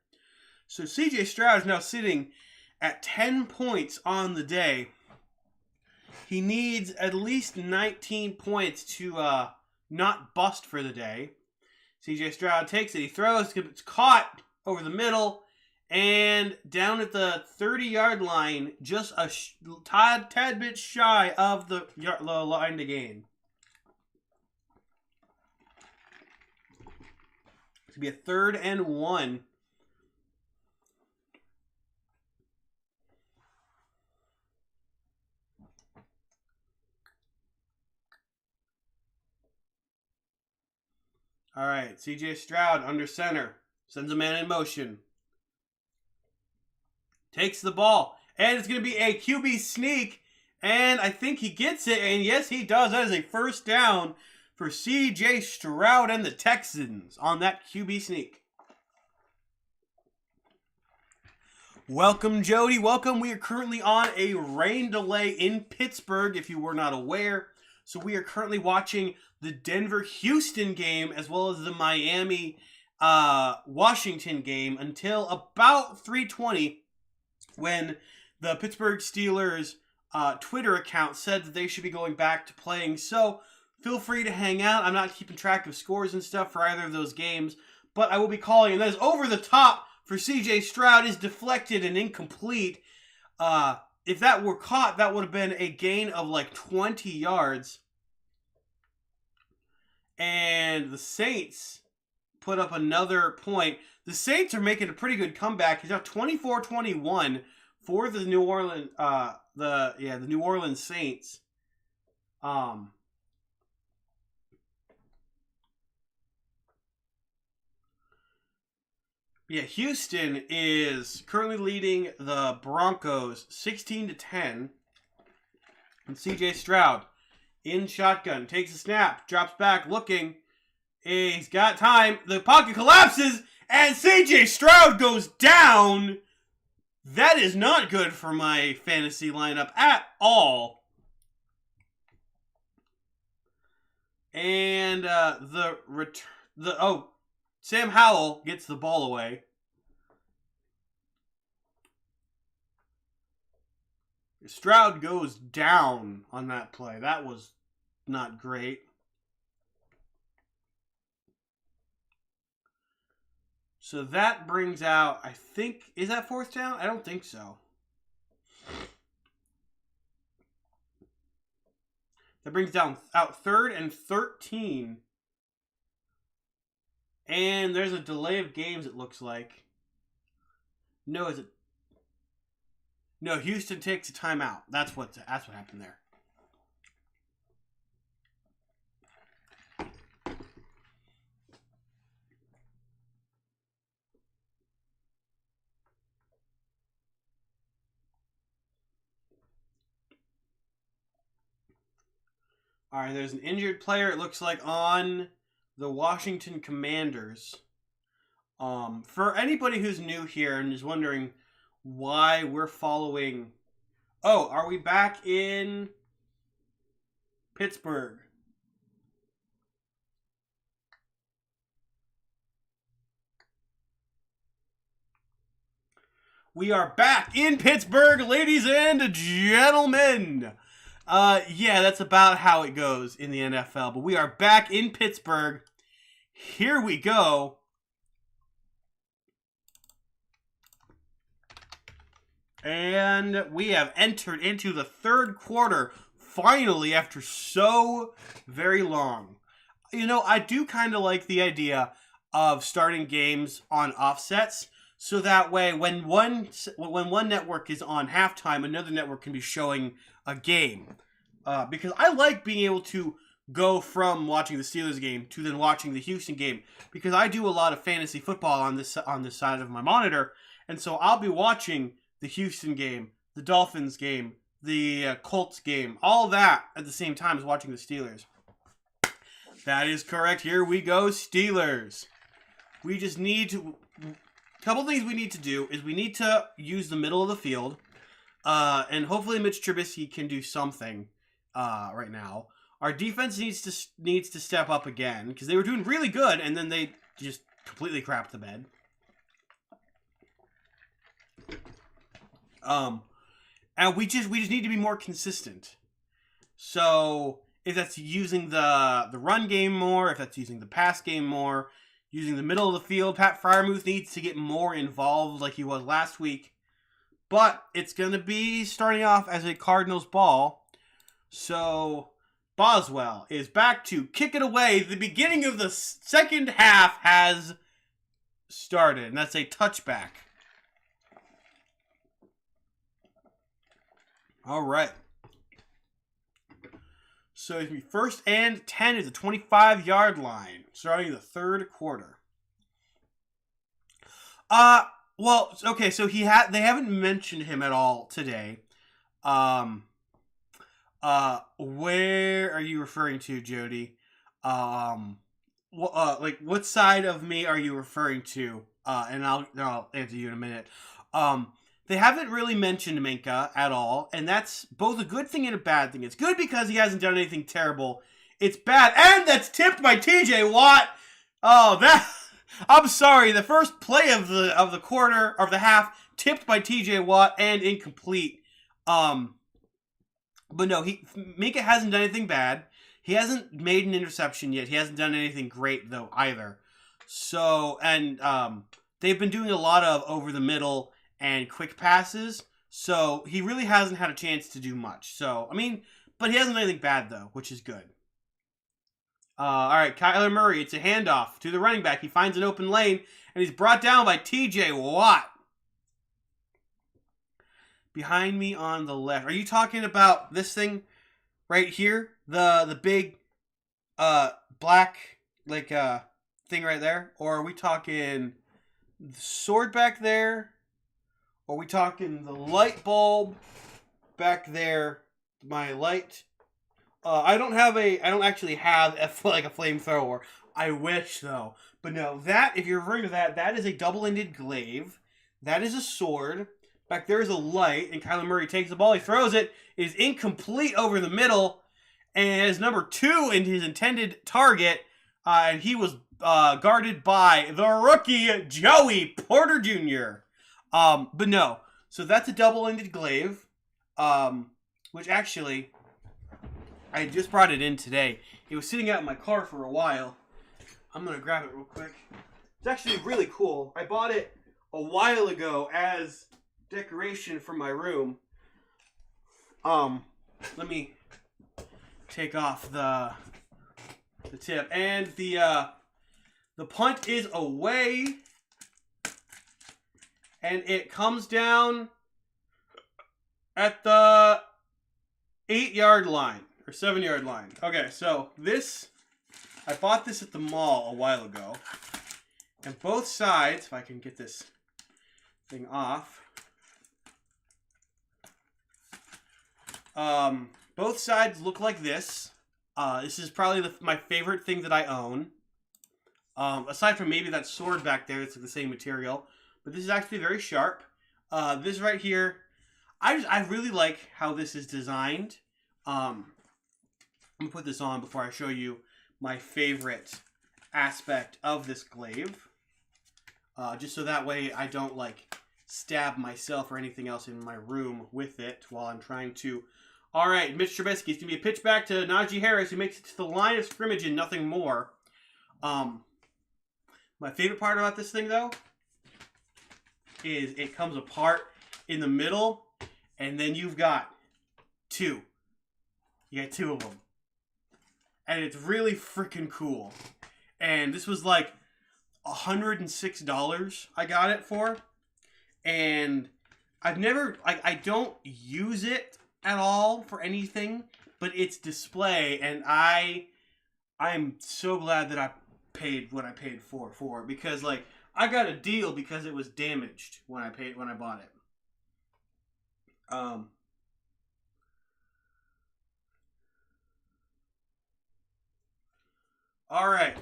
So C.J. Stroud is now sitting at 10 points on the day. He needs at least 19 points to not bust for the day. C.J. Stroud takes it. He throws. It's caught over the middle. And down at the 30-yard line, just a tad bit shy of the line to gain. It's going to be a 3rd and 1. All right, C.J. Stroud under center. Sends a man in motion. Takes the ball, and it's going to be a QB sneak, and I think he gets it, and yes, he does. That is a first down for C.J. Stroud and the Texans on that QB sneak. Welcome, Jody. Welcome. We are currently on a rain delay in Pittsburgh, if you were not aware. So we are currently watching the Denver-Houston game as well as the Miami Washington game until about 3:20 when the Pittsburgh Steelers Twitter account said that they should be going back to playing. So feel free to hang out. I'm not keeping track of scores and stuff for either of those games, but I will be calling. And that is over the top for C.J. Stroud, is deflected and incomplete. If that were caught, that would have been a gain of like 20 yards. And the Saints put up another point. The Saints are making a pretty good comeback. It's now 24-21 for the New Orleans the New Orleans Saints. Houston is currently leading the Broncos 16-10. And C.J. Stroud in shotgun, takes a snap, drops back, looking. He's got time. The pocket collapses, and C.J. Stroud goes down. That is not good for my fantasy lineup at all. And Sam Howell gets the ball away. Stroud goes down on that play. That was not great. So that brings out, I think, is that fourth down? I don't think so. That brings out 3rd and 13. And there's a delay of games, it looks like. No, is it? No, Houston takes a timeout. That's what happened there. All right, there's an injured player, it looks like, on the Washington Commanders. For anybody who's new here and is wondering why we're following... Oh, are we back in Pittsburgh? We are back in Pittsburgh, ladies and gentlemen. Yeah, that's about how it goes in the NFL. But we are back in Pittsburgh. Here we go. And we have entered into the third quarter, finally, after so very long. You know, I do kind of like the idea of starting games on offsets, so that way when one network is on halftime, another network can be showing a game. Because I like being able to go from watching the Steelers game to then watching the Houston game, because I do a lot of fantasy football on this side of my monitor, and so I'll be watching the Houston game, the Dolphins game, the Colts game, all that at the same time as watching the Steelers. That is correct. Here we go, Steelers. We just need to... A couple things we need to do is we need to use the middle of the field, and hopefully Mitch Trubisky can do something right now. Our defense needs to step up again, because they were doing really good, and then they just completely crapped the bed. And we just need to be more consistent. So if that's using the run game more, if that's using the pass game more, using the middle of the field, Pat Freiermuth needs to get more involved like he was last week. But it's going to be starting off as a Cardinals ball. So Boswell is back to kick it away. The beginning of the second half has started, and that's a touchback. All right. So it's going to be 1st and 10 at the 25-yard line, starting the third quarter. Well, okay, so they haven't mentioned him at all today. Where are you referring to, Jody? What side of me are you referring to? And I'll answer you in a minute. They haven't really mentioned Minka at all, and that's both a good thing and a bad thing. It's good because he hasn't done anything terrible. It's bad, and that's tipped by TJ Watt. Oh, I'm sorry. The first play of the quarter of the half tipped by T.J. Watt and incomplete. But no, Minka hasn't done anything bad. He hasn't made an interception yet. He hasn't done anything great though either. So and they've been doing a lot of over the middle and quick passes. So he really hasn't had a chance to do much. So I mean, but he hasn't done anything bad though, which is good. All right, Kyler Murray. It's a handoff to the running back. He finds an open lane, and he's brought down by T.J. Watt. Behind me on the left. Are you talking about this thing right here? The big black thing right there? Or are we talking the sword back there? Or are we talking the light bulb back there? My light. I don't actually have a flamethrower. I wish though. But no, if you're referring to that is a double-ended glaive. That is a sword. Back there is a light, and Kyler Murray takes the ball. He throws it. It is incomplete over the middle, and is number 2 in his intended target. And he was guarded by the rookie Joey Porter Jr. But no, so that's a double-ended glaive, which actually I just brought it in today. It was sitting out in my car for a while. I'm gonna grab it real quick. It's actually really cool. I bought it a while ago as decoration for my room. Let me take off the tip, and the punt is away, and it comes down at the 8-yard line or 7-yard line. Okay, so I bought this at the mall a while ago, and both sides, if I can get this thing off. Both sides look like this. This is probably my favorite thing that I own. Aside from maybe that sword back there, it's the same material. But this is actually very sharp. This right here, I really like how this is designed. I'm going to put this on before I show you my favorite aspect of this glaive. Just so that way I don't stab myself or anything else in my room with it while I'm trying to. All right, Mitch Trubisky. It's going to be a pitch back to Najee Harris, who makes it to the line of scrimmage and nothing more. My favorite part about this thing, though, is it comes apart in the middle, and then you've got 2. You got 2 of them. And it's really freaking cool. And this was like $106 I got it for. And I've never, I don't use it at all for anything but its display, and I'm so glad that I paid what I paid for it, because I got a deal because it was damaged when I bought it. All right.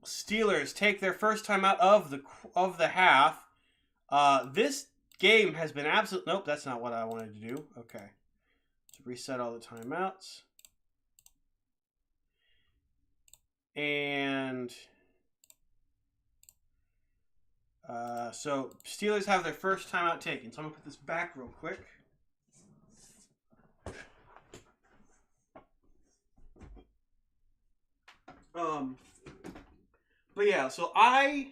Steelers take their first time out of the half. This game has been absolute. Nope, that's not what I wanted to do. Okay. To reset all the timeouts. And so Steelers have their first timeout taken. So I'm going to put this back real quick. But yeah, so I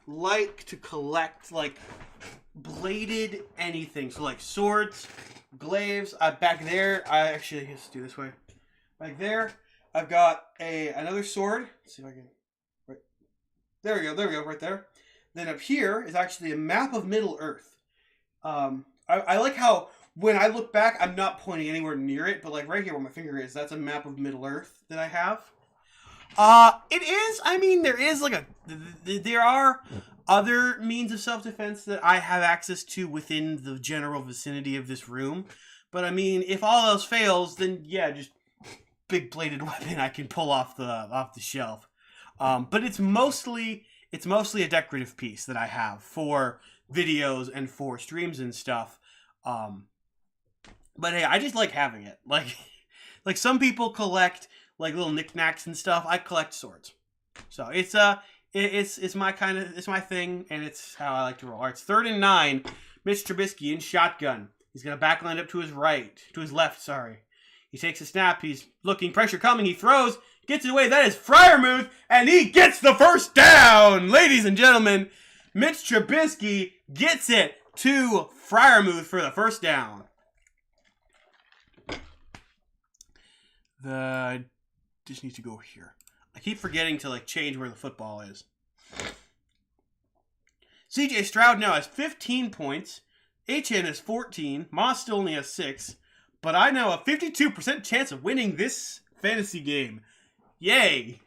like to collect bladed anything. So swords, glaives. Back there, let's do this way. Back there, I've got another sword. Let's see if I can. Right. There we go, right there. Then up here is actually a map of Middle Earth. I like how when I look back, I'm not pointing anywhere near it, but right here where my finger is, that's a map of Middle Earth that I have. It is. I mean, there is there are other means of self-defense that I have access to within the general vicinity of this room. But I mean, if all else fails, then yeah, just big bladed weapon I can pull off the shelf. But it's mostly a decorative piece that I have for videos and for streams and stuff. But hey, I just like having it. Like some people collect little knickknacks and stuff. I collect swords. So it's It's my it's my thing, and it's how I like to roll. All right, it's 3rd and 9. Mitch Trubisky in shotgun. He's gonna backline up to his left. Sorry. He takes a snap. He's looking, pressure coming. He throws, gets it away. That is Freiermuth, and he gets the first down. Ladies and gentlemen, Mitch Trubisky gets it to Freiermuth for the first down. I just need to go here. I keep forgetting to change where the football is. CJ Stroud now has 15 points. HN has 14. Moss still only has 6. But I now have a 52% chance of winning this fantasy game. Yay!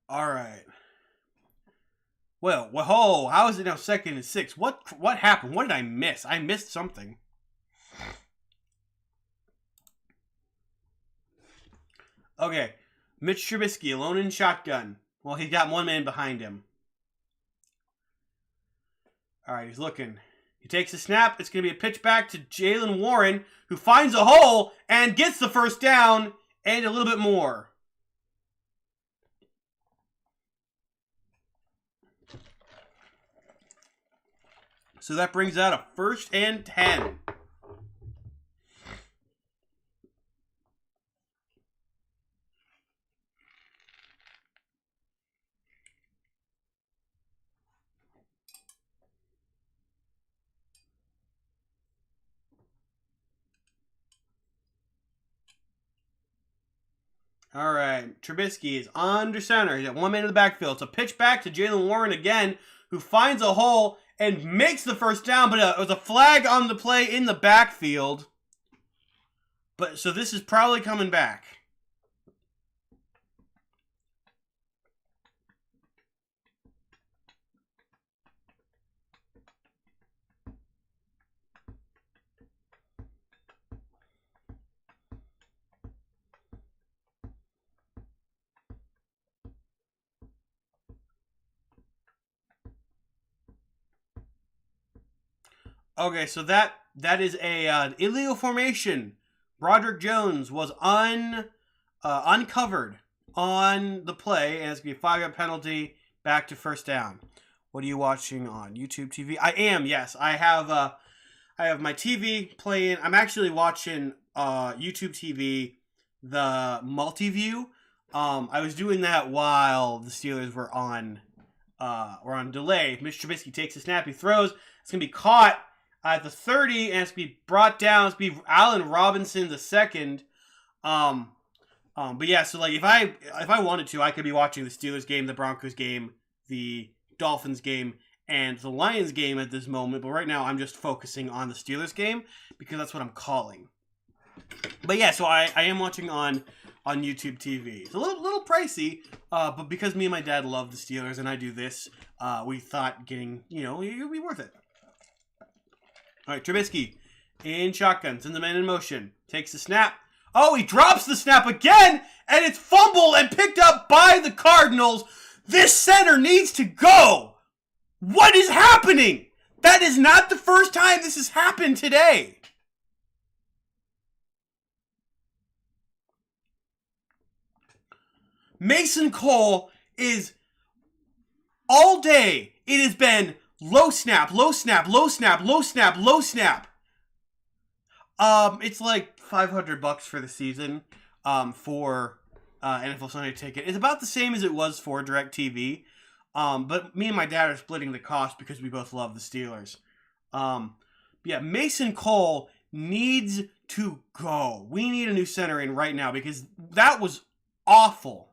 All right. Well, whoa, how is it now 2nd and 6? What happened? What did I miss? I missed something. Okay, Mitch Trubisky alone in shotgun. Well, he got one man behind him. All right, he's looking. He takes a snap. It's going to be a pitch back to Jaylen Warren, who finds a hole and gets the first down and a little bit more. So that brings out a 1st and 10. All right, Trubisky is under center. He's got one man in the backfield. It's a pitch back to Jaylen Warren again, who finds a hole and makes the first down, but it was a flag on the play in the backfield. So this is probably coming back. Okay, so that is a illegal formation. Broderick Jones was uncovered on the play, and it's going to be a 5-yard penalty back to first down. What are you watching on YouTube TV? I am, yes. I have my TV playing. I'm actually watching YouTube TV, the multi-view. I was doing that while the Steelers were on delay. Mitch Trubisky takes a snap, he throws. It's going to be caught at the 30, and it's going to be brought down. It's going to be Allen Robinson the second. But yeah, so if I wanted to, I could be watching the Steelers game, the Broncos game, the Dolphins game, and the Lions game at this moment. But right now, I'm just focusing on the Steelers game because that's what I'm calling. But yeah, so I am watching on YouTube TV. It's a little pricey, but because me and my dad love the Steelers and I do this, we thought getting, it would be worth it. All right, Trubisky in shotgun, sends the man in motion, takes the snap. Oh, he drops the snap again, and it's fumbled and picked up by the Cardinals. This center needs to go. What is happening? That is not the first time this has happened today. Mason Cole is all day. It has been low snap, low snap, low snap, low snap, low snap. It's like $500 for the season. For NFL Sunday Ticket. It's about the same as it was for DirecTV. But me and my dad are splitting the cost because we both love the Steelers. Yeah, Mason Cole needs to go. We need a new center in right now because that was awful.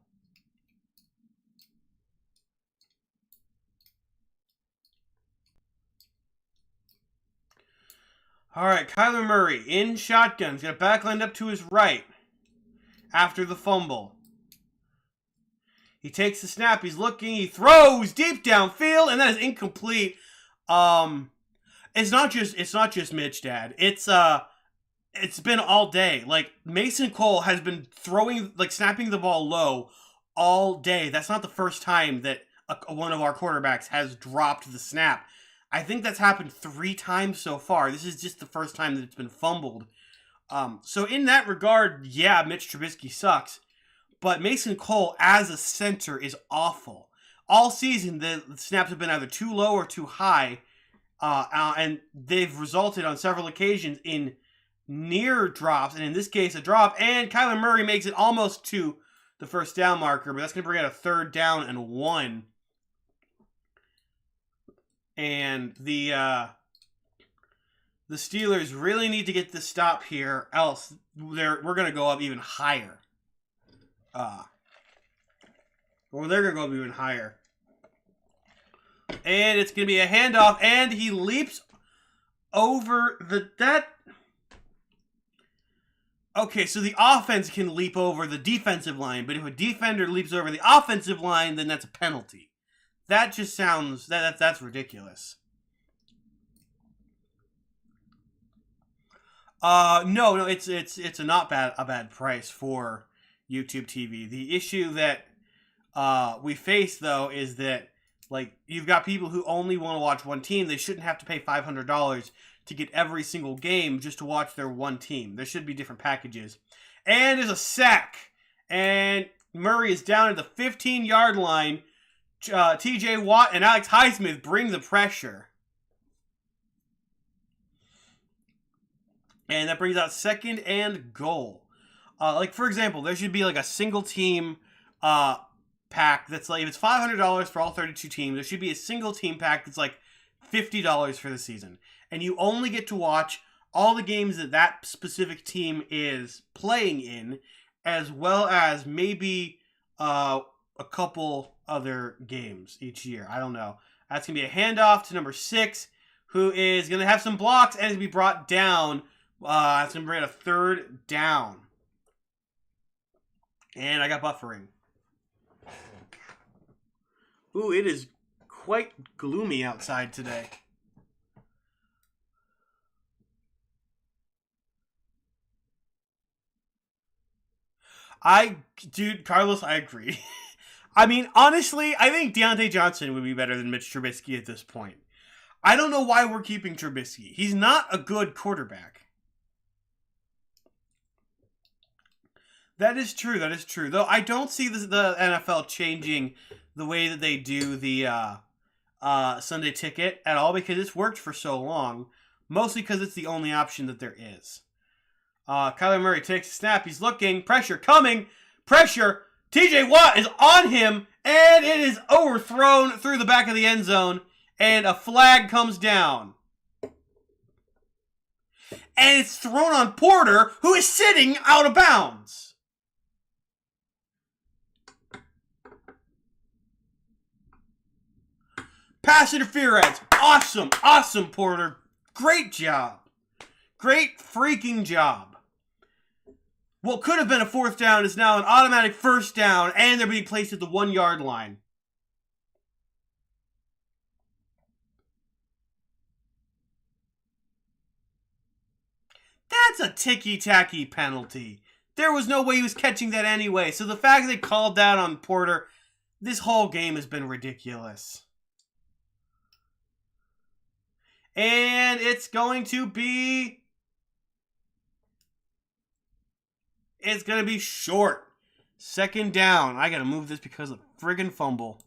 All right, Kyler Murray in shotgun. He's got a backline up to his right after the fumble. He takes the snap. He's looking. He throws deep downfield, and that is incomplete. It's not just Mitch, Dad. It's been all day. Mason Cole has been throwing, snapping the ball low all day. That's not the first time that one of our quarterbacks has dropped the snap. I think that's happened 3 times so far. This is just the first time that it's been fumbled. So in that regard, yeah, Mitch Trubisky sucks. But Mason Cole as a center is awful. All season, the snaps have been either too low or too high. And they've resulted on several occasions in near drops. And in this case, a drop. And Kyler Murray makes it almost to the first down marker. But that's going to bring out a 3rd down and 1. And the Steelers really need to get this stop here. Else, we're going to go up even higher. Or they're going to go up even higher. And it's going to be a handoff, and he leaps over that. Okay, so the offense can leap over the defensive line, but if a defender leaps over the offensive line, then that's a penalty. That just sounds that's ridiculous. No, it's a bad price for YouTube TV. The issue that we face though is that like you've got people who only want to watch one team. They shouldn't have to pay $500 to get every single game just to watch their one team. There should be different packages. And there's a sack, and Murray is down at the 15-yard line. T.J. Watt and Alex Highsmith bring the pressure. And that brings out 2nd and goal. Like, for example, there should be like a single team pack that's like, if it's $500 for all 32 teams, there should be a single team pack that's like $50 for the season. And you only get to watch all the games that that specific team is playing in, as well as maybe a couple other games each year. I don't know. That's going to be a handoff to number 6, who is going to have some blocks and is going to be brought down. It's going to bring a 3rd down. And I got buffering. Ooh, it is quite gloomy outside today. Dude, Carlos, I agree. I mean, honestly, I think Deontay Johnson would be better than Mitch Trubisky at this point. I don't know why we're keeping Trubisky. He's not a good quarterback. That is true. Though I don't see the NFL changing the way that they do the Sunday ticket at all, because it's worked for so long. Mostly because it's the only option that there is. Kyler Murray takes a snap. He's looking. Pressure coming. Pressure. T.J. Watt is on him, and it is overthrown through the back of the end zone, and a flag comes down. And it's thrown on Porter, who is sitting out of bounds. Pass interference. Awesome, Porter. Great job. Great freaking job. What could have been a 4th down is now an automatic 1st down, and they're being placed at the 1-yard line. That's a ticky-tacky penalty. There was no way he was catching that anyway, so the fact that they called that on Porter, this whole game has been ridiculous. And it's going to be... It's going to be short. 2nd down. I got to move this because of the friggin' fumble.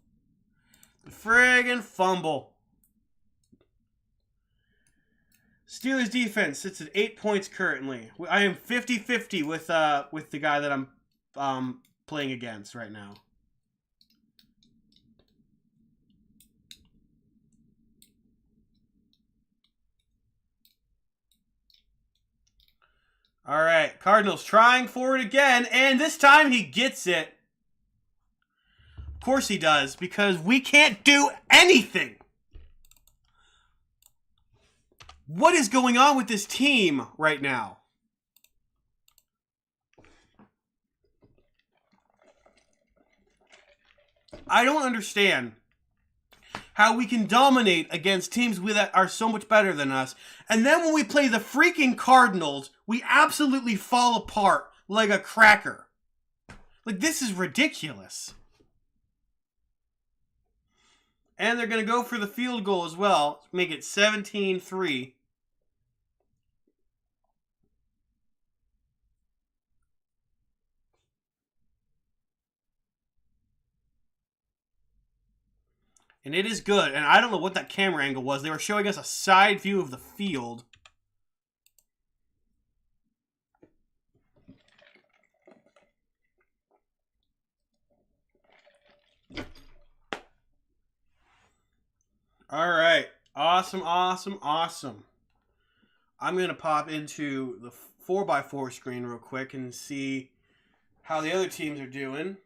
Steelers defense sits at 8 points currently. I am 50-50 with the guy that I'm playing against right now. All right, Cardinals trying for it again, and this time he gets it. Of course he does, because we can't do anything. What is going on with this team right now? I don't understand how we can dominate against teams that are so much better than us, and then when we play the freaking Cardinals, we absolutely fall apart like a cracker. Like, this is ridiculous. And they're going to go for the field goal as well. Make it 17-3. And it is good. And I don't know what that camera angle was. They were showing us a side view of the field. All right. Awesome, awesome, awesome. I'm going to pop into the 4x4 screen real quick and see how the other teams are doing.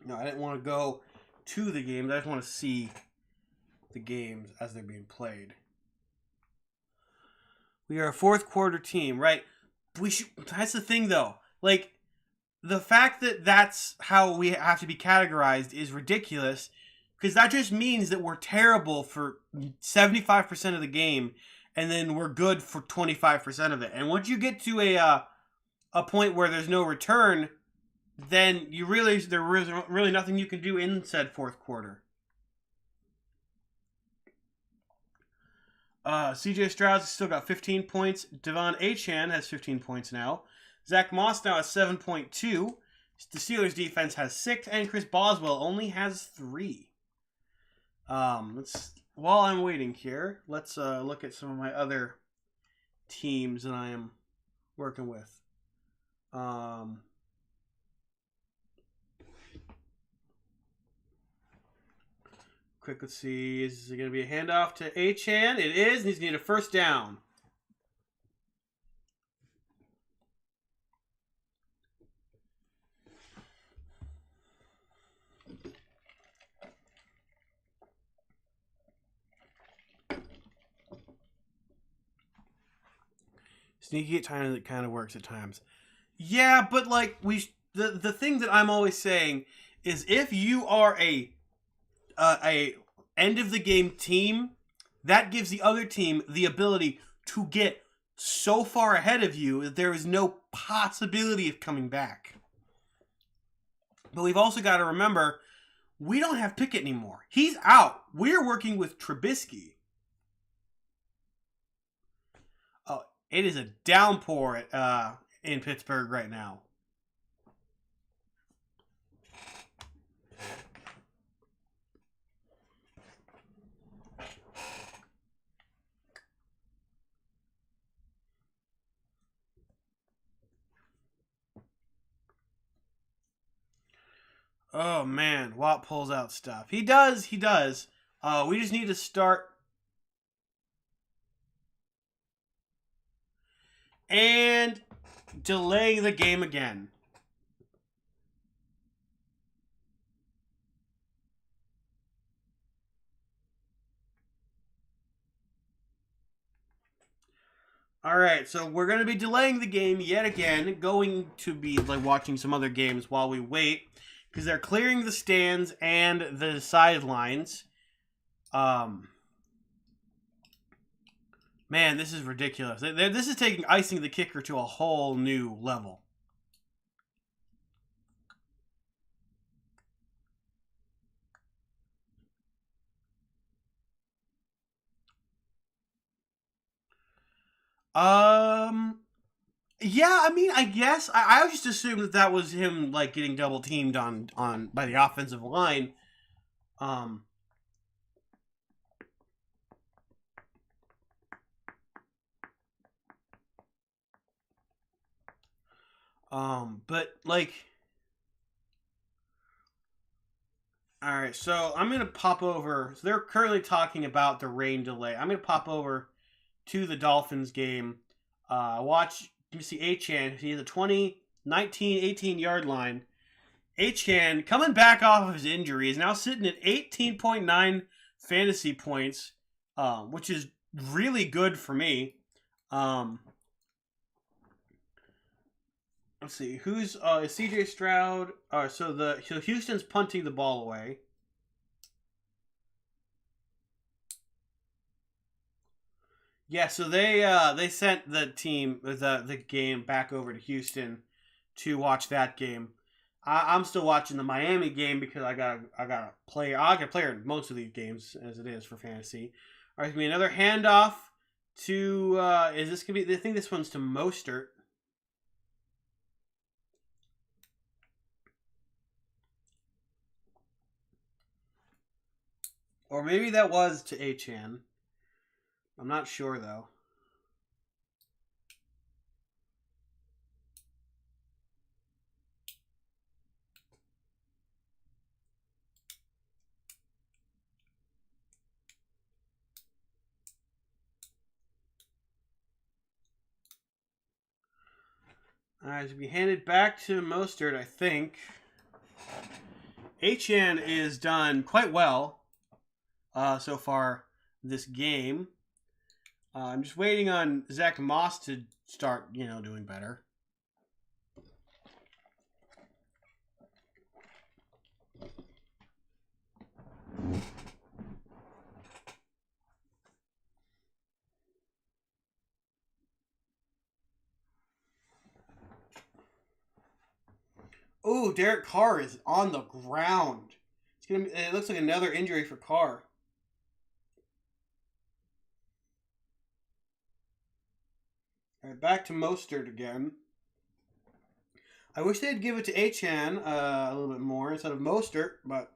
No, I didn't want to go to the games. I just want to see the games as they're being played. We are a fourth quarter team, right? That's the thing, though. Like, the fact that that's how we have to be categorized is ridiculous, because that just means that we're terrible for 75% of the game, and then we're good for 25% of it. And once you get to a point where there's no return, then you realize there is really nothing you can do in said fourth quarter. CJ Stroud's still got 15 points. Devon Achane has 15 points now. Zach Moss now has 7.2. The Steelers defense has 6, and Chris Boswell only has 3. While I'm waiting here, let's look at some of my other teams that I am working with. Quick, let's see. Is it going to be a handoff to Achane? It is, and he's going to need a first down. Sneaky at times, it kind of works at times. Yeah, but like the thing that I'm always saying is, if you are a end of the game team, that gives the other team the ability to get so far ahead of you that there is no possibility of coming back. But we've also got to remember, we don't have Pickett anymore. He's out. We're working with Trubisky. Oh, it is a downpour in Pittsburgh right now. Oh, man. Watt pulls out stuff. He does. We just need to start. And delay the game again. All right, so we're going to be delaying the game yet again. Going to be like watching some other games while we wait, because they're clearing the stands and the sidelines. Man, this is ridiculous. This is taking icing the kicker to a whole new level. Yeah, I mean, I guess I just assumed that was him like getting double teamed on by the offensive line. But like, all right, so I'm gonna pop over. So they're currently talking about the rain delay. I'm gonna pop over to the Dolphins game. Watch. You see Achane. He has a 18 yard line. Achane, coming back off of his injury, is now sitting at 18.9 fantasy points, which is really good for me. Let's see, who's CJ Stroud? So Houston's punting the ball away. Yeah, so they sent the game back over to Houston to watch that game. I'm still watching the Miami game because I gotta play. I can play in most of these games as it is for fantasy. All right, it's gonna be another handoff to. Is this gonna be? I think this one's to Mostert. Or maybe that was to Achan. I'm not sure though. Alright, to be handed back to Mostert, I think. Achan is done quite well so far this game. I'm just waiting on Zach Moss to start, doing better. Ooh, Derek Carr is on the ground. It looks like another injury for Carr. All right, back to Mostert again. I wish they'd give it to Achan a little bit more instead of Mostert, but,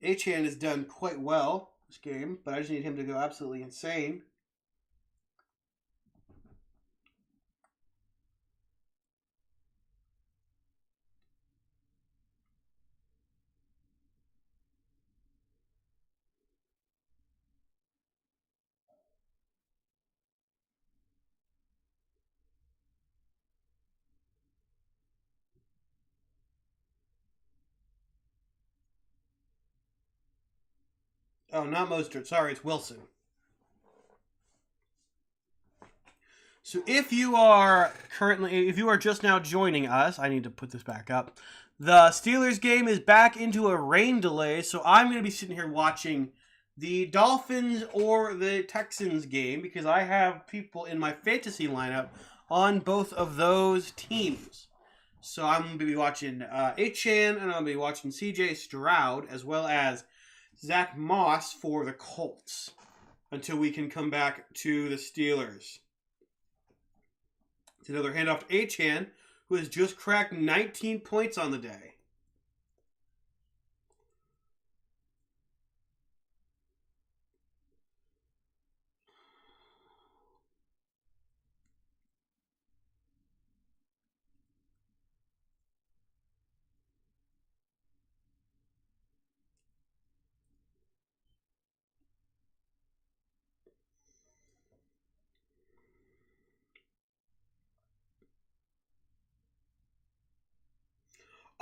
Achan has done quite well this game, but I just need him to go absolutely insane. Oh, not Mostert. Sorry, it's Wilson. So if you are just now joining us, I need to put this back up. The Steelers game is back into a rain delay, so I'm going to be sitting here watching the Dolphins or the Texans game because I have people in my fantasy lineup on both of those teams. So I'm going to be watching Achan and I'm going to be watching CJ Stroud as well as Zach Moss for the Colts until we can come back to the Steelers. It's another handoff to Achan, who has just cracked 19 points on the day.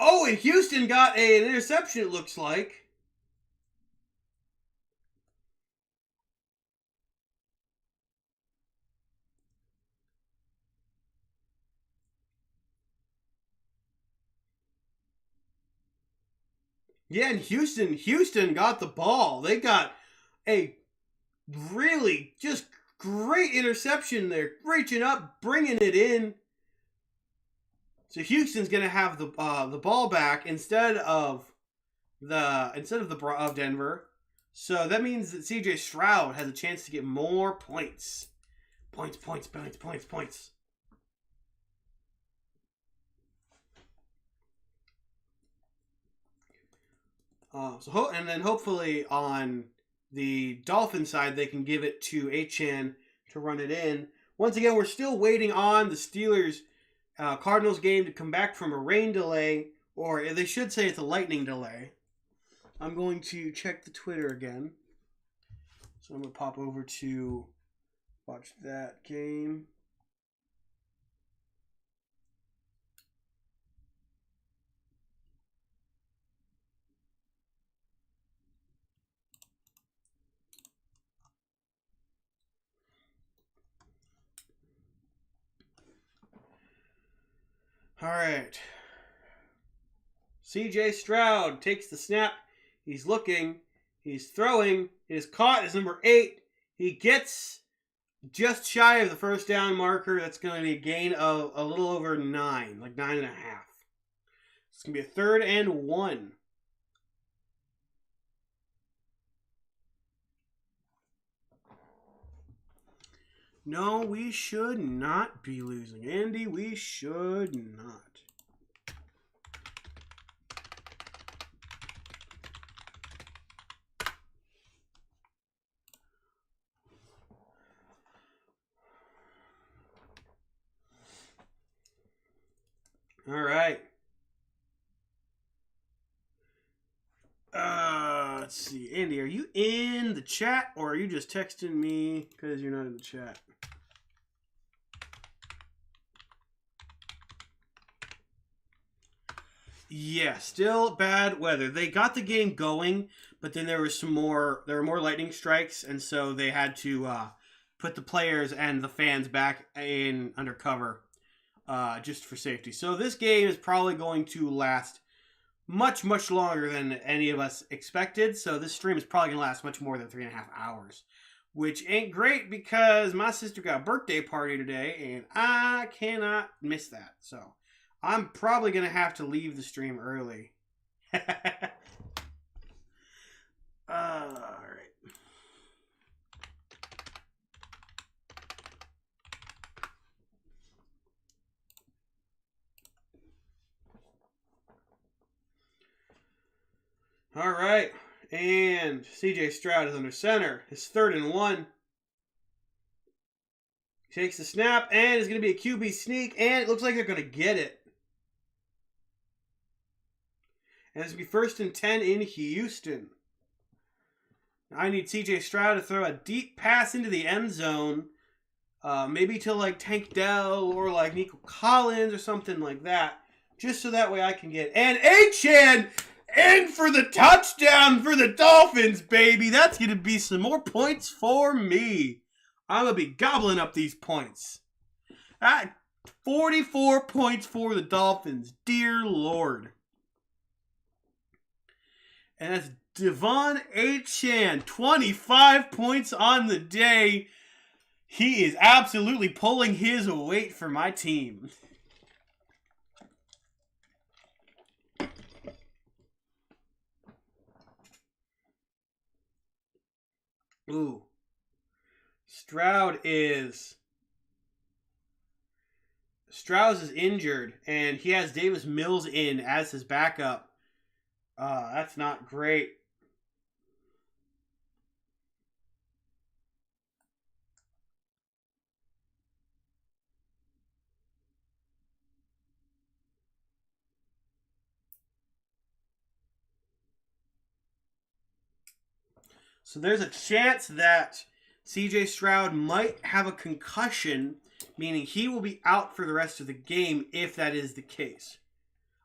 Oh, and Houston got an interception, it looks like. Yeah, and Houston got the ball. They got a really just great interception there, reaching up, bringing it in. So Houston's gonna have the ball back instead of Denver. So that means that CJ Stroud has a chance to get more points. Points. And then hopefully on the Dolphin side, they can give it to Achan to run it in. Once again, we're still waiting on the Steelers Cardinals game to come back from a rain delay, or they should say it's a lightning delay. I'm going to check the Twitter again. So I'm going to pop over to watch that game. All right. CJ Stroud takes the snap. He's looking. He's throwing. It is caught as number 8. He gets just shy of the first down marker. That's going to be a gain of a little over 9, like 9.5. It's going to be a 3rd and 1. No, we should not be losing. Andy, we should not. All right. Let's see. Andy, are you in the chat or are you just texting me because you're not in the chat? Yeah, still bad weather. They got the game going, but then there were more lightning strikes, and so they had to put the players and the fans back in under cover just for safety. So this game is probably going to last much, much longer than any of us expected. So this stream is probably going to last much more than 3.5 hours, which ain't great because my sister got a birthday party today, and I cannot miss that. So I'm probably going to have to leave the stream early. All right. All right. And CJ Stroud is under center. His 3rd and 1. He takes the snap, and it's going to be a QB sneak, and it looks like they're going to get it. And it's going to be 1st and 10 in Houston. I need CJ Stroud to throw a deep pass into the end zone. Maybe to like Tank Dell or like Nico Collins or something like that. Just so that way I can get... And Achane in for the touchdown for the Dolphins, baby. That's going to be some more points for me. I'm going to be gobbling up these points. 44 points for the Dolphins. Dear Lord. And that's Devon Achane, 25 points on the day. He is absolutely pulling his weight for my team. Ooh. Stroud is injured, and he has Davis Mills in as his backup. That's not great. So there's a chance that CJ Stroud might have a concussion, meaning he will be out for the rest of the game if that is the case.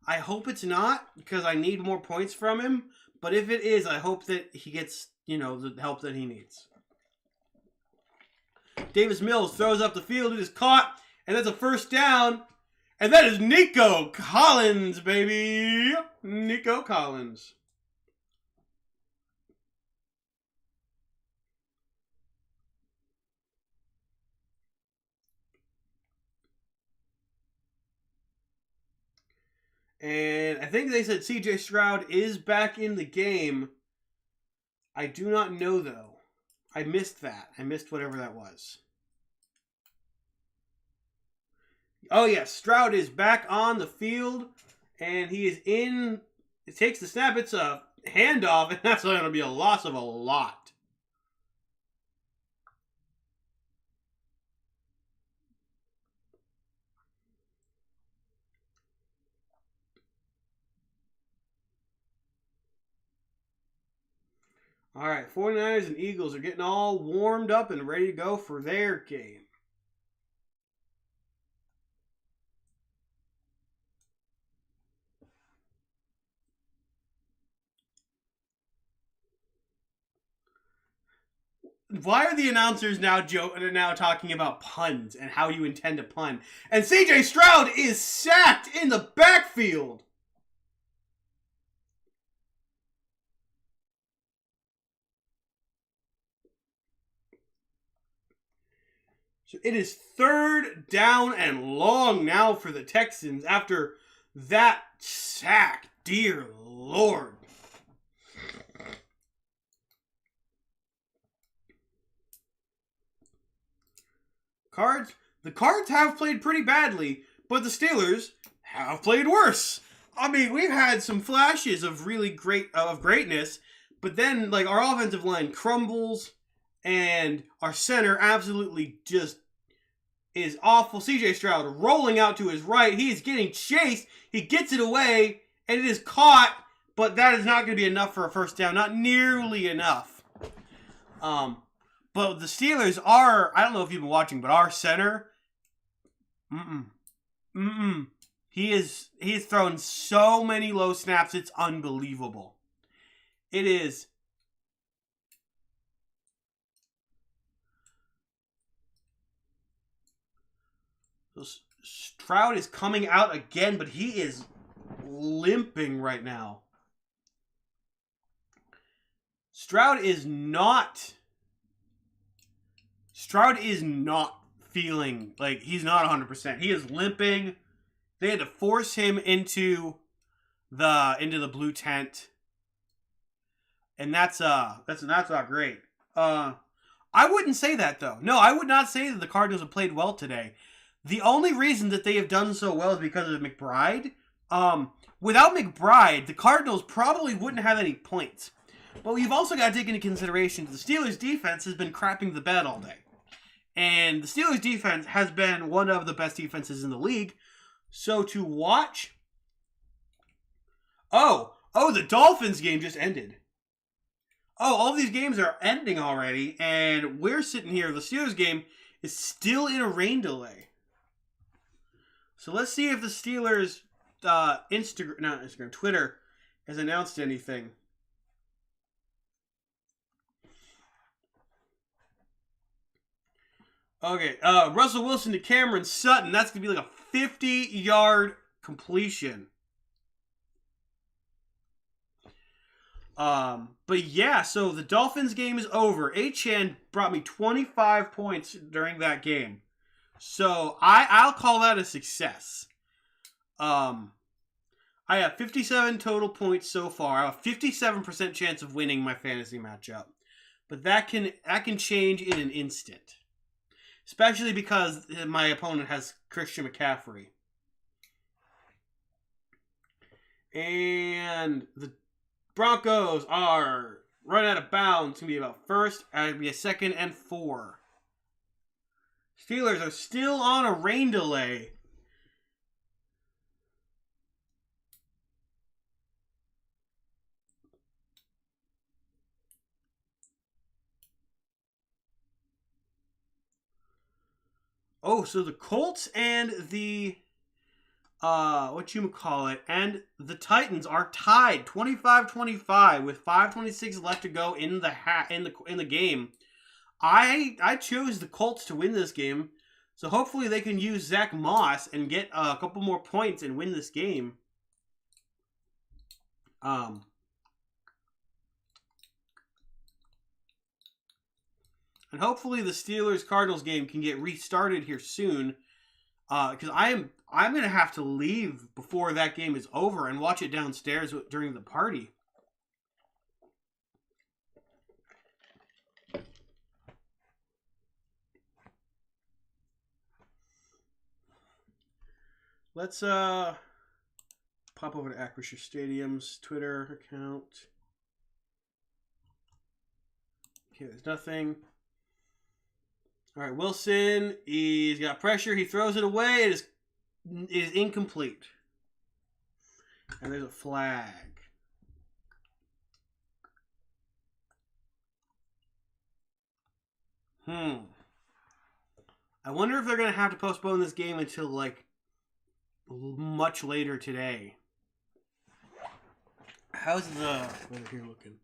I hope it's not, because I need more points from him. But if it is, I hope that he gets, the help that he needs. Davis Mills throws up the field. It is caught, and that's a 1st down. And that is Nico Collins, baby. Nico Collins. And I think they said CJ Stroud is back in the game. I do not know, though. I missed that. I missed whatever that was. Oh, yes. Stroud is back on the field. And he is in. It takes the snap. It's a handoff. And that's going to be a loss of a lot. All right, 49ers and Eagles are getting all warmed up and ready to go for their game. Why are the announcers now talking about puns and how you intend to pun? And CJ Stroud is sacked in the backfield. So it is 3rd down and long now for the Texans after that sack. Dear Lord. The Cards have played pretty badly, but the Steelers have played worse. I mean, we've had some flashes of really greatness, but then like our offensive line crumbles, and our center absolutely just is awful. CJ Stroud rolling out to his right. He is getting chased. He gets it away, and it is caught, but that is not going to be enough for a first down. Not nearly enough. But the Steelers are, I don't know if you've been watching, but our center, he is thrown so many low snaps, it's unbelievable. It is. So Stroud is coming out again, but he is limping right now. Stroud is not feeling like he's not 100%. He is limping. They had to force him into the blue tent, and that's not great. I wouldn't say that though. No, I would not say that the Cardinals have played well today. The only reason that they have done so well is because of McBride. Without McBride, the Cardinals probably wouldn't have any points. But we've also got to take into consideration the Steelers' defense has been crapping the bed all day. And the Steelers' defense has been one of the best defenses in the league. So to watch... Oh, the Dolphins game just ended. Oh, all these games are ending already. And we're sitting here. The Steelers game is still in a rain delay. So let's see if the Steelers Twitter has announced anything. Okay, Russell Wilson to Cameron Sutton. That's going to be like a 50-yard completion. But yeah, so the Dolphins game is over. Achane brought me 25 points during that game. So I'll call that a success. I have 57 total points so far. I have a 57% chance of winning my fantasy matchup. But that can change in an instant. Especially because my opponent has Christian McCaffrey. And the Broncos are running out of bounds. It's going to be about first. It's going to be a 2nd and 4. Steelers are still on a rain delay. Oh, so the Colts and the and the Titans are tied 25-25 with 5:26 left to go in the game. I chose the Colts to win this game, so hopefully they can use Zach Moss and get a couple more points and win this game. And hopefully the Steelers-Cardinals game can get restarted here soon. Because I'm going to have to leave before that game is over and watch it downstairs during the party. Let's pop over to Acrisure Stadium's Twitter account. Okay, there's nothing. All right, Wilson, he's got pressure. He throws it away. It is incomplete. And there's a flag. I wonder if they're going to have to postpone this game until, like, much later today. How's the weather here looking?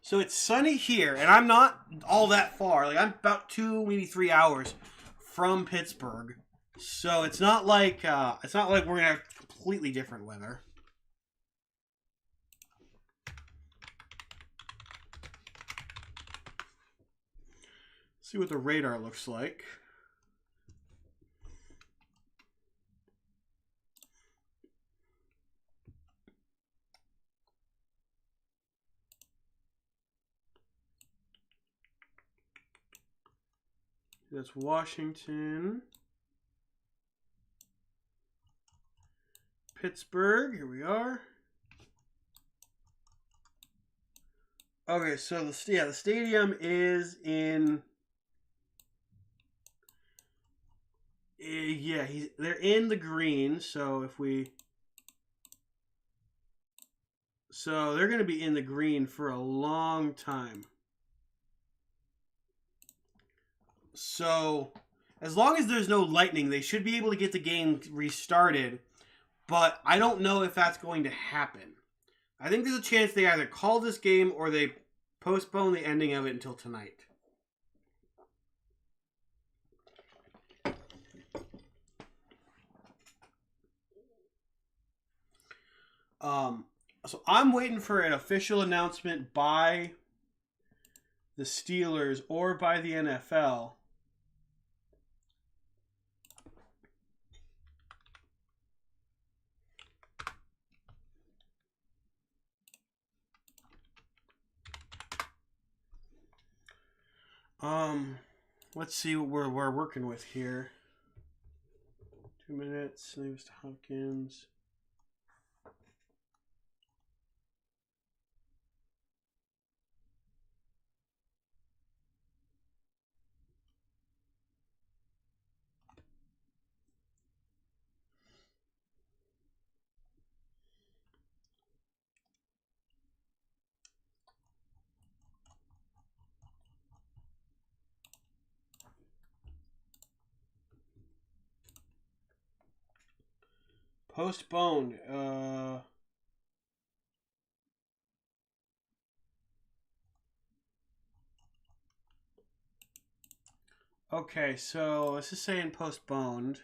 So it's sunny here, and I'm not all that far. Like, I'm about 2, maybe 3 hours from Pittsburgh. So it's not like we're gonna have completely different weather. See what the radar looks like. That's Washington. Pittsburgh. Here we are. Okay, so the stadium is in. Yeah, they're in the green. So they're going to be in the green for a long time. So as long as there's no lightning, they should be able to get the game restarted. But I don't know if that's going to happen. I think there's a chance they either call this game or they postpone the ending of it until tonight. So I'm waiting for an official announcement by the Steelers or by the NFL. Let's see what we're working with here. 2 minutes. Leaves to Hopkins. Postponed. Okay, so this is saying postponed.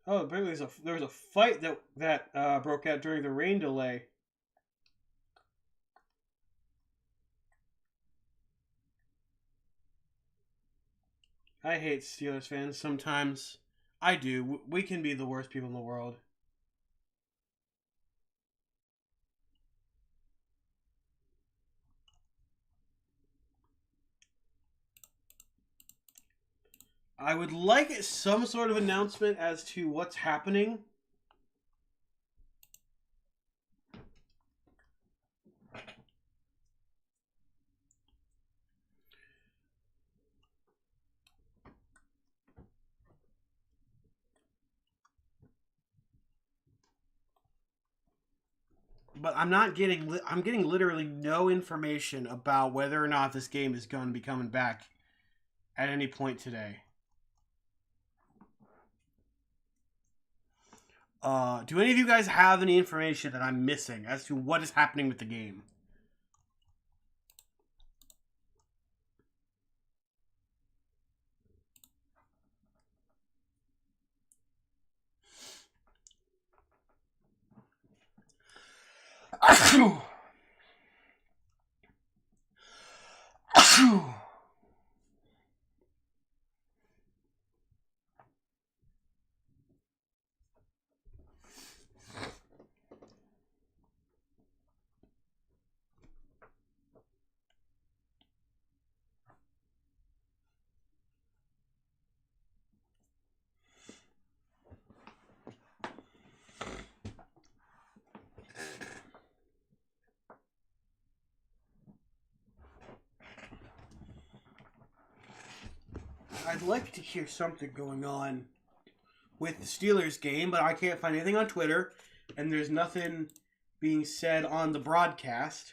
Oh, apparently there was a fight that broke out during the rain delay. I hate Steelers fans sometimes. I do. We can be the worst people in the world. I would like some sort of announcement as to what's happening. But I'm getting literally no information about whether or not this game is going to be coming back at any point today. Do any of you guys have any information that I'm missing as to what is happening with the game? I'd like to hear something going on with the Steelers game, but I can't find anything on Twitter, and there's nothing being said on the broadcast.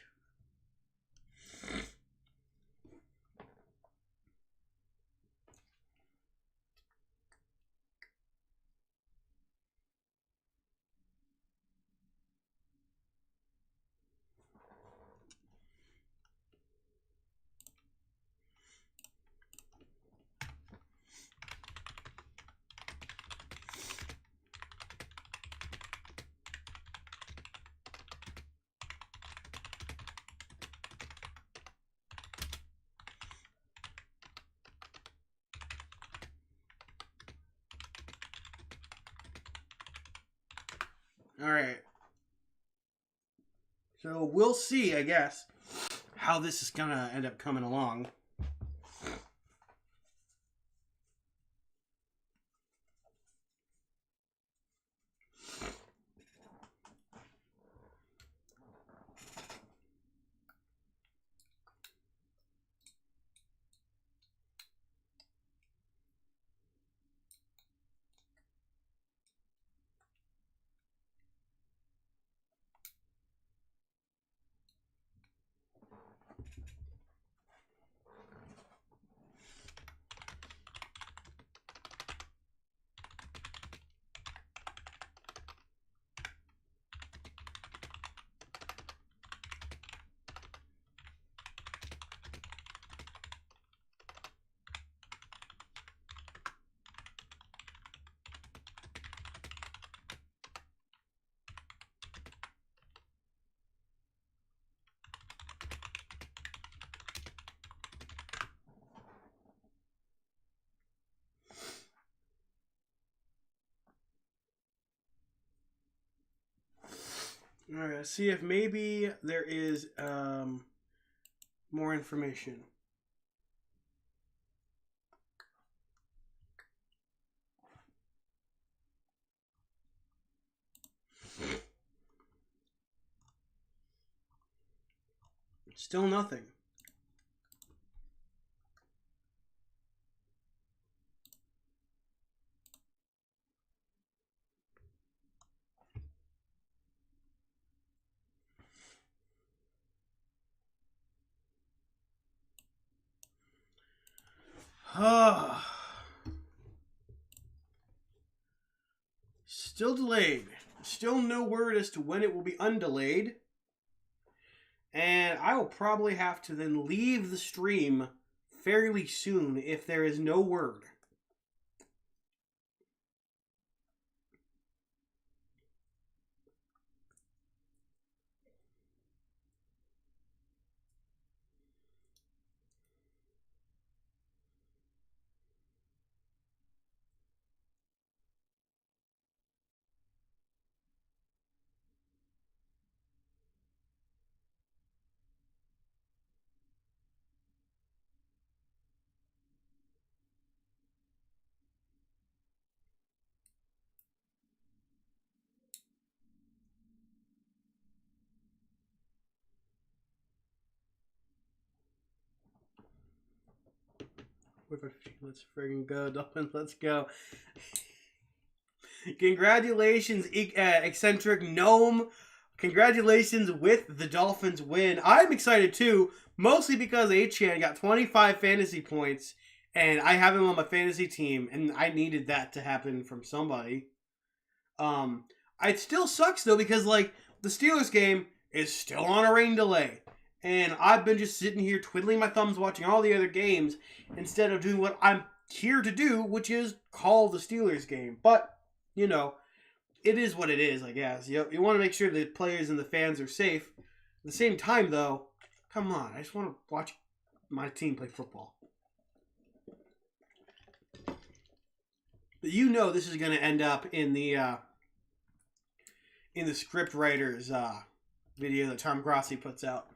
All right. So we'll see, I guess, how this is going to end up coming along. All right, let's see if maybe there is more information. Still nothing. Still delayed. Still no word as to when it will be undelayed. And I will probably have to then leave the stream fairly soon if there is no word. Let's friggin' go, Dolphins. Let's go. Congratulations, eccentric gnome. Congratulations with the Dolphins win. I'm excited too, mostly because Achan got 25 fantasy points, and I have him on my fantasy team, and I needed that to happen from somebody. It still sucks though because like the Steelers game is still on a rain delay. And I've been just sitting here twiddling my thumbs watching all the other games instead of doing what I'm here to do, which is call the Steelers game. But, you know, it is what it is, I guess. You want to make sure the players and the fans are safe. At the same time, though, come on. I just want to watch my team play football. But you know this is going to end up in the script writer's video that Tom Grossi puts out.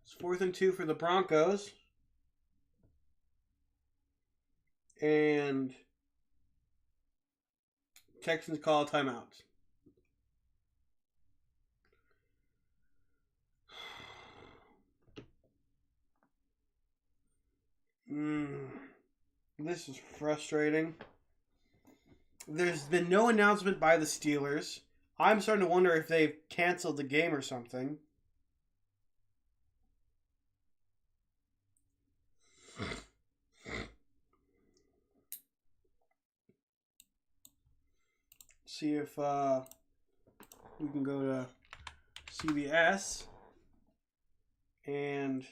It's 4th and 2 for the Broncos. And Texans call a timeout. This is frustrating. There's been no announcement by the Steelers. I'm starting to wonder if they've canceled the game or something. See if we can go to CBS and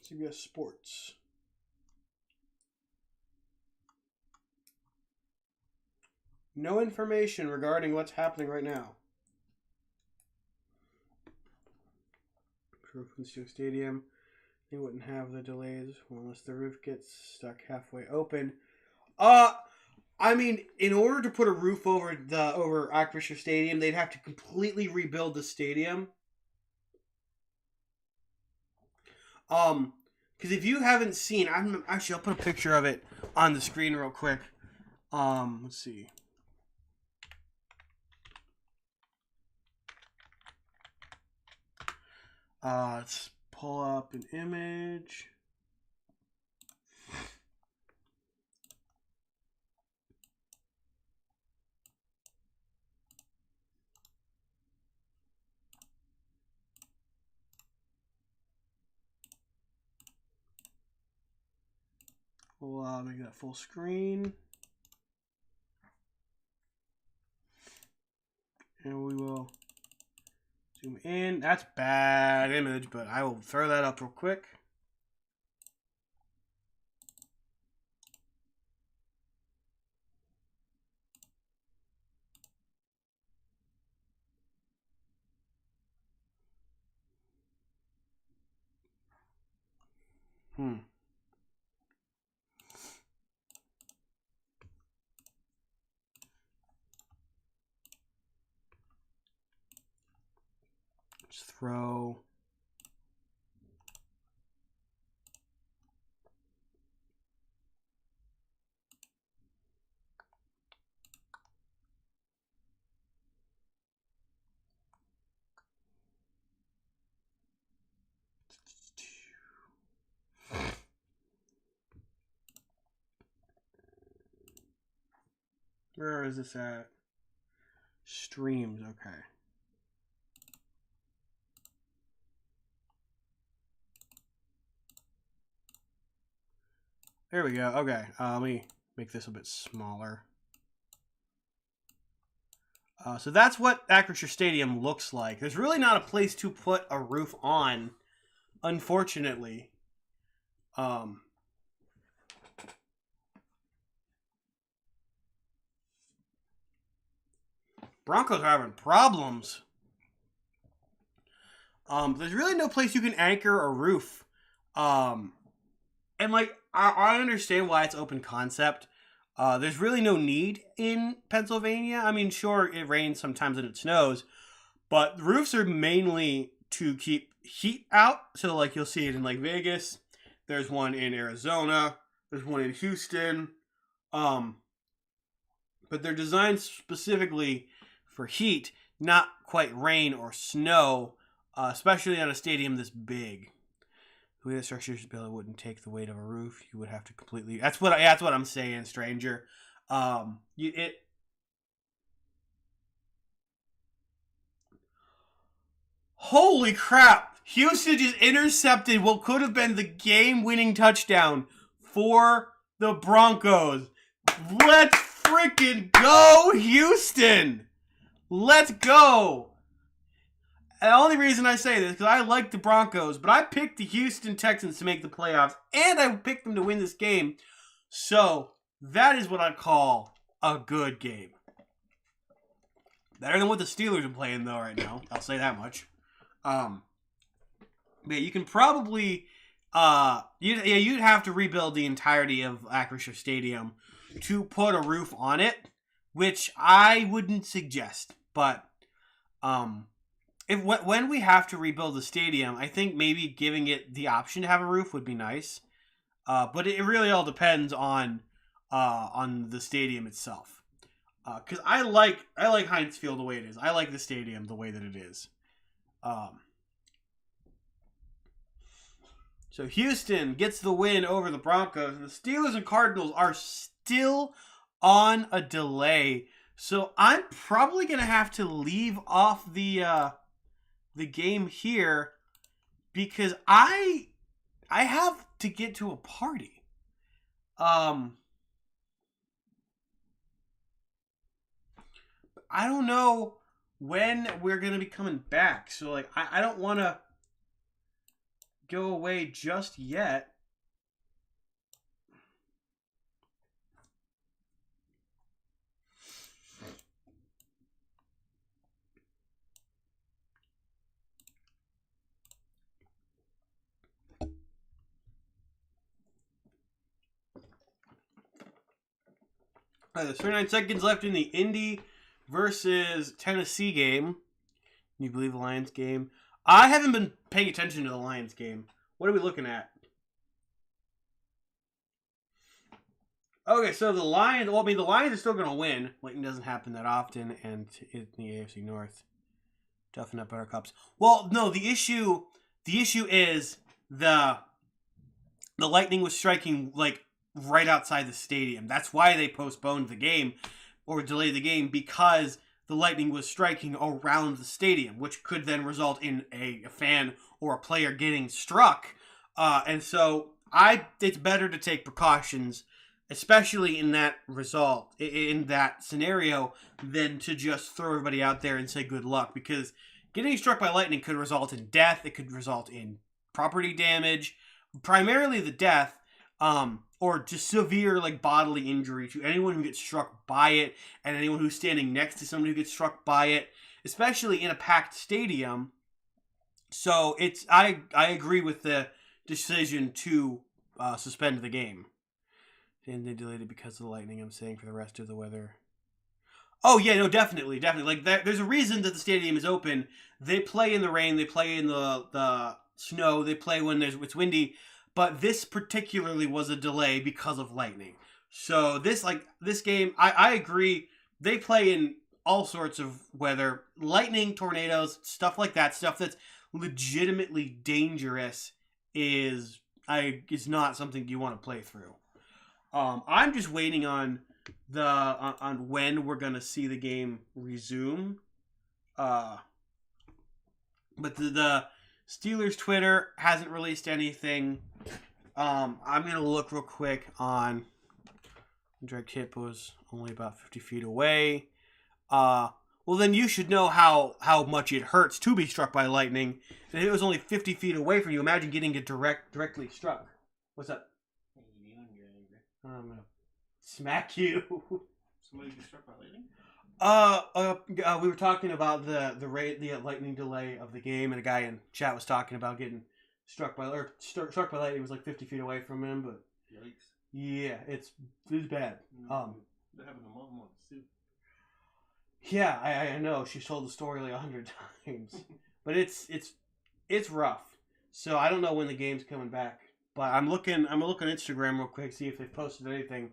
CBS Sports. No information regarding what's happening right now. Roof in Steel Stadium. They wouldn't have the delays unless the roof gets stuck halfway open. I mean, in order to put a roof over Acrisure Stadium, they'd have to completely rebuild the stadium. Because if you haven't seen, I'll put a picture of it on the screen real quick. Let's see. Let's pull up an image. We'll make that full screen. And we will zoom in. That's bad image, but I will throw that up real quick. Just throw. Where is this at? Streams, okay. There we go. Okay, let me make this a bit smaller. So that's what Acrisure Stadium looks like. There's really not a place to put a roof on, unfortunately. Broncos are having problems. There's really no place you can anchor a roof. And like, I understand why it's open concept. There's really no need in Pennsylvania. I mean, sure, it rains sometimes and it snows, but roofs are mainly to keep heat out. So like, you'll see it in like Vegas. There's one in Arizona. There's one in Houston. But they're designed specifically for heat, not quite rain or snow, especially on a stadium this big. The way the structure is built wouldn't take the weight of a roof. You would have to completely. That's what I'm saying, stranger. Holy crap! Houston just intercepted what could have been the game-winning touchdown for the Broncos. Let's freaking go, Houston! Let's go! The only reason I say this is because I like the Broncos, but I picked the Houston Texans to make the playoffs, and I picked them to win this game. So, that is what I call a good game. Better than what the Steelers are playing, though, right now. I'll say that much. But you can probably... you'd have to rebuild the entirety of Acrisure Stadium to put a roof on it, which I wouldn't suggest. But when we have to rebuild the stadium, I think maybe giving it the option to have a roof would be nice. But it really all depends on the stadium itself. Because I like Heinz Field the way it is. I like the stadium the way that it is. So Houston gets the win over the Broncos. And the Steelers and Cardinals are still on a delay. So I'm probably going to have to leave off the game here because I have to get to a party. I don't know when we're going to be coming back. So like I don't want to go away just yet. There's 39 seconds left in the Indy versus Tennessee game. Can you believe the Lions game? I haven't been paying attention to the Lions game. What are we looking at? Okay, so the Lions, well, I mean, the Lions are still going to win. Lightning doesn't happen that often, and in the AFC North, toughen up Buttercups. Well, no, the issue is the Lightning was striking, like, right outside the stadium. That's why they postponed the game or delayed the game, because the Lightning was striking around the stadium, which could then result in a fan or a player getting struck. And so it's better to take precautions, especially in that scenario, than to just throw everybody out there and say good luck, because getting struck by lightning could result in death. It could result in property damage, primarily the death, or just severe bodily injury to anyone who gets struck by it, and anyone who's standing next to someone who gets struck by it, especially in a packed stadium. So I agree with the decision to suspend the game. And they delayed it because of the lightning, I'm saying, for the rest of the weather. Oh, yeah, no, definitely. There's a reason that the stadium is open. They play in the rain. They play in the snow. They play when it's windy. But this particularly was a delay because of lightning. So this game, I agree. They play in all sorts of weather. Lightning, tornadoes, stuff like that. Stuff that's legitimately dangerous is not something you want to play through. I'm just waiting on on when we're gonna see the game resume. But the Steelers Twitter hasn't released anything. I'm gonna look real quick on. Drake Hip was only about 50 feet away. Well, then you should know how much it hurts to be struck by lightning. And if it was only 50 feet away from you, imagine getting it directly struck. What's up? I'm gonna smack you. Somebody get struck by lightning? We were talking about the lightning delay of the game, and a guy in chat was talking about getting struck by lightning. It was like 50 feet away from him, but yikes! Yeah, it was bad. That happened to Mom once too. Yeah, I know. She's told the story like 100 times, but it's rough. So I don't know when the game's coming back. But I'm looking on Instagram real quick, see if they've posted anything.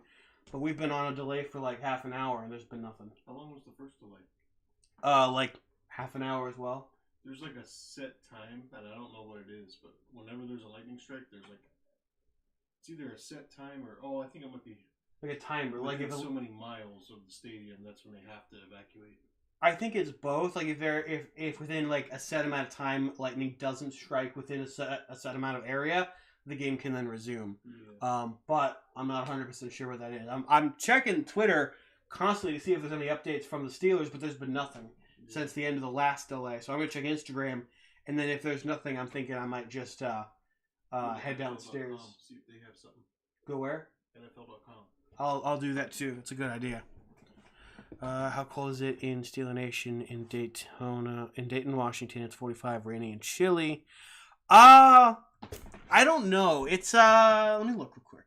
But we've been on a delay for like half an hour, and there's been nothing. How long was the first delay? Like half an hour as well. There's like a set time, and I don't know what it is, but whenever there's a lightning strike, there's it's either a set time or I think it might be like a timer. Like if so many miles of the stadium, that's when they have to evacuate. I think it's both. Like if within like a set amount of time, lightning doesn't strike within a set amount of area, the game can then resume. Yeah. But I'm not 100% sure what that is. I'm checking Twitter constantly to see if there's any updates from the Steelers, but there's been nothing since the end of the last delay. So I'm going to check Instagram, and then if there's nothing, I'm thinking I might just head downstairs. See if they have something. Go where? NFL.com. I'll do that too. That's a good idea. How cold is it in Steeler Nation in Dayton, Washington? It's 45, rainy and chilly. I don't know. It's let me look real quick.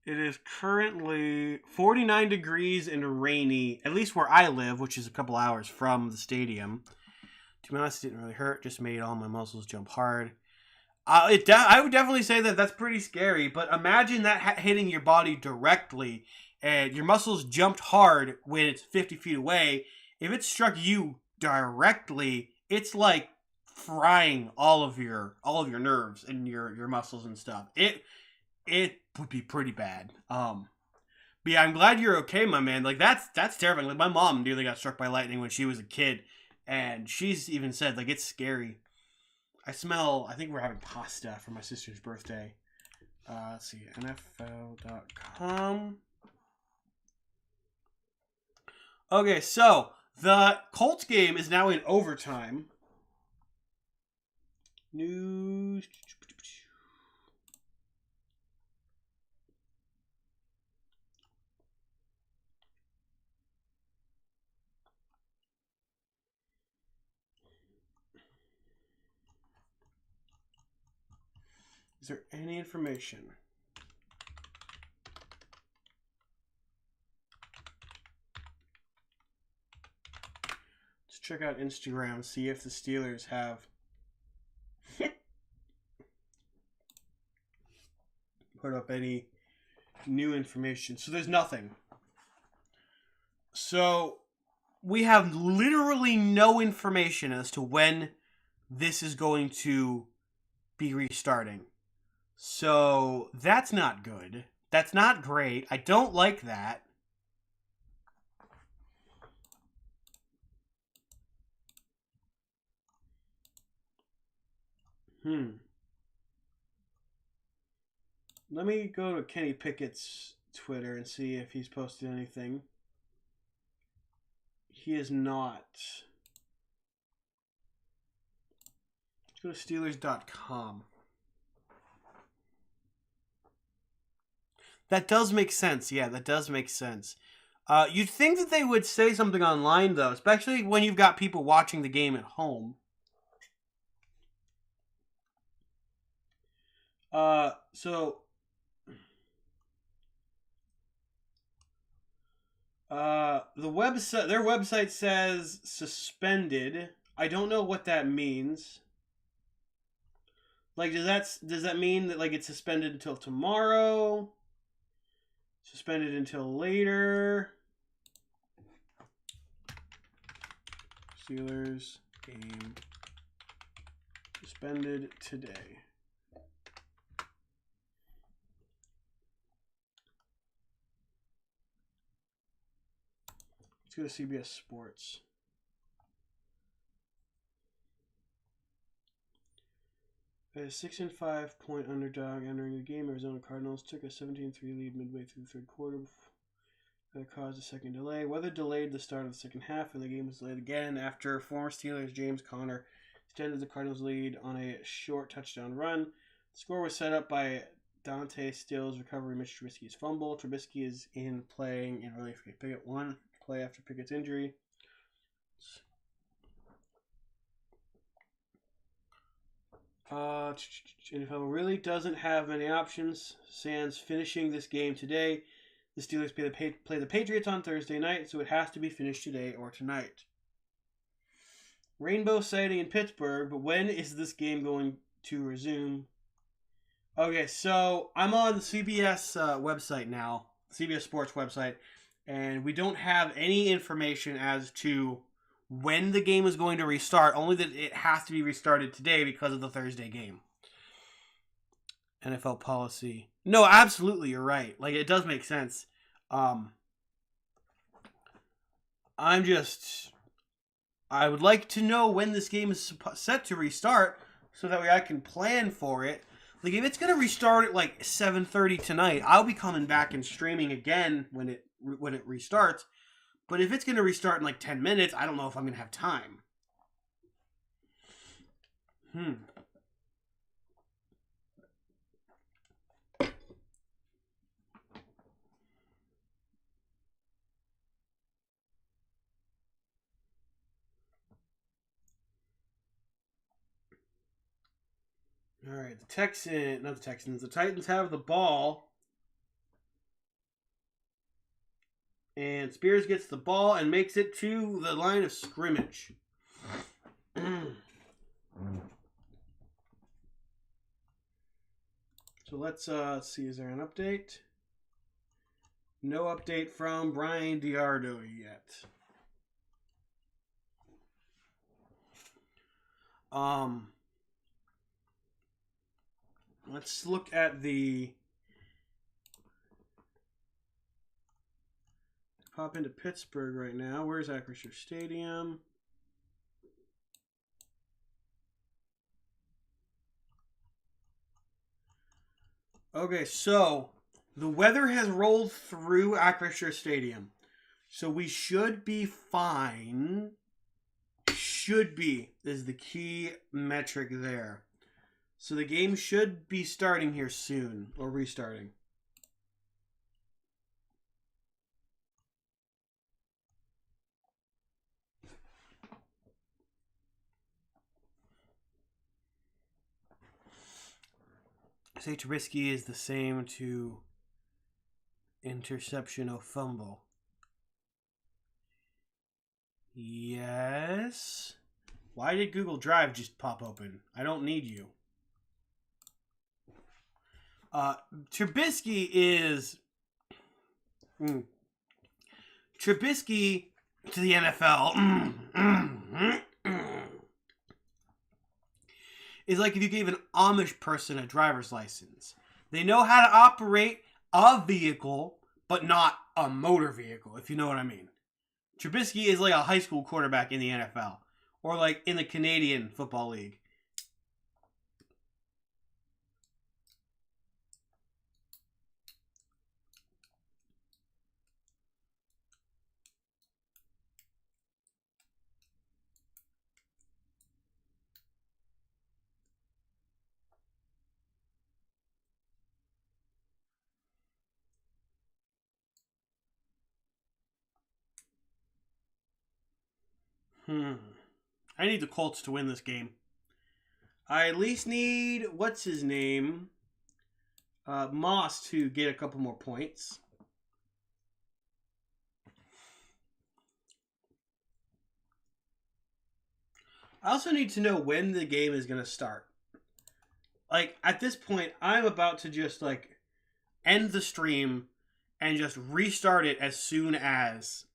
It is currently 49 degrees and rainy, at least where I live, which is a couple hours from the stadium. To be honest, it didn't really hurt. Just made all my muscles jump hard. I would definitely say that that's pretty scary, but imagine that hitting your body directly, and your muscles jumped hard when it's 50 feet away. If it struck you directly, it's like frying all of your nerves and your muscles and stuff. It would be pretty bad. But yeah, I'm glad you're okay, my man. Like that's terrifying. Like my mom nearly got struck by lightning when she was a kid, and she's even said like it's scary. I think we're having pasta for my sister's birthday. Let's see, NFL.com. Okay, so the Colts game is now in overtime. News. Is there any information? Let's check out Instagram, see if the Steelers have put up any new information. So there's nothing. So we have literally no information as to when this is going to be restarting. So that's not good. That's not great. I don't like that. Let me go to Kenny Pickett's Twitter and see if he's posted anything. He is not. Let's go to Steelers.com. That does make sense. Yeah, that does make sense. You'd think that they would say something online, though, especially when you've got people watching the game at home. So the website, their website says suspended. I don't know what that means. Like, does that mean that like it's suspended until tomorrow? Suspended until later? Steelers game suspended today. Let's go to CBS Sports. A 6-5 point underdog entering the game, Arizona Cardinals took a 17-3 lead midway through the third quarter. That caused a second delay. Weather delayed the start of the second half, and the game was delayed again after former Steelers James Conner extended the Cardinals' lead on a short touchdown run. The score was set up by Dante Still's recovery, Mitch Trubisky's fumble. Trubisky is in playing in relief for Pickett. One play after Pickett's injury. NFL really doesn't have many options. Sans finishing this game today. The Steelers play the Patriots on Thursday night, so it has to be finished today or tonight. Rainbow sighting in Pittsburgh, but when is this game going to resume? Okay, so I'm on the CBS website now, CBS Sports website, and we don't have any information as to when the game is going to restart, only that it has to be restarted today because of the Thursday game. NFL policy. No, absolutely, you're right. Like, it does make sense. I would like to know when this game is set to restart so that way I can plan for it. Like, if it's going to restart at like 7:30 tonight, I'll be coming back and streaming again when it restarts. But if it's going to restart in like 10 minutes, I don't know if I'm going to have time. All right, the Titans have the ball. And Spears gets the ball and makes it to the line of scrimmage. So let's see, is there an update? No update from Brian Diardo yet. Let's look at the... Pop into Pittsburgh right now. Where's Acrisure Stadium? Okay, so the weather has rolled through Acrisure Stadium. So we should be fine. Should be is the key metric there. So the game should be starting here soon, or restarting. Say Trubisky is the same to interception or fumble. Yes. Why did Google Drive just pop open? I don't need you. Trubisky is... Trubisky to the NFL is like if you gave an Amish person a driver's license. They know how to operate a vehicle, but not a motor vehicle, if you know what I mean. Trubisky is like a high school quarterback in the NFL, or like in the Canadian Football League. I need the Colts to win this game. I at least need, what's his name? Moss to get a couple more points. I also need to know when the game is going to start. Like, at this point, I'm about to just, like, end the stream and just restart it as soon as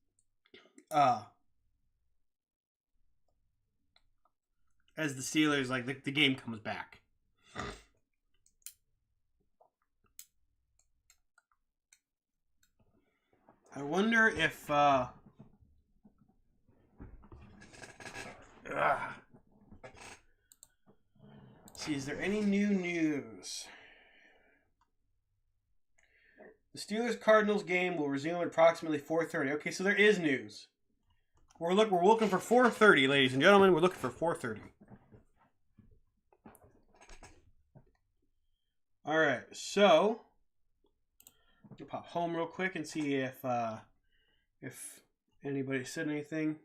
the Steelers, like, the game comes back. I wonder if, see, is there any new news? The Steelers-Cardinals game will resume at approximately 4:30. Okay, so there is news. We're looking for 4:30, ladies and gentlemen. We're looking for 4:30. All right, so I'll pop home real quick and see if anybody said anything.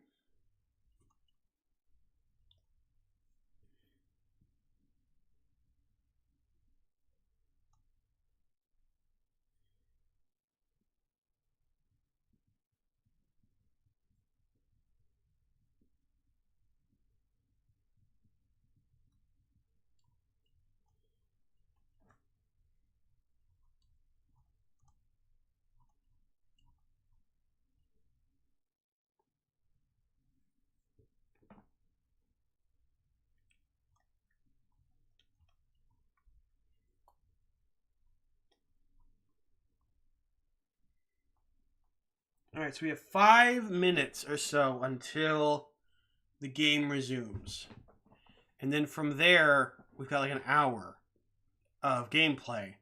All right, so we have 5 minutes or so until the game resumes. And then from there, we've got like an hour of gameplay.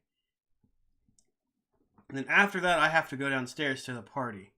And then after that, I have to go downstairs to the party.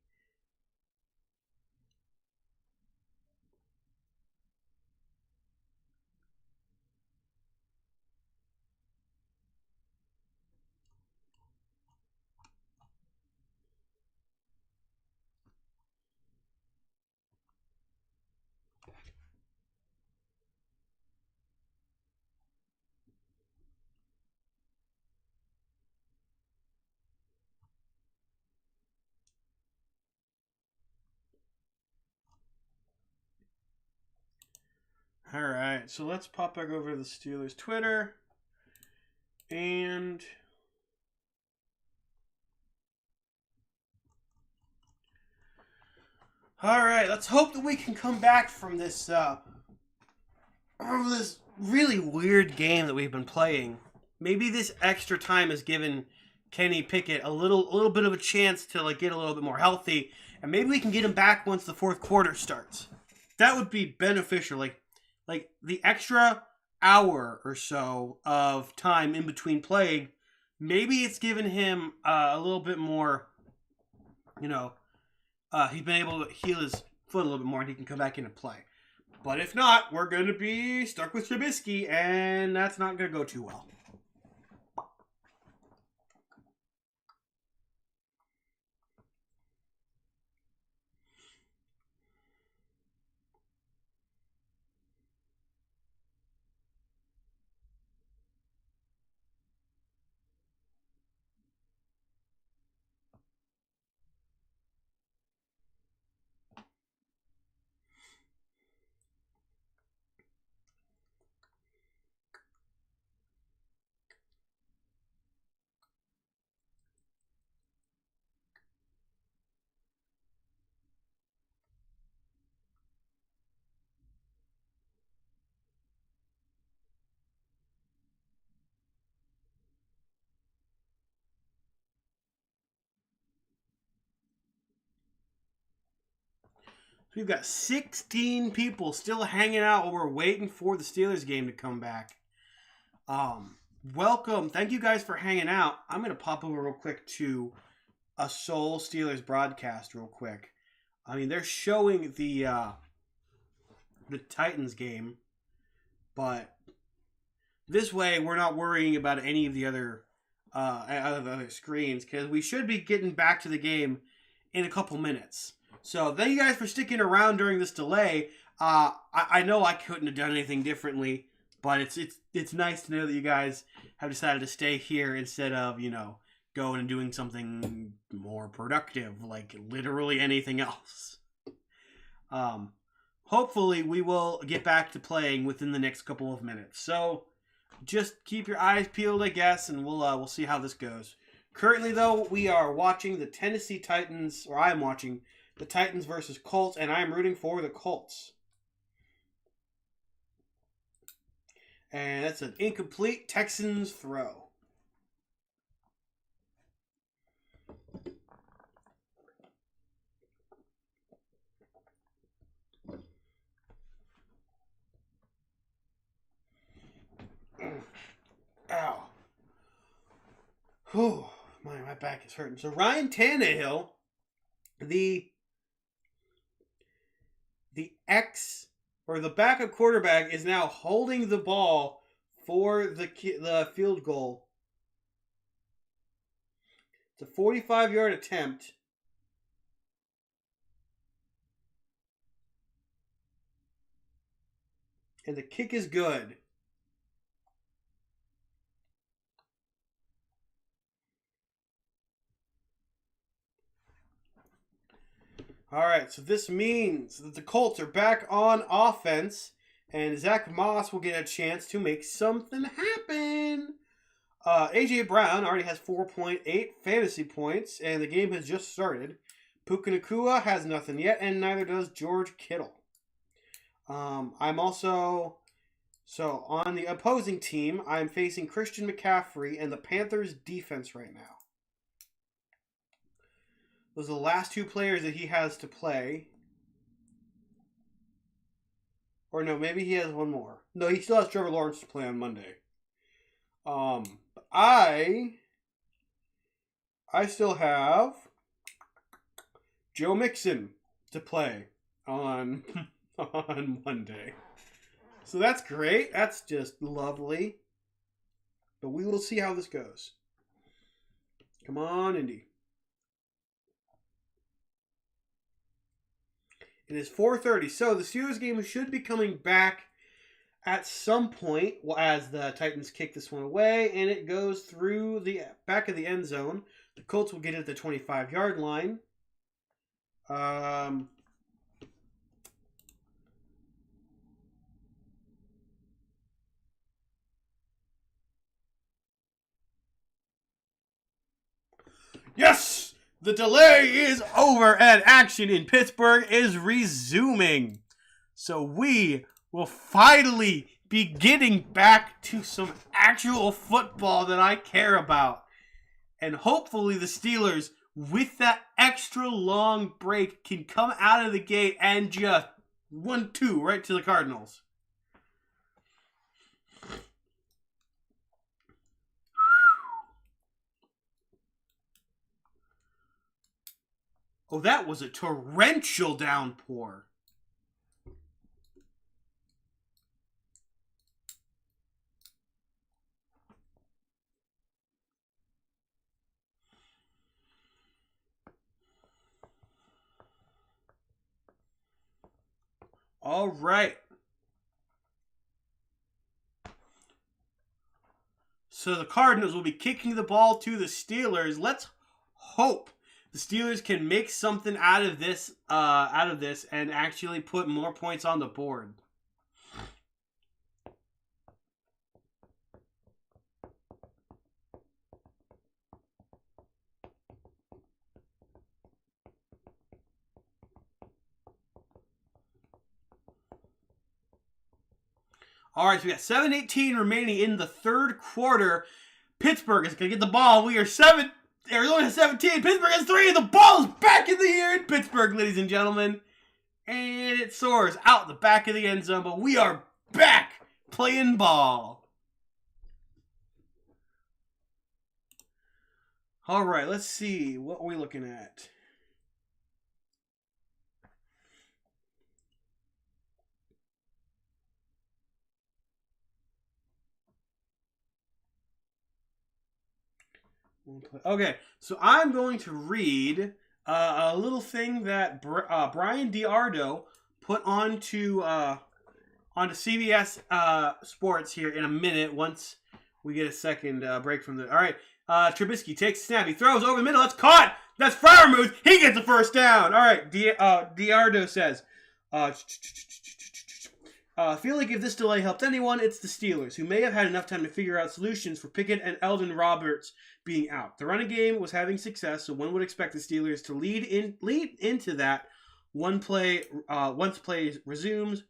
All right, so let's pop back over to the Steelers Twitter. And all right, let's hope that we can come back from this this really weird game that we've been playing. Maybe this extra time has given Kenny Pickett a little bit of a chance to like get a little bit more healthy, and maybe we can get him back once the fourth quarter starts. That would be beneficial. Like the extra hour or so of time in between playing, maybe it's given him a little bit more, he's been able to heal his foot a little bit more and he can come back into play. But if not, we're going to be stuck with Trubisky, and that's not going to go too well. We've got 16 people still hanging out while we're waiting for the Steelers game to come back. Welcome. Thank you guys for hanging out. I'm going to pop over real quick to a Soul Steelers broadcast real quick. I mean, they're showing the Titans game, but this way we're not worrying about any of the other screens because we should be getting back to the game in a couple minutes. So thank you guys for sticking around during this delay. I know I couldn't have done anything differently, but it's nice to know that you guys have decided to stay here instead of, going and doing something more productive, like literally anything else. Hopefully we will get back to playing within the next couple of minutes. So just keep your eyes peeled, I guess, and we'll see how this goes. Currently, though, we are watching the Tennessee Titans, or I am watching the Titans versus Colts, and I am rooting for the Colts. And that's an incomplete Texans throw. Ow. Whew. My back is hurting. So Ryan Tannehill, the backup quarterback, is now holding the ball for the field goal. It's a 45-yard attempt. And the kick is good. All right, so this means that the Colts are back on offense, and Zach Moss will get a chance to make something happen. A.J. Brown already has 4.8 fantasy points, and the game has just started. Puka Nacua has nothing yet, and neither does George Kittle. I'm also... So, on the opposing team, I'm facing Christian McCaffrey and the Panthers' defense right now. Those are the last two players that he has to play. Or no, maybe he has one more. No, he still has Trevor Lawrence to play on Monday. I still have Joe Mixon to play on Monday. So that's great. That's just lovely. But we will see how this goes. Come on, Indy. It is 4:30, so the Steelers game should be coming back at some point as the Titans kick this one away, and it goes through the back of the end zone. The Colts will get it at the 25-yard line. Yes! The delay is over and action in Pittsburgh is resuming. So we will finally be getting back to some actual football that I care about. And hopefully the Steelers, with that extra long break, can come out of the gate and just 1-2 right to the Cardinals. Oh, that was a torrential downpour. All right. So the Cardinals will be kicking the ball to the Steelers. Let's hope the Steelers can make something out of this and actually put more points on the board. All right, so we got 7:18 remaining in the third quarter. Pittsburgh is going to get the ball. We are 7. Arizona has 17. Pittsburgh has 3. The ball is back in the air in Pittsburgh, ladies and gentlemen. And it soars out the back of the end zone, but we are back playing ball. All right, let's see. What are we looking at? Okay, so I'm going to read a little thing that Brian DiArdo put onto CBS Sports here in a minute once we get a second break from the... All right, Trubisky takes a snap. He throws over the middle. That's caught. That's Freiermuth. He gets the first down. All right, DiArdo says... I feel like if this delay helped anyone, it's the Steelers, who may have had enough time to figure out solutions for Pickett and Eldon Roberts being out. The running game was having success, so one would expect the Steelers to lead into that once play resumes.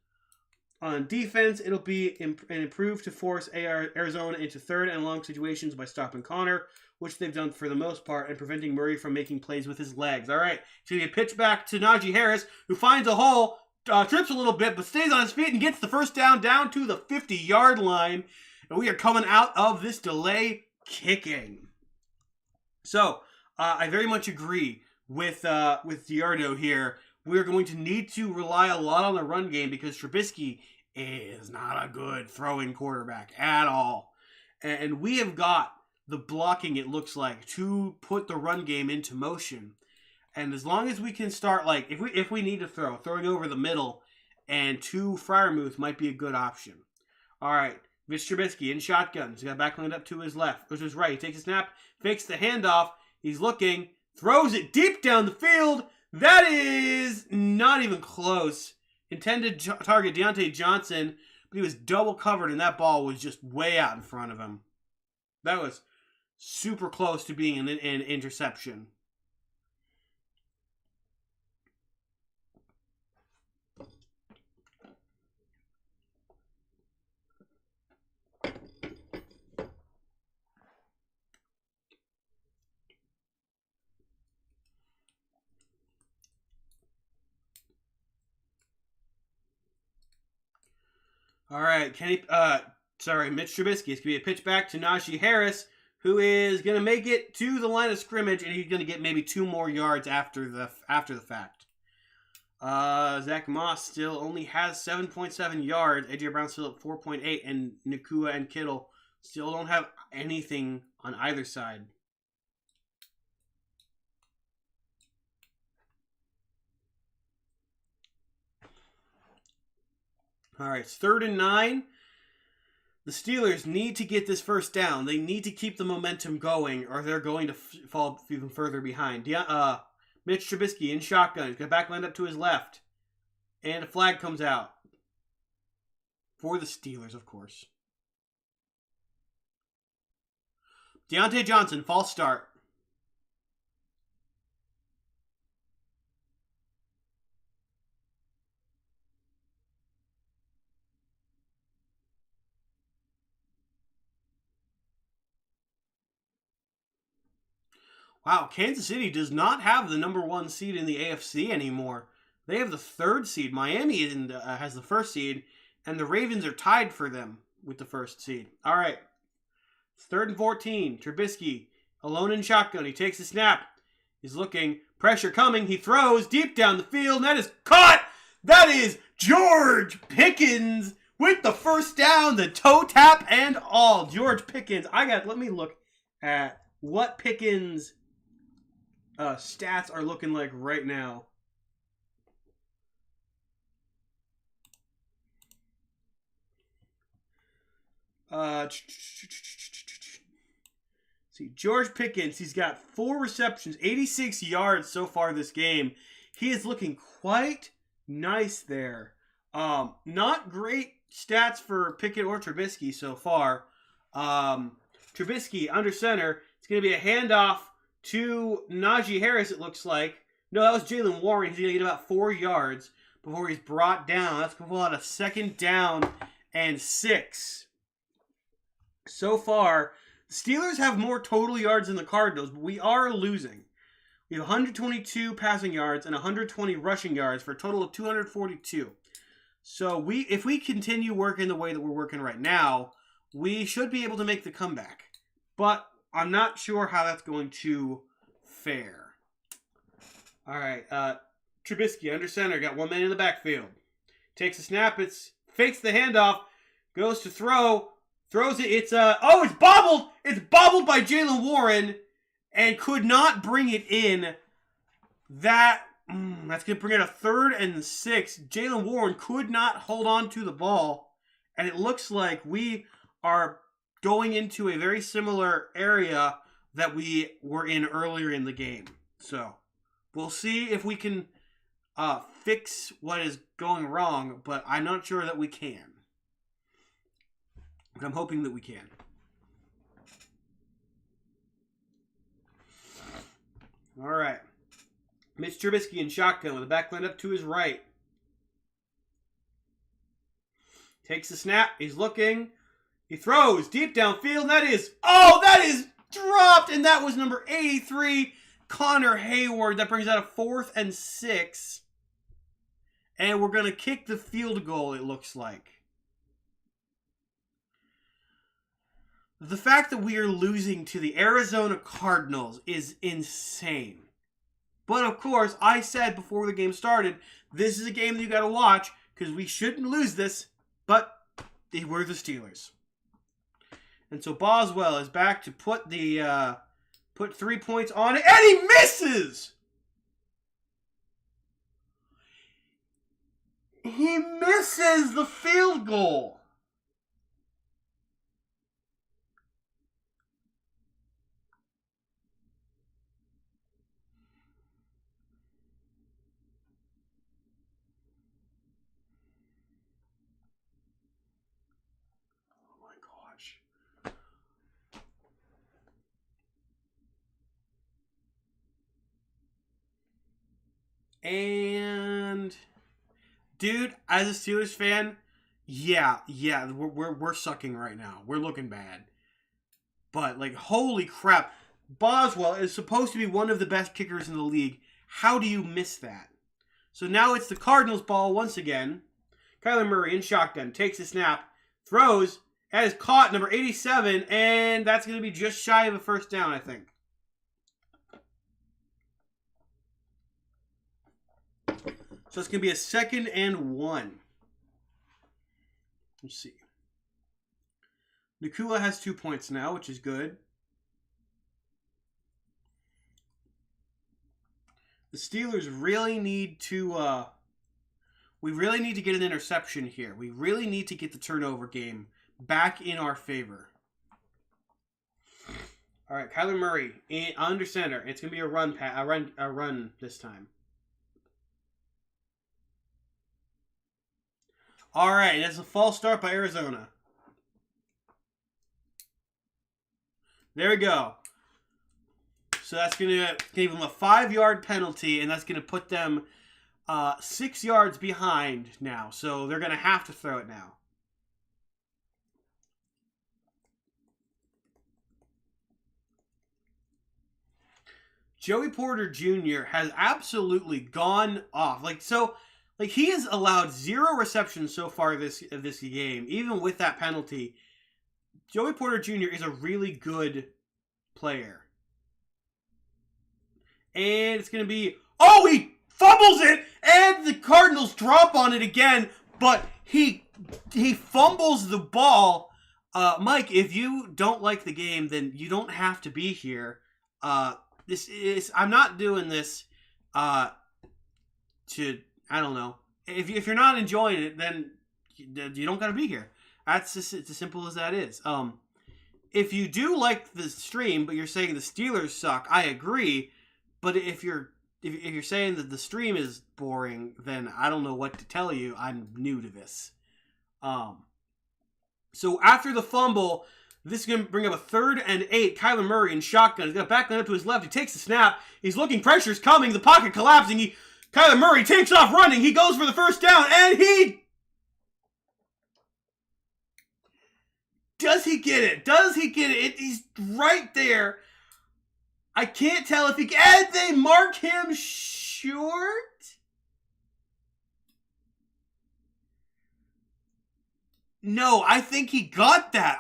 On defense, it'll be an improve to force Arizona into third and long situations by stopping Connor, which they've done for the most part, and preventing Murray from making plays with his legs. All right, so you pitch back to Najee Harris, who finds a hole, trips a little bit, but stays on his feet and gets the first down to the 50-yard line. And we are coming out of this delay kicking. So, I very much agree with DiArdo here. We're going to need to rely a lot on the run game because Trubisky is not a good throwing quarterback at all. And we have got the blocking, it looks like, to put the run game into motion. And as long as we can start, like, if we need to throwing over the middle, and to Freiermuth might be a good option. All right, Mitch Trubisky in shotgun. He's got back lined up to his left, which is right. He takes a snap, fakes the handoff. He's looking, throws it deep down the field. That is not even close. Intended target Deontay Johnson, but he was double covered, and that ball was just way out in front of him. That was super close to being an interception. All right, Mitch Trubisky. It's going to be a pitch back to Najee Harris, who is going to make it to the line of scrimmage, and he's going to get maybe 2 more yards after the fact. Zach Moss still only has 7.7 yards. A.J. Brown still at 4.8, and Nakua and Kittle still don't have anything on either side. All right, it's 3rd and 9. The Steelers need to get this first down. They need to keep the momentum going, or they're going to fall even further behind. Mitch Trubisky in shotgun. He's got back lined up to his left. And a flag comes out. For the Steelers, of course. Deontay Johnson, false start. Wow, Kansas City does not have the number 1 seed in the AFC anymore. They have the 3rd seed. Miami has the 1st seed, and the Ravens are tied for them with the 1st seed. All right, it's 3rd and 14. Trubisky alone in shotgun. He takes the snap. He's looking, Pressure coming. He throws deep down the field. And that is caught. That is George Pickens with the first down, the toe tap and all. George Pickens. Let me look at what Pickens stats are looking like right now. See, George Pickens, he's got 4 receptions, 86 yards so far this game. He is looking quite nice there. Not great stats for Pickett or Trubisky so far. Trubisky under center. It's going to be a handoff to Najee Harris, it looks like. No, that was Jalen Warren. He's going to get about 4 yards before he's brought down. That's going to pull out a 2nd down and 6. So far, the Steelers have more total yards than the Cardinals, but we are losing. We have 122 passing yards and 120 rushing yards for a total of 242. So if we continue working the way that we're working right now, we should be able to make the comeback. But I'm not sure how that's going to fare. All right, Trubisky under center, got 1 man in the backfield. Takes a snap, fakes the handoff, goes to throw. Throws it. It's bobbled. It's bobbled by Jalen Warren, and could not bring it in. That's gonna bring it a 3rd and 6. Jalen Warren could not hold on to the ball, and it looks like we are going into a very similar area that we were in earlier in the game. So we'll see if we can fix what is going wrong, but I'm not sure that we can. But I'm hoping that we can. All right. Mitch Trubisky in shotgun with the back line up to his right. Takes the snap. He's looking. He throws deep downfield. And that is dropped. And that was number 83, Connor Hayward. That brings out a 4th and 6. And we're going to kick the field goal, it looks like. The fact that we are losing to the Arizona Cardinals is insane. But of course, I said before the game started, this is a game that you got to watch because we shouldn't lose this, but we're the Steelers. And so Boswell is back to put 3 points on it, and he misses! He misses the field goal. And dude, as a Steelers fan, yeah, we're sucking right now. We're looking bad. But like, holy crap, Boswell is supposed to be one of the best kickers in the league. How do you miss that? So now it's the Cardinals' ball once again. Kyler Murray in shotgun takes a snap, throws, and is caught, number 87, and that's going to be just shy of a 1st down, I think. So it's going to be a 2nd and 1. Let's see. Nakua has 2 points now, which is good. The Steelers really need to... we really need to get an interception here. We really need to get the turnover game back in our favor. All right, Kyler Murray under center. It's going to be a run this time. All right, and it's a false start by Arizona. There we go. So that's going to give them a 5-yard penalty, and that's going to put them 6 yards behind now. So they're going to have to throw it now. Joey Porter Jr. has absolutely gone off. He has allowed 0 receptions so far this game, even with that penalty. Joey Porter Jr. is a really good player. And it's going to be... Oh, he fumbles it! And the Cardinals drop on it again. But he fumbles the ball. Mike, if you don't like the game, then you don't have to be here. I'm not doing this I don't know. If you're not enjoying it, then you don't got to be here. It's as simple as that is. If you do like the stream, but you're saying the Steelers suck, I agree. But if you're saying that the stream is boring, then I don't know what to tell you. I'm new to this. So after the fumble, this is going to bring up a 3rd and 8. Kyler Murray in shotgun. He's got a back line up to his left. He takes the snap. He's looking. Pressure's coming. The pocket collapsing. Kyler Murray takes off running. He goes for the first down, and does he get it? Does he get it? He's right there. I can't tell if and they mark him short? No, I think he got that.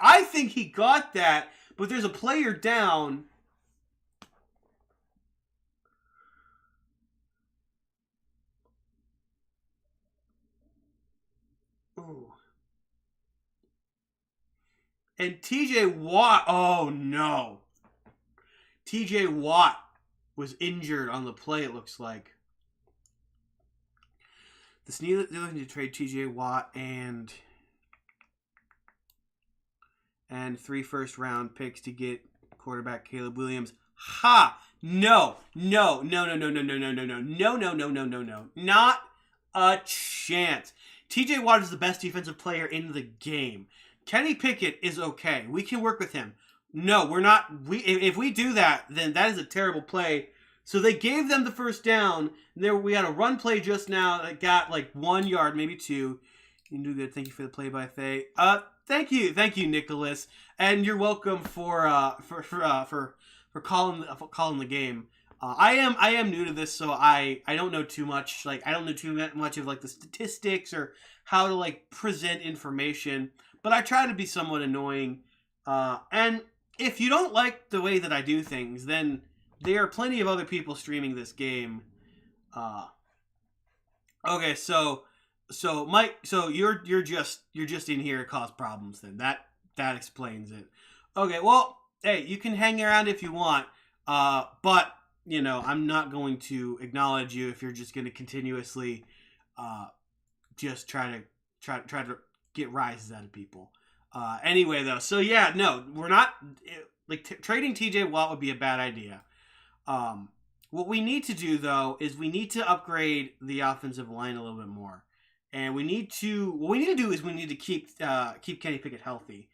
But there's a player down. Ooh. And TJ Watt, oh no. TJ Watt was injured on the play, it looks like. The Steelers are looking to trade TJ Watt and 3 first-round picks to get quarterback Caleb Williams. Ha! No. Not a chance. TJ Watt is the best defensive player in the game. Kenny Pickett is okay. We can work with him. No, we're not. If we do that, then that is a terrible play. So they gave them the first down. We had a run play just now that got like 1 yard, maybe 2. You can do good. Thank you for the play-by-play. Thank you, Nicholas, and you're welcome for calling the game. I am new to this, so I don't know too much. Like I don't know too much of like the statistics or how to like present information. But I try to be somewhat annoying. And if you don't like the way that I do things, then there are plenty of other people streaming this game. Okay, so Mike, so you're just in here to cause problems. Then that explains it. Okay, well, hey, you can hang around if you want. But you know, I'm not going to acknowledge you if you're just going to continuously, just try to get rises out of people. Anyway, though, so yeah, no, we're not trading TJ Watt would be a bad idea. What we need to do though is we need to upgrade the offensive line a little bit more, and what we need to do is we need to keep Kenny Pickett healthy,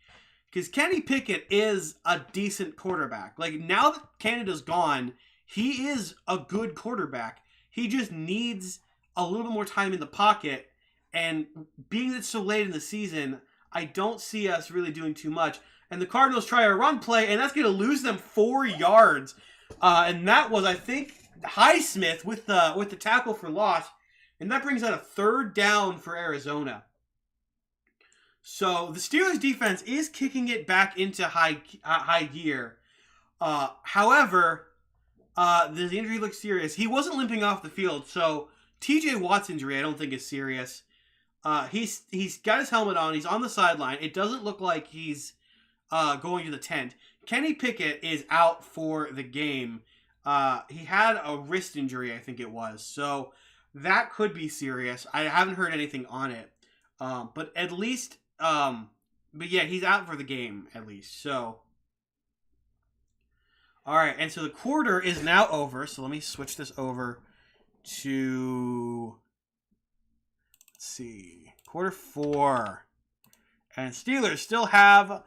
because Kenny Pickett is a decent quarterback. Like now that Canada's gone, he is a good quarterback. He just needs a little bit more time in the pocket. And being that so late in the season, I don't see us really doing too much. And the Cardinals try a run play, and that's going to lose them 4 yards. And that was, I think, Highsmith with the tackle for loss. And that brings out a 3rd down for Arizona. So the Steelers defense is kicking it back into high gear. However, the injury looks serious. He wasn't limping off the field, so TJ Watt's injury I don't think is serious. He's got his helmet on. He's on the sideline. It doesn't look like he's going to the tent. Kenny Pickett is out for the game. He had a wrist injury, I think it was. So that could be serious. I haven't heard anything on it. But at least, but yeah, he's out for the game at least. So, all right. And so the quarter is now over. So let me switch this over to... Let's see. Quarter 4. And Steelers still have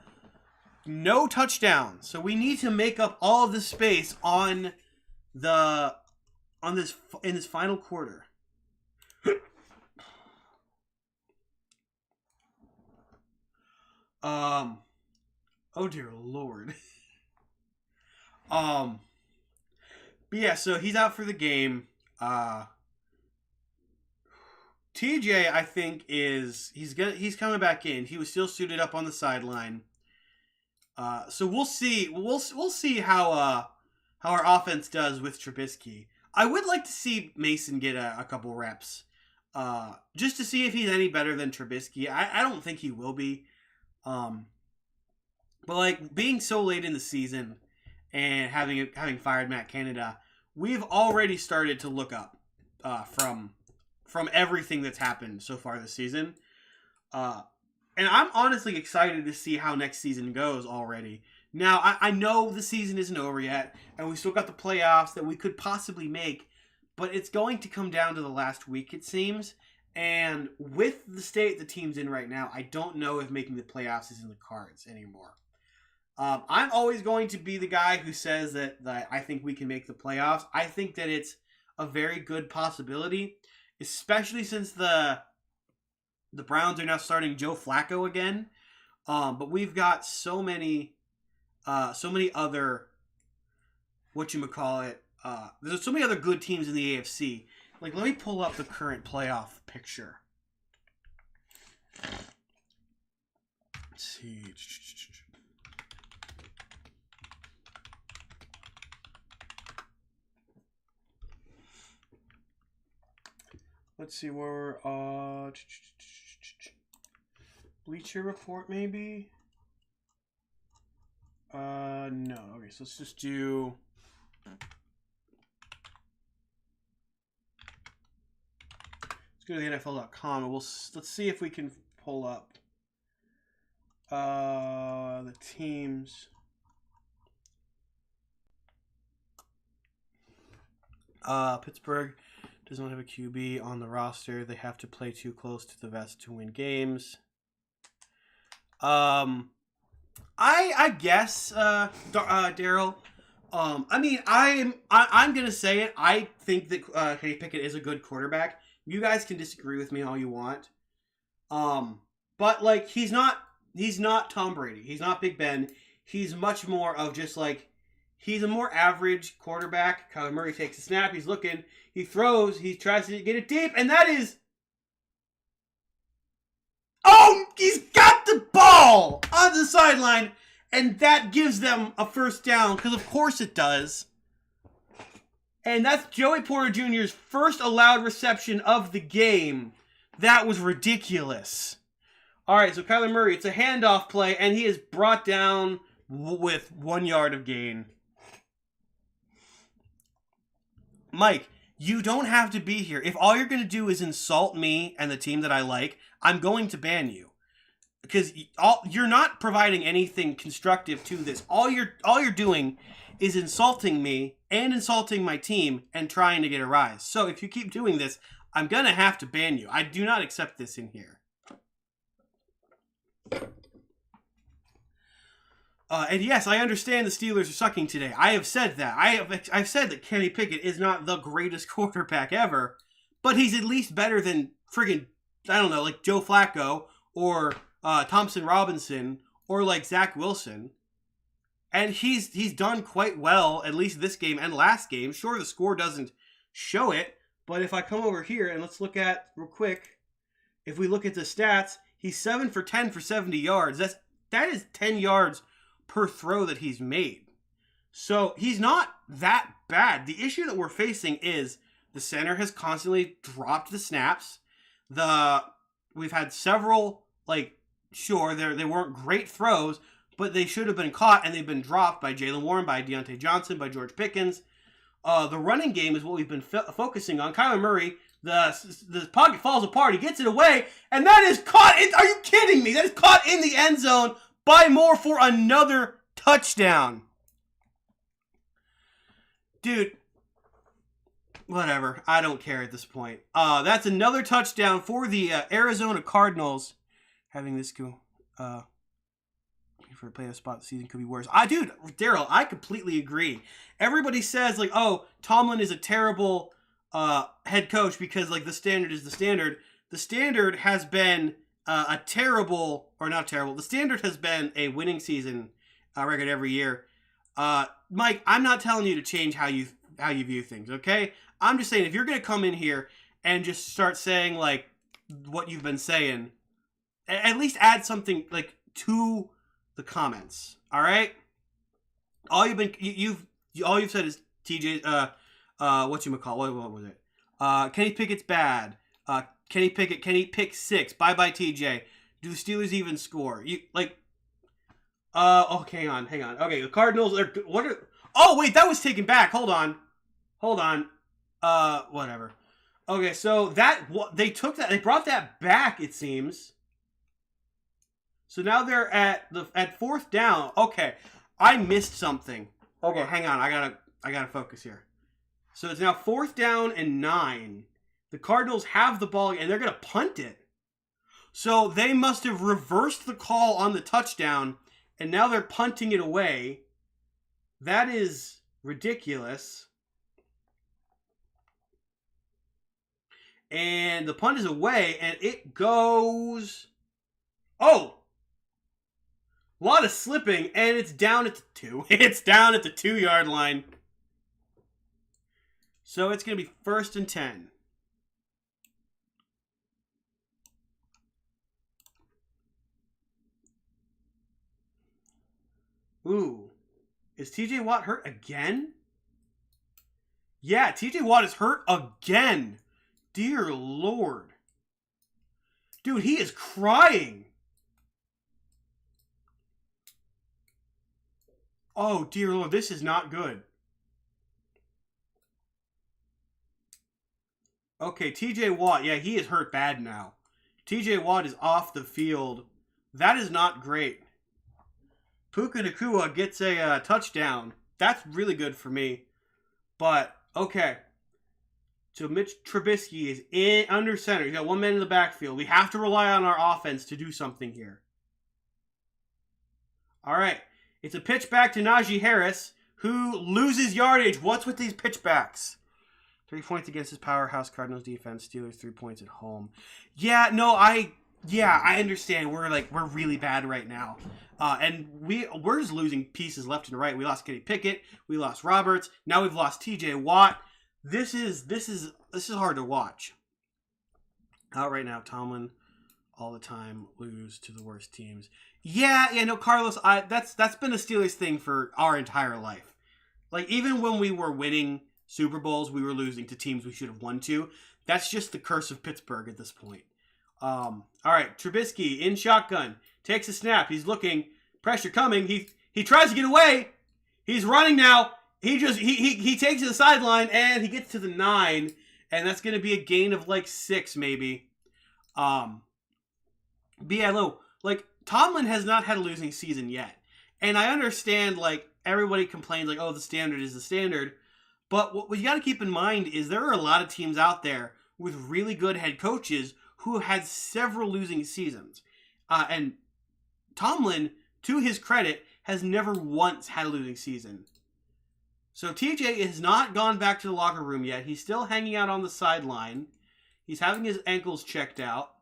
no touchdown. So we need to make up all of the space in this final quarter. Oh dear Lord. But yeah, so he's out for the game. TJ, I think, he's coming back in. He was still suited up on the sideline. So we'll see. We'll see how how our offense does with Trubisky. I would like to see Mason get a couple reps, just to see if he's any better than Trubisky. I don't think he will be, but like being so late in the season and having fired Matt Canada, we've already started to look up from everything that's happened so far this season. And I'm honestly excited to see how next season goes already. Now, I know the season isn't over yet, and we still got the playoffs that we could possibly make, but it's going to come down to the last week, it seems. And with the state the team's in right now, I don't know if making the playoffs is in the cards anymore. I'm always going to be the guy who says that I think we can make the playoffs. I think that it's a very good possibility, especially since the Browns are now starting Joe Flacco again. But we've got so many other, there's so many other good teams in the AFC. Like, let me pull up the current playoff picture. Let's see. Let's see where we're, Bleacher Report, maybe? No. Okay, so let's just do... Let's go to the NFL.com and let's see if we can pull up the teams. Pittsburgh does not have a QB on the roster. They have to play too close to the vest to win games. I guess, Daryl. I mean, I'm gonna say it. I think that Kenny Pickett is a good quarterback. You guys can disagree with me all you want. But like he's not Tom Brady. He's not Big Ben. He's much more of just like he's a more average quarterback. Kyler Murray takes a snap. He's looking. He throws. He tries to get it deep, and that is. Oh, he's got the ball on the sideline, and that gives them a first down, because of course it does. And that's Joey Porter Jr.'s first allowed reception of the game. That was ridiculous. All right, so Kyler Murray, it's a handoff play, and he is brought down with 1 yard of gain. Mike, you don't have to be here. If all you're going to do is insult me and the team that I like, I'm going to ban you. Because you're not providing anything constructive to this. All you're doing is insulting me and insulting my team and trying to get a rise. So if you keep doing this, I'm going to have to ban you. I do not accept this in here. And yes, I understand the Steelers are sucking today. I have said that. I've said that Kenny Pickett is not the greatest quarterback ever, but he's at least better than friggin', I don't know, like Joe Flacco or Thompson Robinson or like Zach Wilson. And he's done quite well, at least this game and last game. Sure, the score doesn't show it, but if I come over here and let's look at, real quick, if we look at the stats, he's 7 for 10 for 70 yards. That is 10 yards per throw that he's made. So he's not that bad. The issue that we're facing is the center has constantly dropped the snaps. We've had several, like, sure, they weren't great throws, but they should have been caught, and they've been dropped by Jaylen Warren, by Deontay Johnson, by George Pickens. The running game is what we've been focusing on. Kyler Murray, the pocket falls apart. He gets it away, and that is caught. Are you kidding me? That is caught in the end zone by Moore for another touchdown. Dude, whatever. I don't care at this point. That's another touchdown for the Arizona Cardinals. Having this go for a playoff spot, the season could be worse. Dude, Daryl, I completely agree. Everybody says, like, oh, Tomlin is a terrible head coach because, like, the standard is the standard. The standard has been a terrible, or not terrible, the standard has been a winning season record every year. Mike, I'm not telling you to change how you view things, okay? I'm just saying, if you're going to come in here and just start saying, like, what you've been saying, at least add something, like, to the comments, all right? All you've All you've said is TJ. Whatchamacallit? What was it? Kenny Pickett's bad. Kenny Pick 6. Bye TJ. Do the Steelers even score? Hang on. Okay, the Cardinals are. What are? Oh wait, that was taken back. Hold on. Whatever. Okay, so they took that. They brought that back. It seems. So now they're at 4th down. Okay, I missed something. Okay, hang on. I gotta focus here. So it's now 4th down and 9. The Cardinals have the ball and they're gonna punt it. So they must have reversed the call on the touchdown, and now they're punting it away. That is ridiculous. And the punt is away, and it goes... Oh! A lot of slipping, and it's down at the 2. It's down at the 2-yard line. So it's going to be 1st and 10. Ooh. Is TJ Watt hurt again? Yeah, TJ Watt is hurt again. Dear Lord. Dude, he is crying. Oh, dear Lord, this is not good. Okay, TJ Watt, yeah, he is hurt bad now. TJ Watt is off the field. That is not great. Puka Nacua gets a touchdown. That's really good for me. But, okay. So Mitch Trubisky is in under center. He's got 1 man in the backfield. We have to rely on our offense to do something here. All right. It's a pitch back to Najee Harris, who loses yardage. What's with these pitchbacks? 3 points against his powerhouse Cardinals defense. Steelers 3 points at home. Yeah, no, I understand. We're really bad right now. And we're just losing pieces left and right. We lost Kenny Pickett. We lost Roberts. Now we've lost TJ Watt. This is hard to watch. Out right now, Tomlin all the time lose to the worst teams. Yeah, no, Carlos, that's been a Steelers thing for our entire life. Like, even when we were winning Super Bowls, we were losing to teams we should have won to. That's just the curse of Pittsburgh at this point. All right, Trubisky in shotgun. Takes a snap. He's looking. Pressure coming. He tries to get away. He's running now. He takes to the sideline, and he gets to the 9. And that's going to be a gain of, 6, maybe. But yeah, Tomlin has not had a losing season yet. And I understand, everybody complains, oh, the standard is the standard. But what you got to keep in mind is there are a lot of teams out there with really good head coaches who had several losing seasons. And Tomlin, to his credit, has never once had a losing season. So TJ has not gone back to the locker room yet. He's still hanging out on the sideline. He's having his ankles checked out.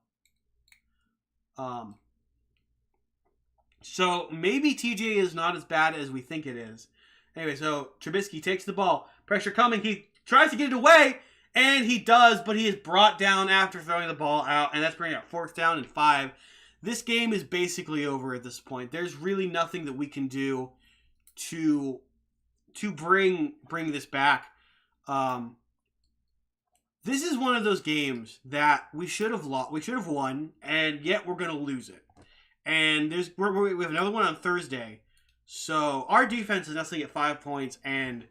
So maybe TJ is not as bad as we think it is. Anyway, so Trubisky takes the ball. Pressure coming. He tries to get it away, and he does, but he is brought down after throwing the ball out, and that's bringing up 4th down and 5. This game is basically over at this point. There's really nothing that we can do to bring this back. This is one of those games that we should have lost. We should have won, and yet we're going to lose it. And we have another one on Thursday. So our defense is necessarily at 5 points, and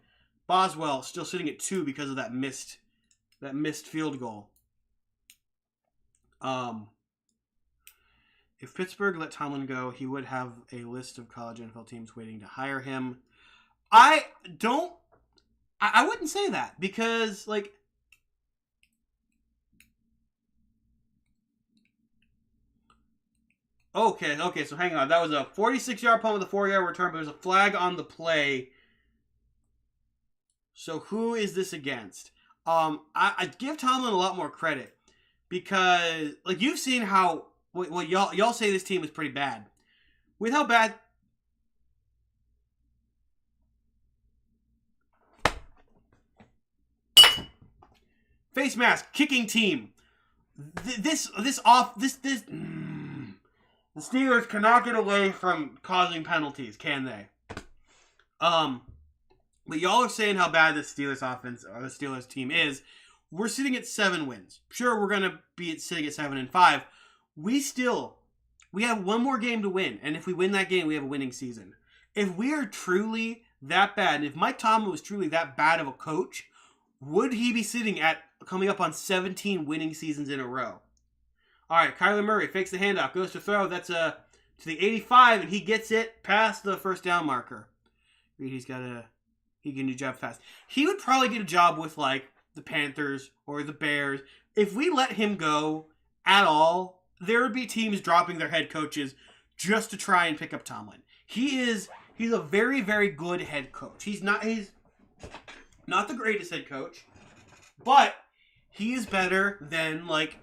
Boswell still sitting at 2 because of that missed field goal. If Pittsburgh let Tomlin go, he would have a list of college NFL teams waiting to hire him. I wouldn't say that because, Okay, so hang on. That was a 46-yard punt with a 4-yard return, but there's a flag on the play. So who is this against? I give Tomlin a lot more credit because, you've seen how y'all say this team is pretty bad. With how bad face mask kicking team. The Steelers cannot get away from causing penalties, can they? But y'all are saying how bad the Steelers offense or the Steelers team is. We're sitting at 7 wins. Sure, we're going to be sitting at 7-5. We have one more game to win. And if we win that game, we have a winning season. If we are truly that bad, and if Mike Tomlin was truly that bad of a coach, would he be sitting at coming up on 17 winning seasons in a row? All right, Kyler Murray fakes the handoff, goes to throw. That's to the 85, and he gets it past the first down marker. He can do a job fast. He would probably get a job with like the Panthers or the Bears. If we let him go at all, there would be teams dropping their head coaches just to try and pick up Tomlin. He's a very, very good head coach. He's not the greatest head coach, but he is better than like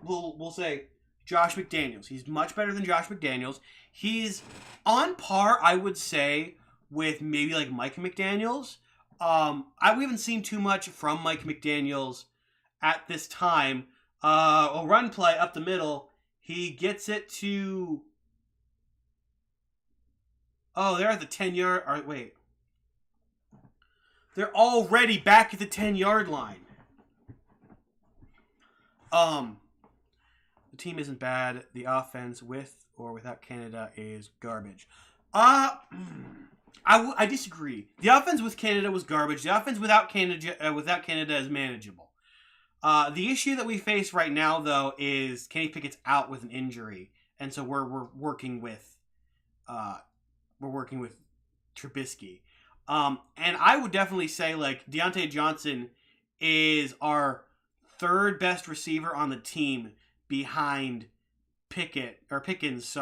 we'll say Josh McDaniels. He's much better than Josh McDaniels. He's on par, I would say, with maybe like Mike McDaniels. We haven't seen too much from Mike McDaniels at this time. A run play up the middle. He gets it to... Oh, they're at the 10-yard... Wait. They're already back at the 10-yard line. The team isn't bad. The offense with or without Canada is garbage. I disagree. The offense with Canada was garbage. The offense without Canada is manageable. The issue that we face right now, though, is Kenny Pickett's out with an injury, and so we're working with Trubisky. And I would definitely say like Deontay Johnson is our third best receiver on the team behind Pickens,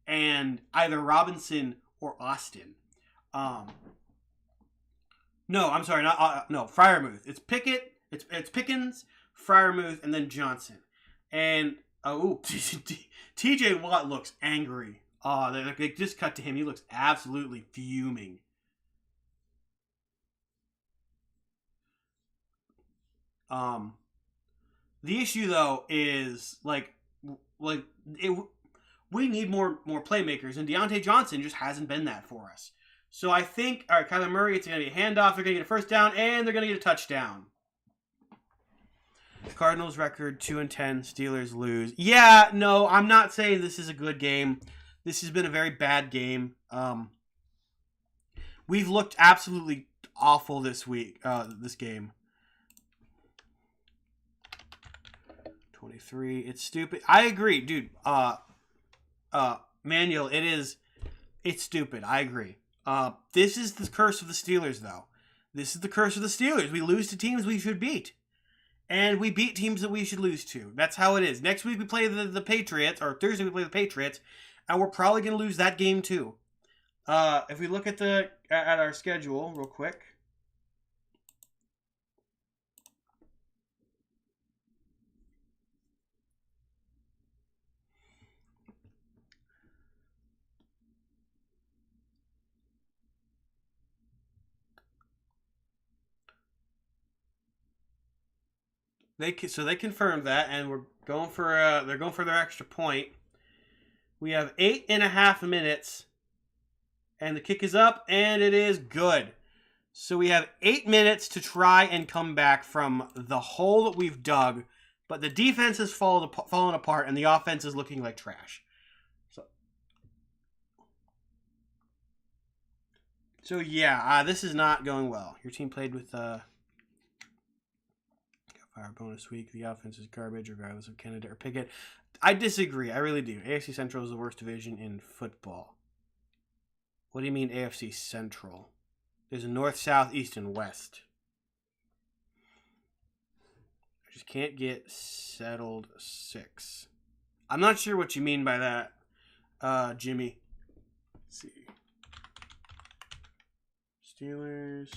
and either Robinson or Austin. No, I'm sorry, no, Freiermuth. It's Pickett, it's Pickens, Freiermuth, and then Johnson. And TJ Watt looks angry. They just cut to him. He looks absolutely fuming. The issue though is we need more playmakers, and Deontay Johnson just hasn't been that for us. So I think, all right, Kyler Murray, it's going to be a handoff. They're going to get a first down, and they're going to get a touchdown. Cardinals record 2-10. Steelers lose. Yeah, no, I'm not saying this is a good game. This has been a very bad game. We've looked absolutely awful this week. This game. 23. It's stupid. I agree, dude. Manuel, it's stupid. I agree. This is the curse of the Steelers, though. This is the curse of the Steelers. We lose to teams we should beat. And we beat teams that we should lose to. That's how it is. Next week we play the Patriots, or Thursday we play the Patriots, and we're probably going to lose that game too. If we look at our schedule real quick. They confirmed that, and we're going for they're going for their extra point. We have 8.5 minutes, and the kick is up, and it is good. So we have 8 minutes to try and come back from the hole that we've dug, but the defense has fallen apart, and the offense is looking like trash. So yeah, this is not going well. Your team played with Fire bonus week. The offense is garbage, regardless of Canada or Pickett. I disagree. I really do. AFC Central is the worst division in football. What do you mean AFC Central? There's a North, South, East, and West. I just can't get settled 6. I'm not sure what you mean by that, Jimmy. Let's see. Steelers...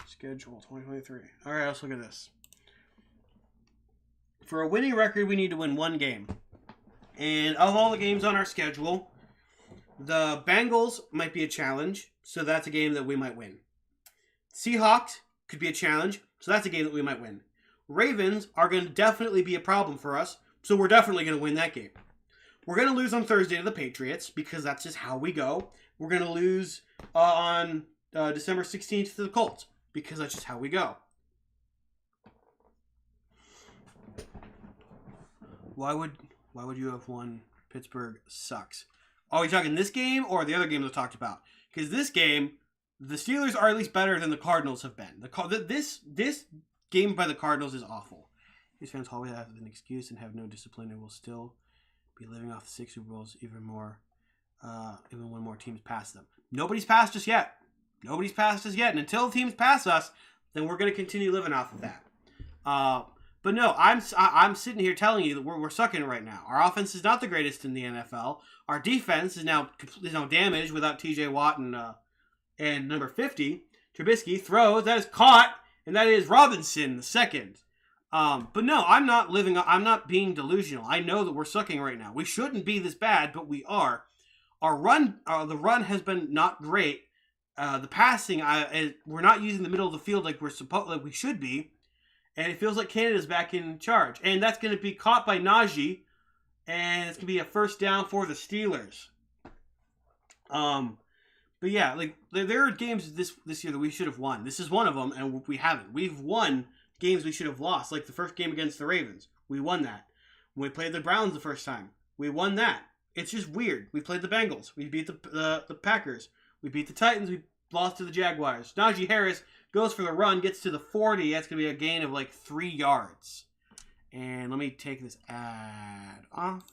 schedule 2023. All right, let's look at this. For a winning record, we need to win one game. And of all the games on our schedule, the Bengals might be a challenge, so that's a game that we might win. Seahawks could be a challenge, so that's a game that we might win. Ravens are going to definitely be a problem for us, so we're definitely going to win that game. We're going to lose on Thursday to the Patriots because that's just how we go. We're going to lose on December 16th to the Colts because that's just how we go. Why would you have won? Pittsburgh sucks. Are we talking this game or the other games I talked about? Because this game, the Steelers are at least better than the Cardinals have been. This game by the Cardinals is awful. These fans always have an excuse and have no discipline and will still be living off the 6 Super Bowls even when more teams pass them. Nobody's passed us yet. And until teams pass us, then we're going to continue living off of that. But no, I'm sitting here telling you that we're sucking right now. Our offense is not the greatest in the NFL. Our defense is now damaged without T.J. Watt and number 50. Trubisky throws, that is caught, and that is Robinson the second. But no, I'm not being delusional. I know that we're sucking right now. We shouldn't be this bad, but we are. The run has been not great. The passing, we're not using the middle of the field like we should be. And it feels like Canada's back in charge. And that's going to be caught by Najee. And it's going to be a first down for the Steelers. But yeah, like there are games this year that we should have won. This is one of them, and we haven't. We've won games we should have lost, like the first game against the Ravens. We won that. When we played the Browns the first time, we won that. It's just weird. We played the Bengals. We beat the Packers. We beat the Titans. We lost to the Jaguars. Najee Harris goes for the run, gets to the 40. That's going to be a gain of like 3 yards. And let me take this ad off.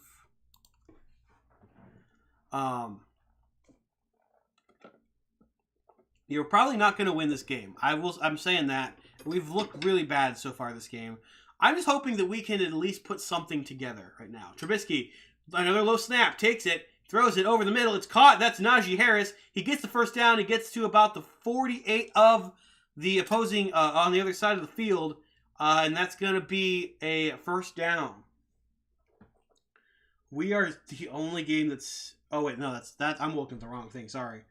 You're probably not going to win this game. I'm saying that. We've looked really bad so far this game. I'm just hoping that we can at least put something together right now. Trubisky, another low snap, takes it, throws it over the middle. It's caught. That's Najee Harris. He gets the first down. He gets to about the 48 of the opposing on the other side of the field, and that's going to be a first down. We are the only game that's... Oh, wait, no, that's I'm looking at the wrong thing. Sorry.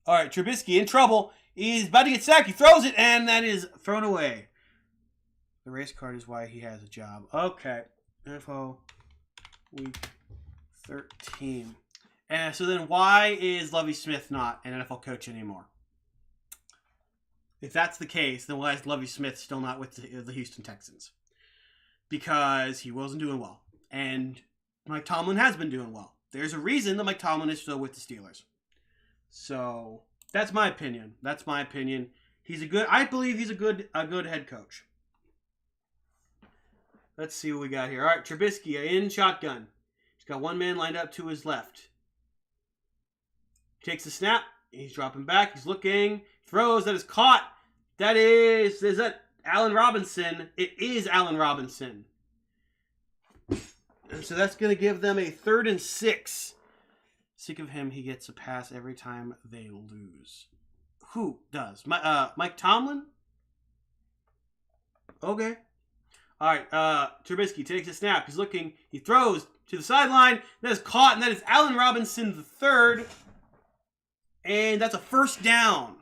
All right, Trubisky in trouble. He's about to get sacked. He throws it, and that is thrown away. The race card is why he has a job. Okay. NFL Week 13. And so then why is Lovie Smith not an NFL coach anymore? If that's the case, then why is Lovie Smith still not with the Houston Texans? Because he wasn't doing well. And Mike Tomlin has been doing well. There's a reason that Mike Tomlin is still with the Steelers. So that's my opinion. I believe he's a good head coach. Let's see what we got here. All right, Trubisky in shotgun. He's got one man lined up to his left. Takes the snap. He's dropping back. He's looking. Throws. That is caught. Is that Allen Robinson? It is Allen Robinson. And so that's going to give them a 3rd and 6. Sick of him. He gets a pass every time they lose. Who does? Mike Tomlin? Okay. All right. Trubisky takes a snap. He's looking. He throws to the sideline. That is caught, and that is Allen Robinson the 3rd. And that's a first down.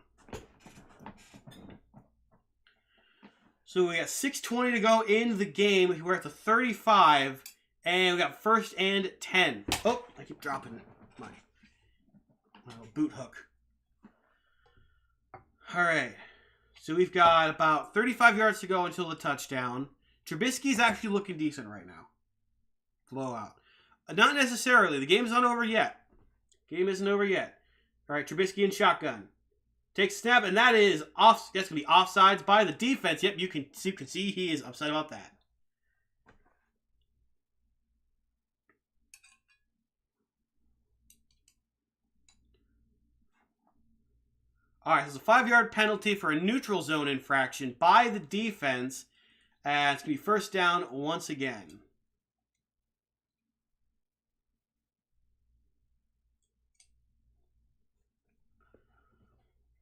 So we got 6:20 to go in the game. We're at the 35. And we got 1st and 10. Oh, I keep dropping my little boot hook. All right. So we've got about 35 yards to go until the touchdown. Trubisky's actually looking decent right now. Blowout. Not necessarily. The game's not over yet. Game isn't over yet. All right, Trubisky in shotgun. Takes a snap, and that is off. That's going to be offsides by the defense. Yep, you can see he is upset about that. All right, there's a 5-yard penalty for a neutral zone infraction by the defense. It's going to be first down once again.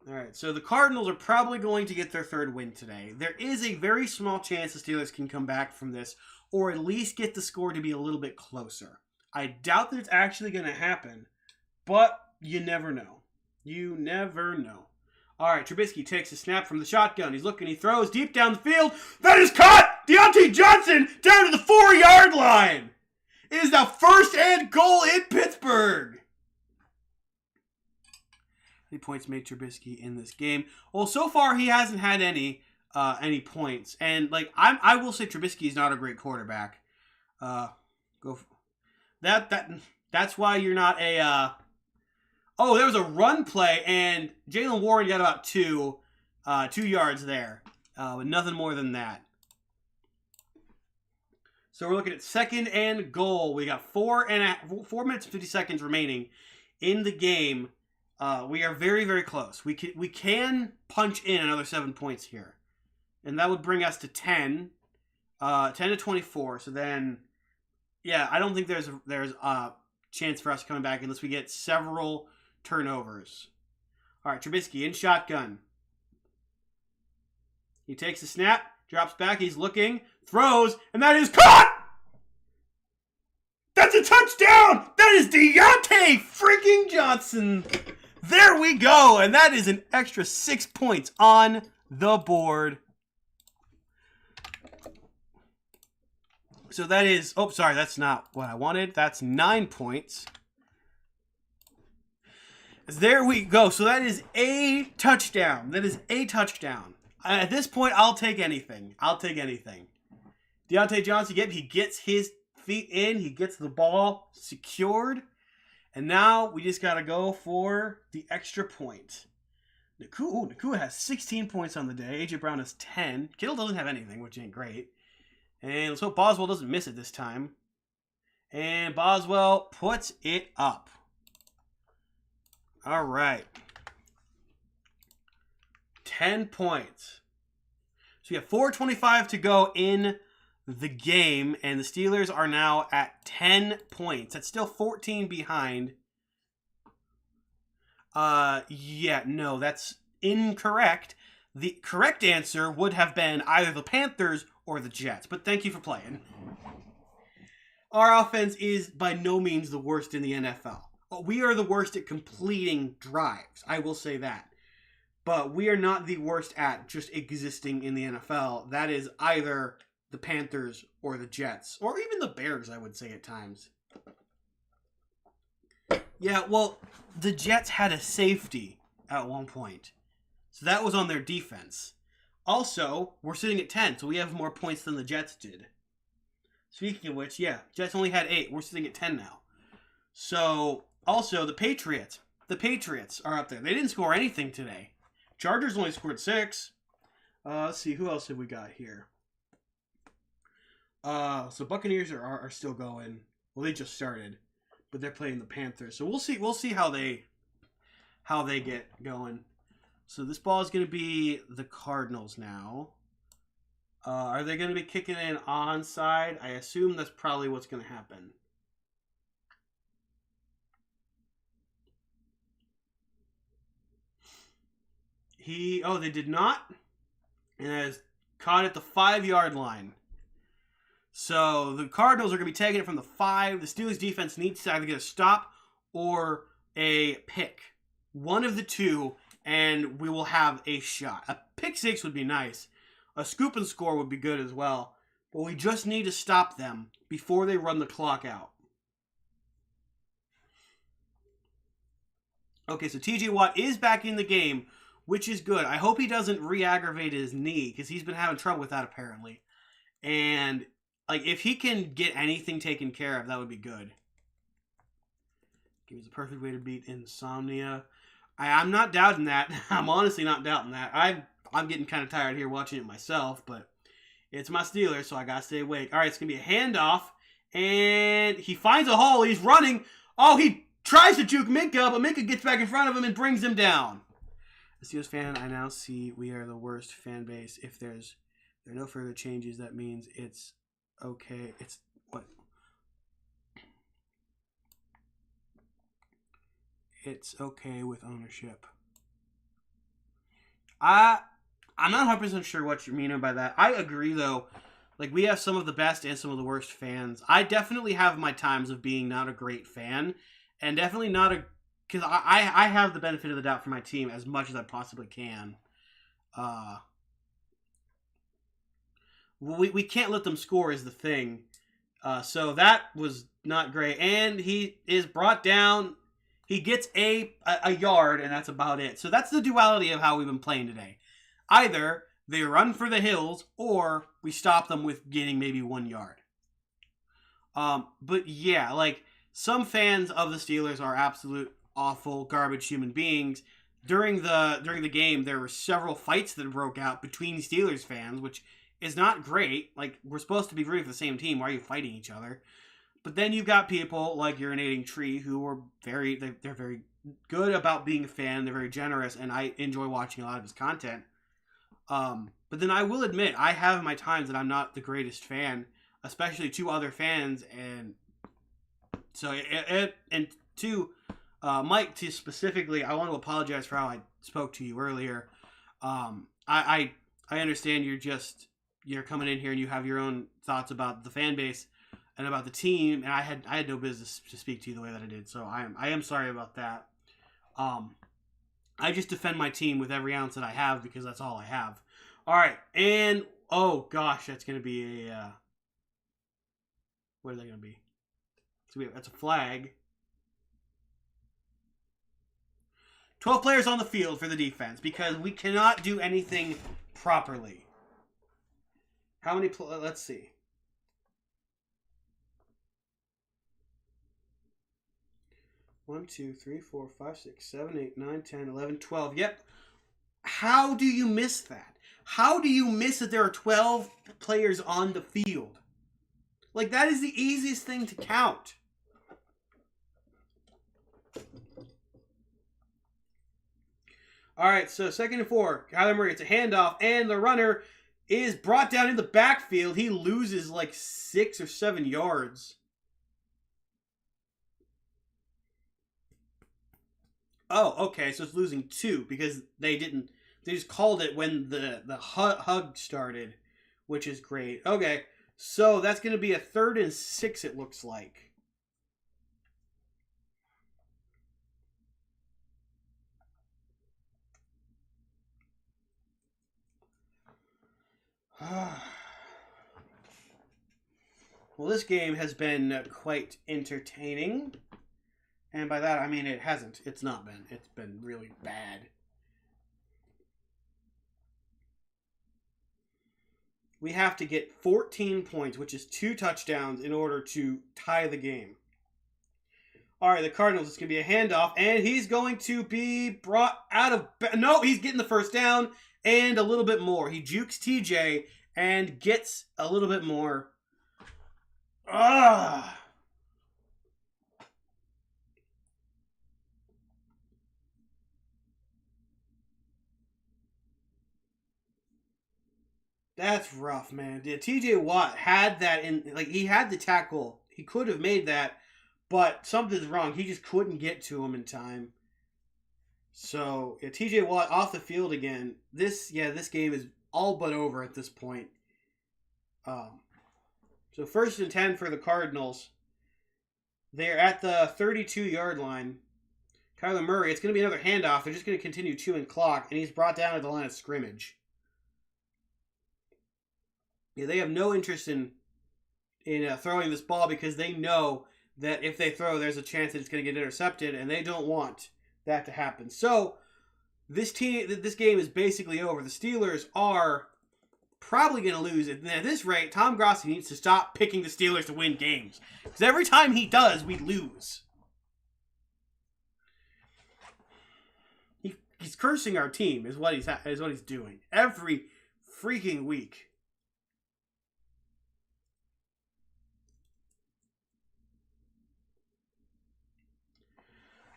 All right, so the Cardinals are probably going to get their 3rd win today. There is a very small chance the Steelers can come back from this, or at least get the score to be a little bit closer. I doubt that it's actually going to happen, but you never know. You never know. All right, Trubisky takes a snap from the shotgun. He's looking, he throws deep down the field. That is caught! Johnson down to the 4-yard line. It is now 1st and goal in Pittsburgh. How many points made Trubisky in this game? Well, so far he hasn't had any points, and like I will say Trubisky is not a great quarterback. That's why you're not a. Oh, there was a run play, and Jalen Warren got about 2 yards there, but nothing more than that. So we're looking at 2nd and goal. We got 4 minutes and 50 seconds remaining in the game. We are very, very close. We can punch in another 7 points here, and that would bring us to 10 to 24. So then, yeah, I don't think there's a chance for us coming back unless we get several turnovers. All right, Trubisky in shotgun. He takes the snap, drops back, he's looking, throws, and that is caught! That's a touchdown! That is Deontay freaking Johnson! There we go, and that is an extra 6 points on the board. So that is, oh, sorry, that's not what I wanted. That's 9 points. There we go. So that is a touchdown. That is a touchdown. At this point, I'll take anything. I'll take anything. Deontay Johnson, he gets his feet in. He gets the ball secured. And now we just got to go for the extra point. Nakua has 16 points on the day. A.J. Brown has 10. Kittle doesn't have anything, which ain't great. And let's hope Boswell doesn't miss it this time. And Boswell puts it up. All right. 10 points. So we have 4:25 to go in the game, and the Steelers are now at 10 points. That's still 14 behind. Yeah, no, that's incorrect. The correct answer would have been either the Panthers or the Jets, but thank you for playing. Our offense is by no means the worst in the NFL. We are the worst at completing drives, I will say that. But we are not the worst at just existing in the NFL. That is either the Panthers or the Jets, or even the Bears, I would say at times. Yeah, well, the Jets had a safety at one point. So that was on their defense. Also, we're sitting at 10, so we have more points than the Jets did. Speaking of which, yeah, Jets only had 8. We're sitting at 10 now. So, also, the Patriots are up there. They didn't score anything today. Chargers only scored 6. Let's see, who else have we got here? So Buccaneers are still going. Well, they just started, but they're playing the Panthers. So we'll see how they get going. So this ball is going to be the Cardinals now. Are they going to be kicking in onside? I assume that's probably what's going to happen. They did not. And that is caught at the 5-yard line. So the Cardinals are going to be taking it from the 5. The Steelers defense needs to either get a stop or a pick. One of the two, and we will have a shot. A pick 6 would be nice. A scoop and score would be good as well. But we just need to stop them before they run the clock out. Okay, so TJ Watt is back in the game, which is good. I hope he doesn't re-aggravate his knee, because he's been having trouble with that apparently. And if he can get anything taken care of, that would be good. Give us the perfect way to beat insomnia. I'm not doubting that. I'm honestly not doubting that. I'm getting kind of tired here watching it myself, but it's my Steelers, so I got to stay awake. All right, it's going to be a handoff, and he finds a hole. He's running. Oh, he tries to juke Minka, but Minka gets back in front of him and brings him down. As a Steelers fan, I now see we are the worst fan base. If there are no further changes, that means it's okay. It's what? It's okay with ownership. I'm not 100% sure what you mean by that. I agree, though. We have some of the best and some of the worst fans. I definitely have my times of being not a great fan, and definitely not a... Because I have the benefit of the doubt for my team as much as I possibly can. we can't let them score is the thing. So that was not great. And he is brought down. He gets a yard, and that's about it. So that's the duality of how we've been playing today. Either they run for the hills, or we stop them with getting maybe 1 yard. But yeah, like, some fans of the Steelers are absolute awful, garbage human beings. During the game, there were several fights that broke out between Steelers fans, which is not great. Like, we're supposed to be rooting for the same team. Why are you fighting each other? But then you've got people like Urinating Tree who are they're very good about being a fan. They're very generous, and I enjoy watching a lot of his content. But then I will admit, I have my times that I'm not the greatest fan, especially to other fans, and so and to Mike, to specifically, I want to apologize for how I spoke to you earlier. I understand you're coming in here and you have your own thoughts about the fan base and about the team, and I had no business to speak to you the way that I did, so I am sorry about that. I just defend my team with every ounce that I have because that's all I have. All right, and oh gosh, that's gonna be a what are they gonna be? That's a flag. 12 players on the field for the defense because we cannot do anything properly. How many? Let's see. 1, 2, 3, 4, 5, 6, 7, 8, 9, 10, 11, 12. Yep. How do you miss that? How do you miss that there are 12 players on the field? Like, that is the easiest thing to count. All right, so 2nd and 4. Kyler Murray, it's a handoff, and the runner is brought down in the backfield. He loses like 6 or 7 yards. Oh, okay, so it's losing 2 because they just called it when the hug started, which is great. Okay, so that's going to be a 3rd and 6, it looks like. Well, this game has been quite entertaining. And by that, I mean it hasn't. It's not been. It's been really bad. We have to get 14 points, which is 2 touchdowns, in order to tie the game. All right, the Cardinals, it's going to be a handoff, and he's going to be brought out of... No, he's getting the first down and a little bit more. He jukes TJ and gets a little bit more. Ah! That's rough, man. Yeah, TJ Watt had that in... Like, he had the tackle. He could have made that, but something's wrong. He just couldn't get to him in time. So, yeah, TJ Watt off the field again. This game is all but over at this point. So 1st and 10 for the Cardinals. They're at the 32-yard line. Kyler Murray, it's going to be another handoff. They're just going to continue chewing clock, and he's brought down at the line of scrimmage. Yeah, they have no interest in throwing this ball because they know that if they throw, there's a chance that it's going to get intercepted, and they don't want that to happen. So this game is basically over. The Steelers are probably going to lose it. And at this rate, Tom Grossi needs to stop picking the Steelers to win games because every time he does, we lose. He's cursing our team is what he's doing every freaking week.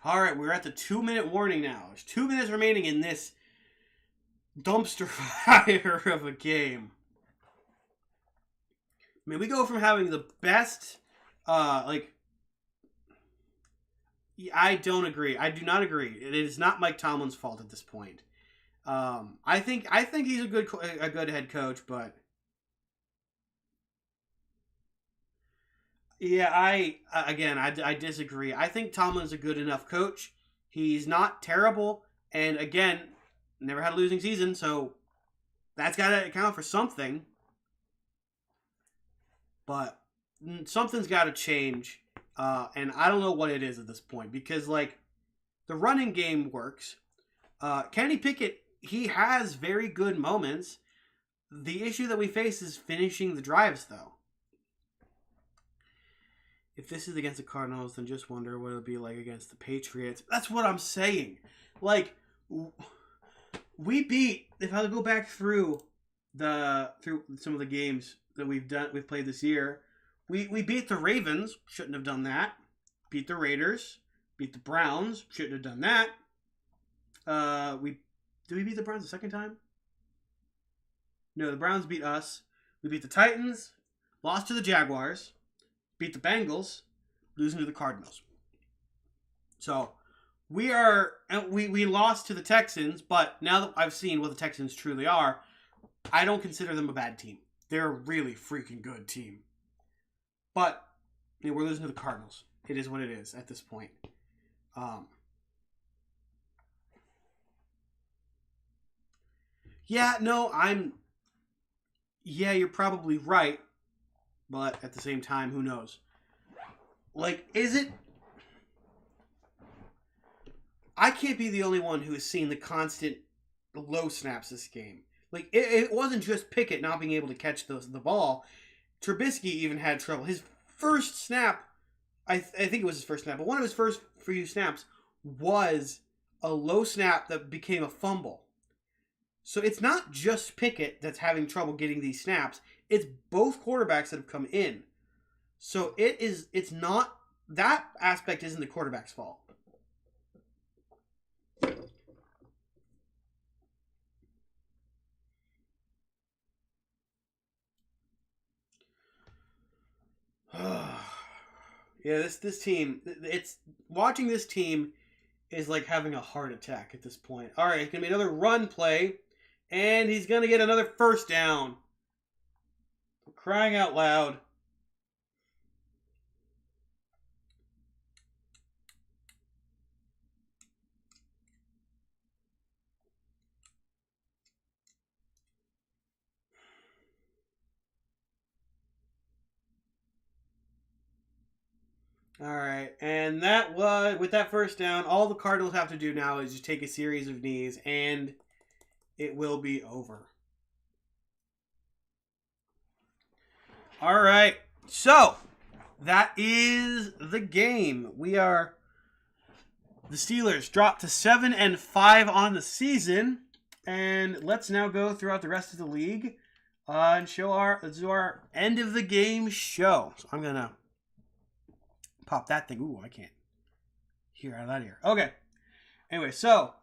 All right, we're at the 2-minute warning now. There's 2 minutes remaining in this dumpster fire of a game. I mean, we go from having the best, I don't agree. I do not agree. It is not Mike Tomlin's fault at this point. I think he's a good head coach, but yeah, I disagree. I think Tomlin's a good enough coach. He's not terrible, and again, never had a losing season, so that's got to account for something. But something's got to change. And I don't know what it is at this point. Because, like, the running game works. Kenny Pickett, he has very good moments. The issue that we face is finishing the drives, though. If this is against the Cardinals, then just wonder what it'll be like against the Patriots. That's what I'm saying. Like, we beat, if I go back through some of the games that we've played this year, we beat the Ravens, shouldn't have done that. Beat the Raiders, beat the Browns, shouldn't have done that. Did we beat the Browns the second time? No, the Browns beat us. We beat the Titans, lost to the Jaguars, beat the Bengals, losing to the Cardinals. So we lost to the Texans, but now that I've seen what the Texans truly are, I don't consider them a bad team. They're a really freaking good team. But we're losing to the Cardinals. It is what it is at this point. Yeah, you're probably right. But at the same time, who knows? Like, is it... I can't be the only one who has seen the constant low snaps this game. Like, it wasn't just Pickett not being able to catch the ball. Trubisky even had trouble. His first snap, I think it was his first snap, but one of his first few snaps was a low snap that became a fumble. So it's not just Pickett that's having trouble getting these snaps. It's both quarterbacks that have come in. So it's not, that aspect isn't the quarterback's fault. Yeah, this team, watching this team is like having a heart attack at this point. All right, it's going to be another run play, and he's going to get another first down. For crying out loud. All right, and that was, with that first down, all the Cardinals have to do now is just take a series of knees, and it will be over. All right, so that is the game. The Steelers dropped to 7-5 on the season, and let's now go throughout the rest of the league and let's do our end of the game show. So I'm gonna pop that thing. Ooh, I can't hear out of that ear. Okay. Anyway, so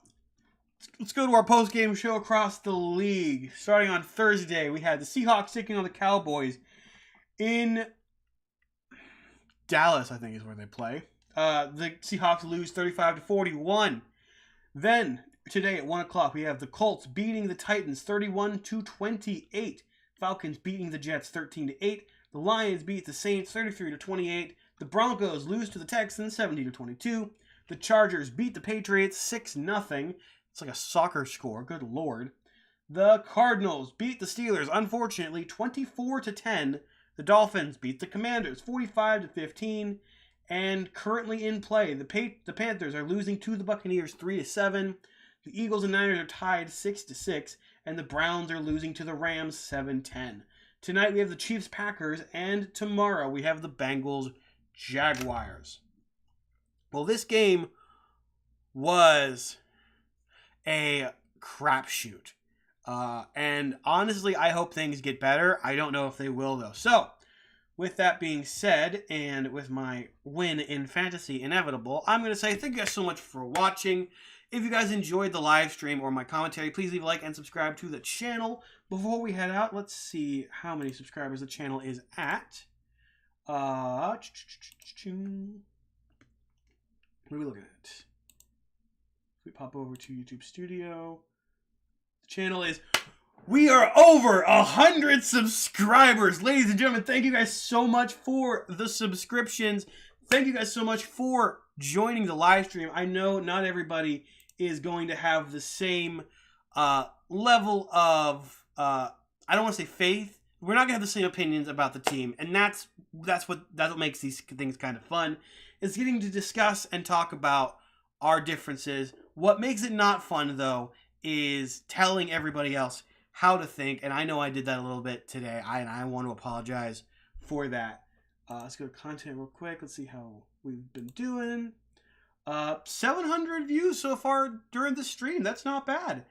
let's go to our post-game show across the league. Starting on Thursday, we had the Seahawks taking on the Cowboys in Dallas, I think is where they play. The Seahawks lose 35-41. Then, today at 1 o'clock, we have the Colts beating the Titans 31-28. Falcons beating the Jets 13-8. The Lions beat the Saints 33-28. The Broncos lose to the Texans 70-22. The Chargers beat the Patriots 6-0. It's like a soccer score. Good Lord. The Cardinals beat the Steelers, unfortunately, 24-10. The Dolphins beat the Commanders 45-15. And currently in play, the Panthers are losing to the Buccaneers 3-7. The Eagles and Niners are tied 6-6. And the Browns are losing to the Rams 7-10. Tonight we have the Chiefs-Packers. And tomorrow we have the Bengals-Jaguars. Well, this game was a crapshoot. And honestly, I hope things get better. I don't know if they will, though. So, with that being said, and with my win in fantasy inevitable, I'm going to say thank you guys so much for watching. If you guys enjoyed the live stream or my commentary, please leave a like and subscribe to the channel. Before we head out, let's see how many subscribers the channel is at. What are we looking at? We pop over to YouTube Studio. The channel is... We are over 100 subscribers. Ladies and gentlemen, thank you guys so much for the subscriptions. Thank you guys so much for joining the live stream. I know not everybody is going to have the same level of, I don't want to say faith, we're not gonna have the same opinions about the team, and that's what makes these things kind of fun, is getting to discuss and talk about our differences. What makes it not fun, though, is telling everybody else how to think, and I know I did that a little bit today, and I want to apologize for that. Let's go to content real quick. Let's see how we've been doing. 700 views so far during the stream. That's not bad.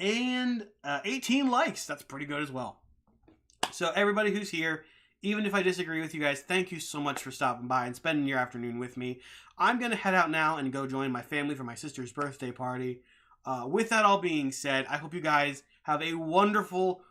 And 18 likes. That's pretty good as well. So everybody who's here, even if I disagree with you guys, thank you so much for stopping by and spending your afternoon with me. I'm going to head out now and go join my family for my sister's birthday party. With that all being said, I hope you guys have a wonderful,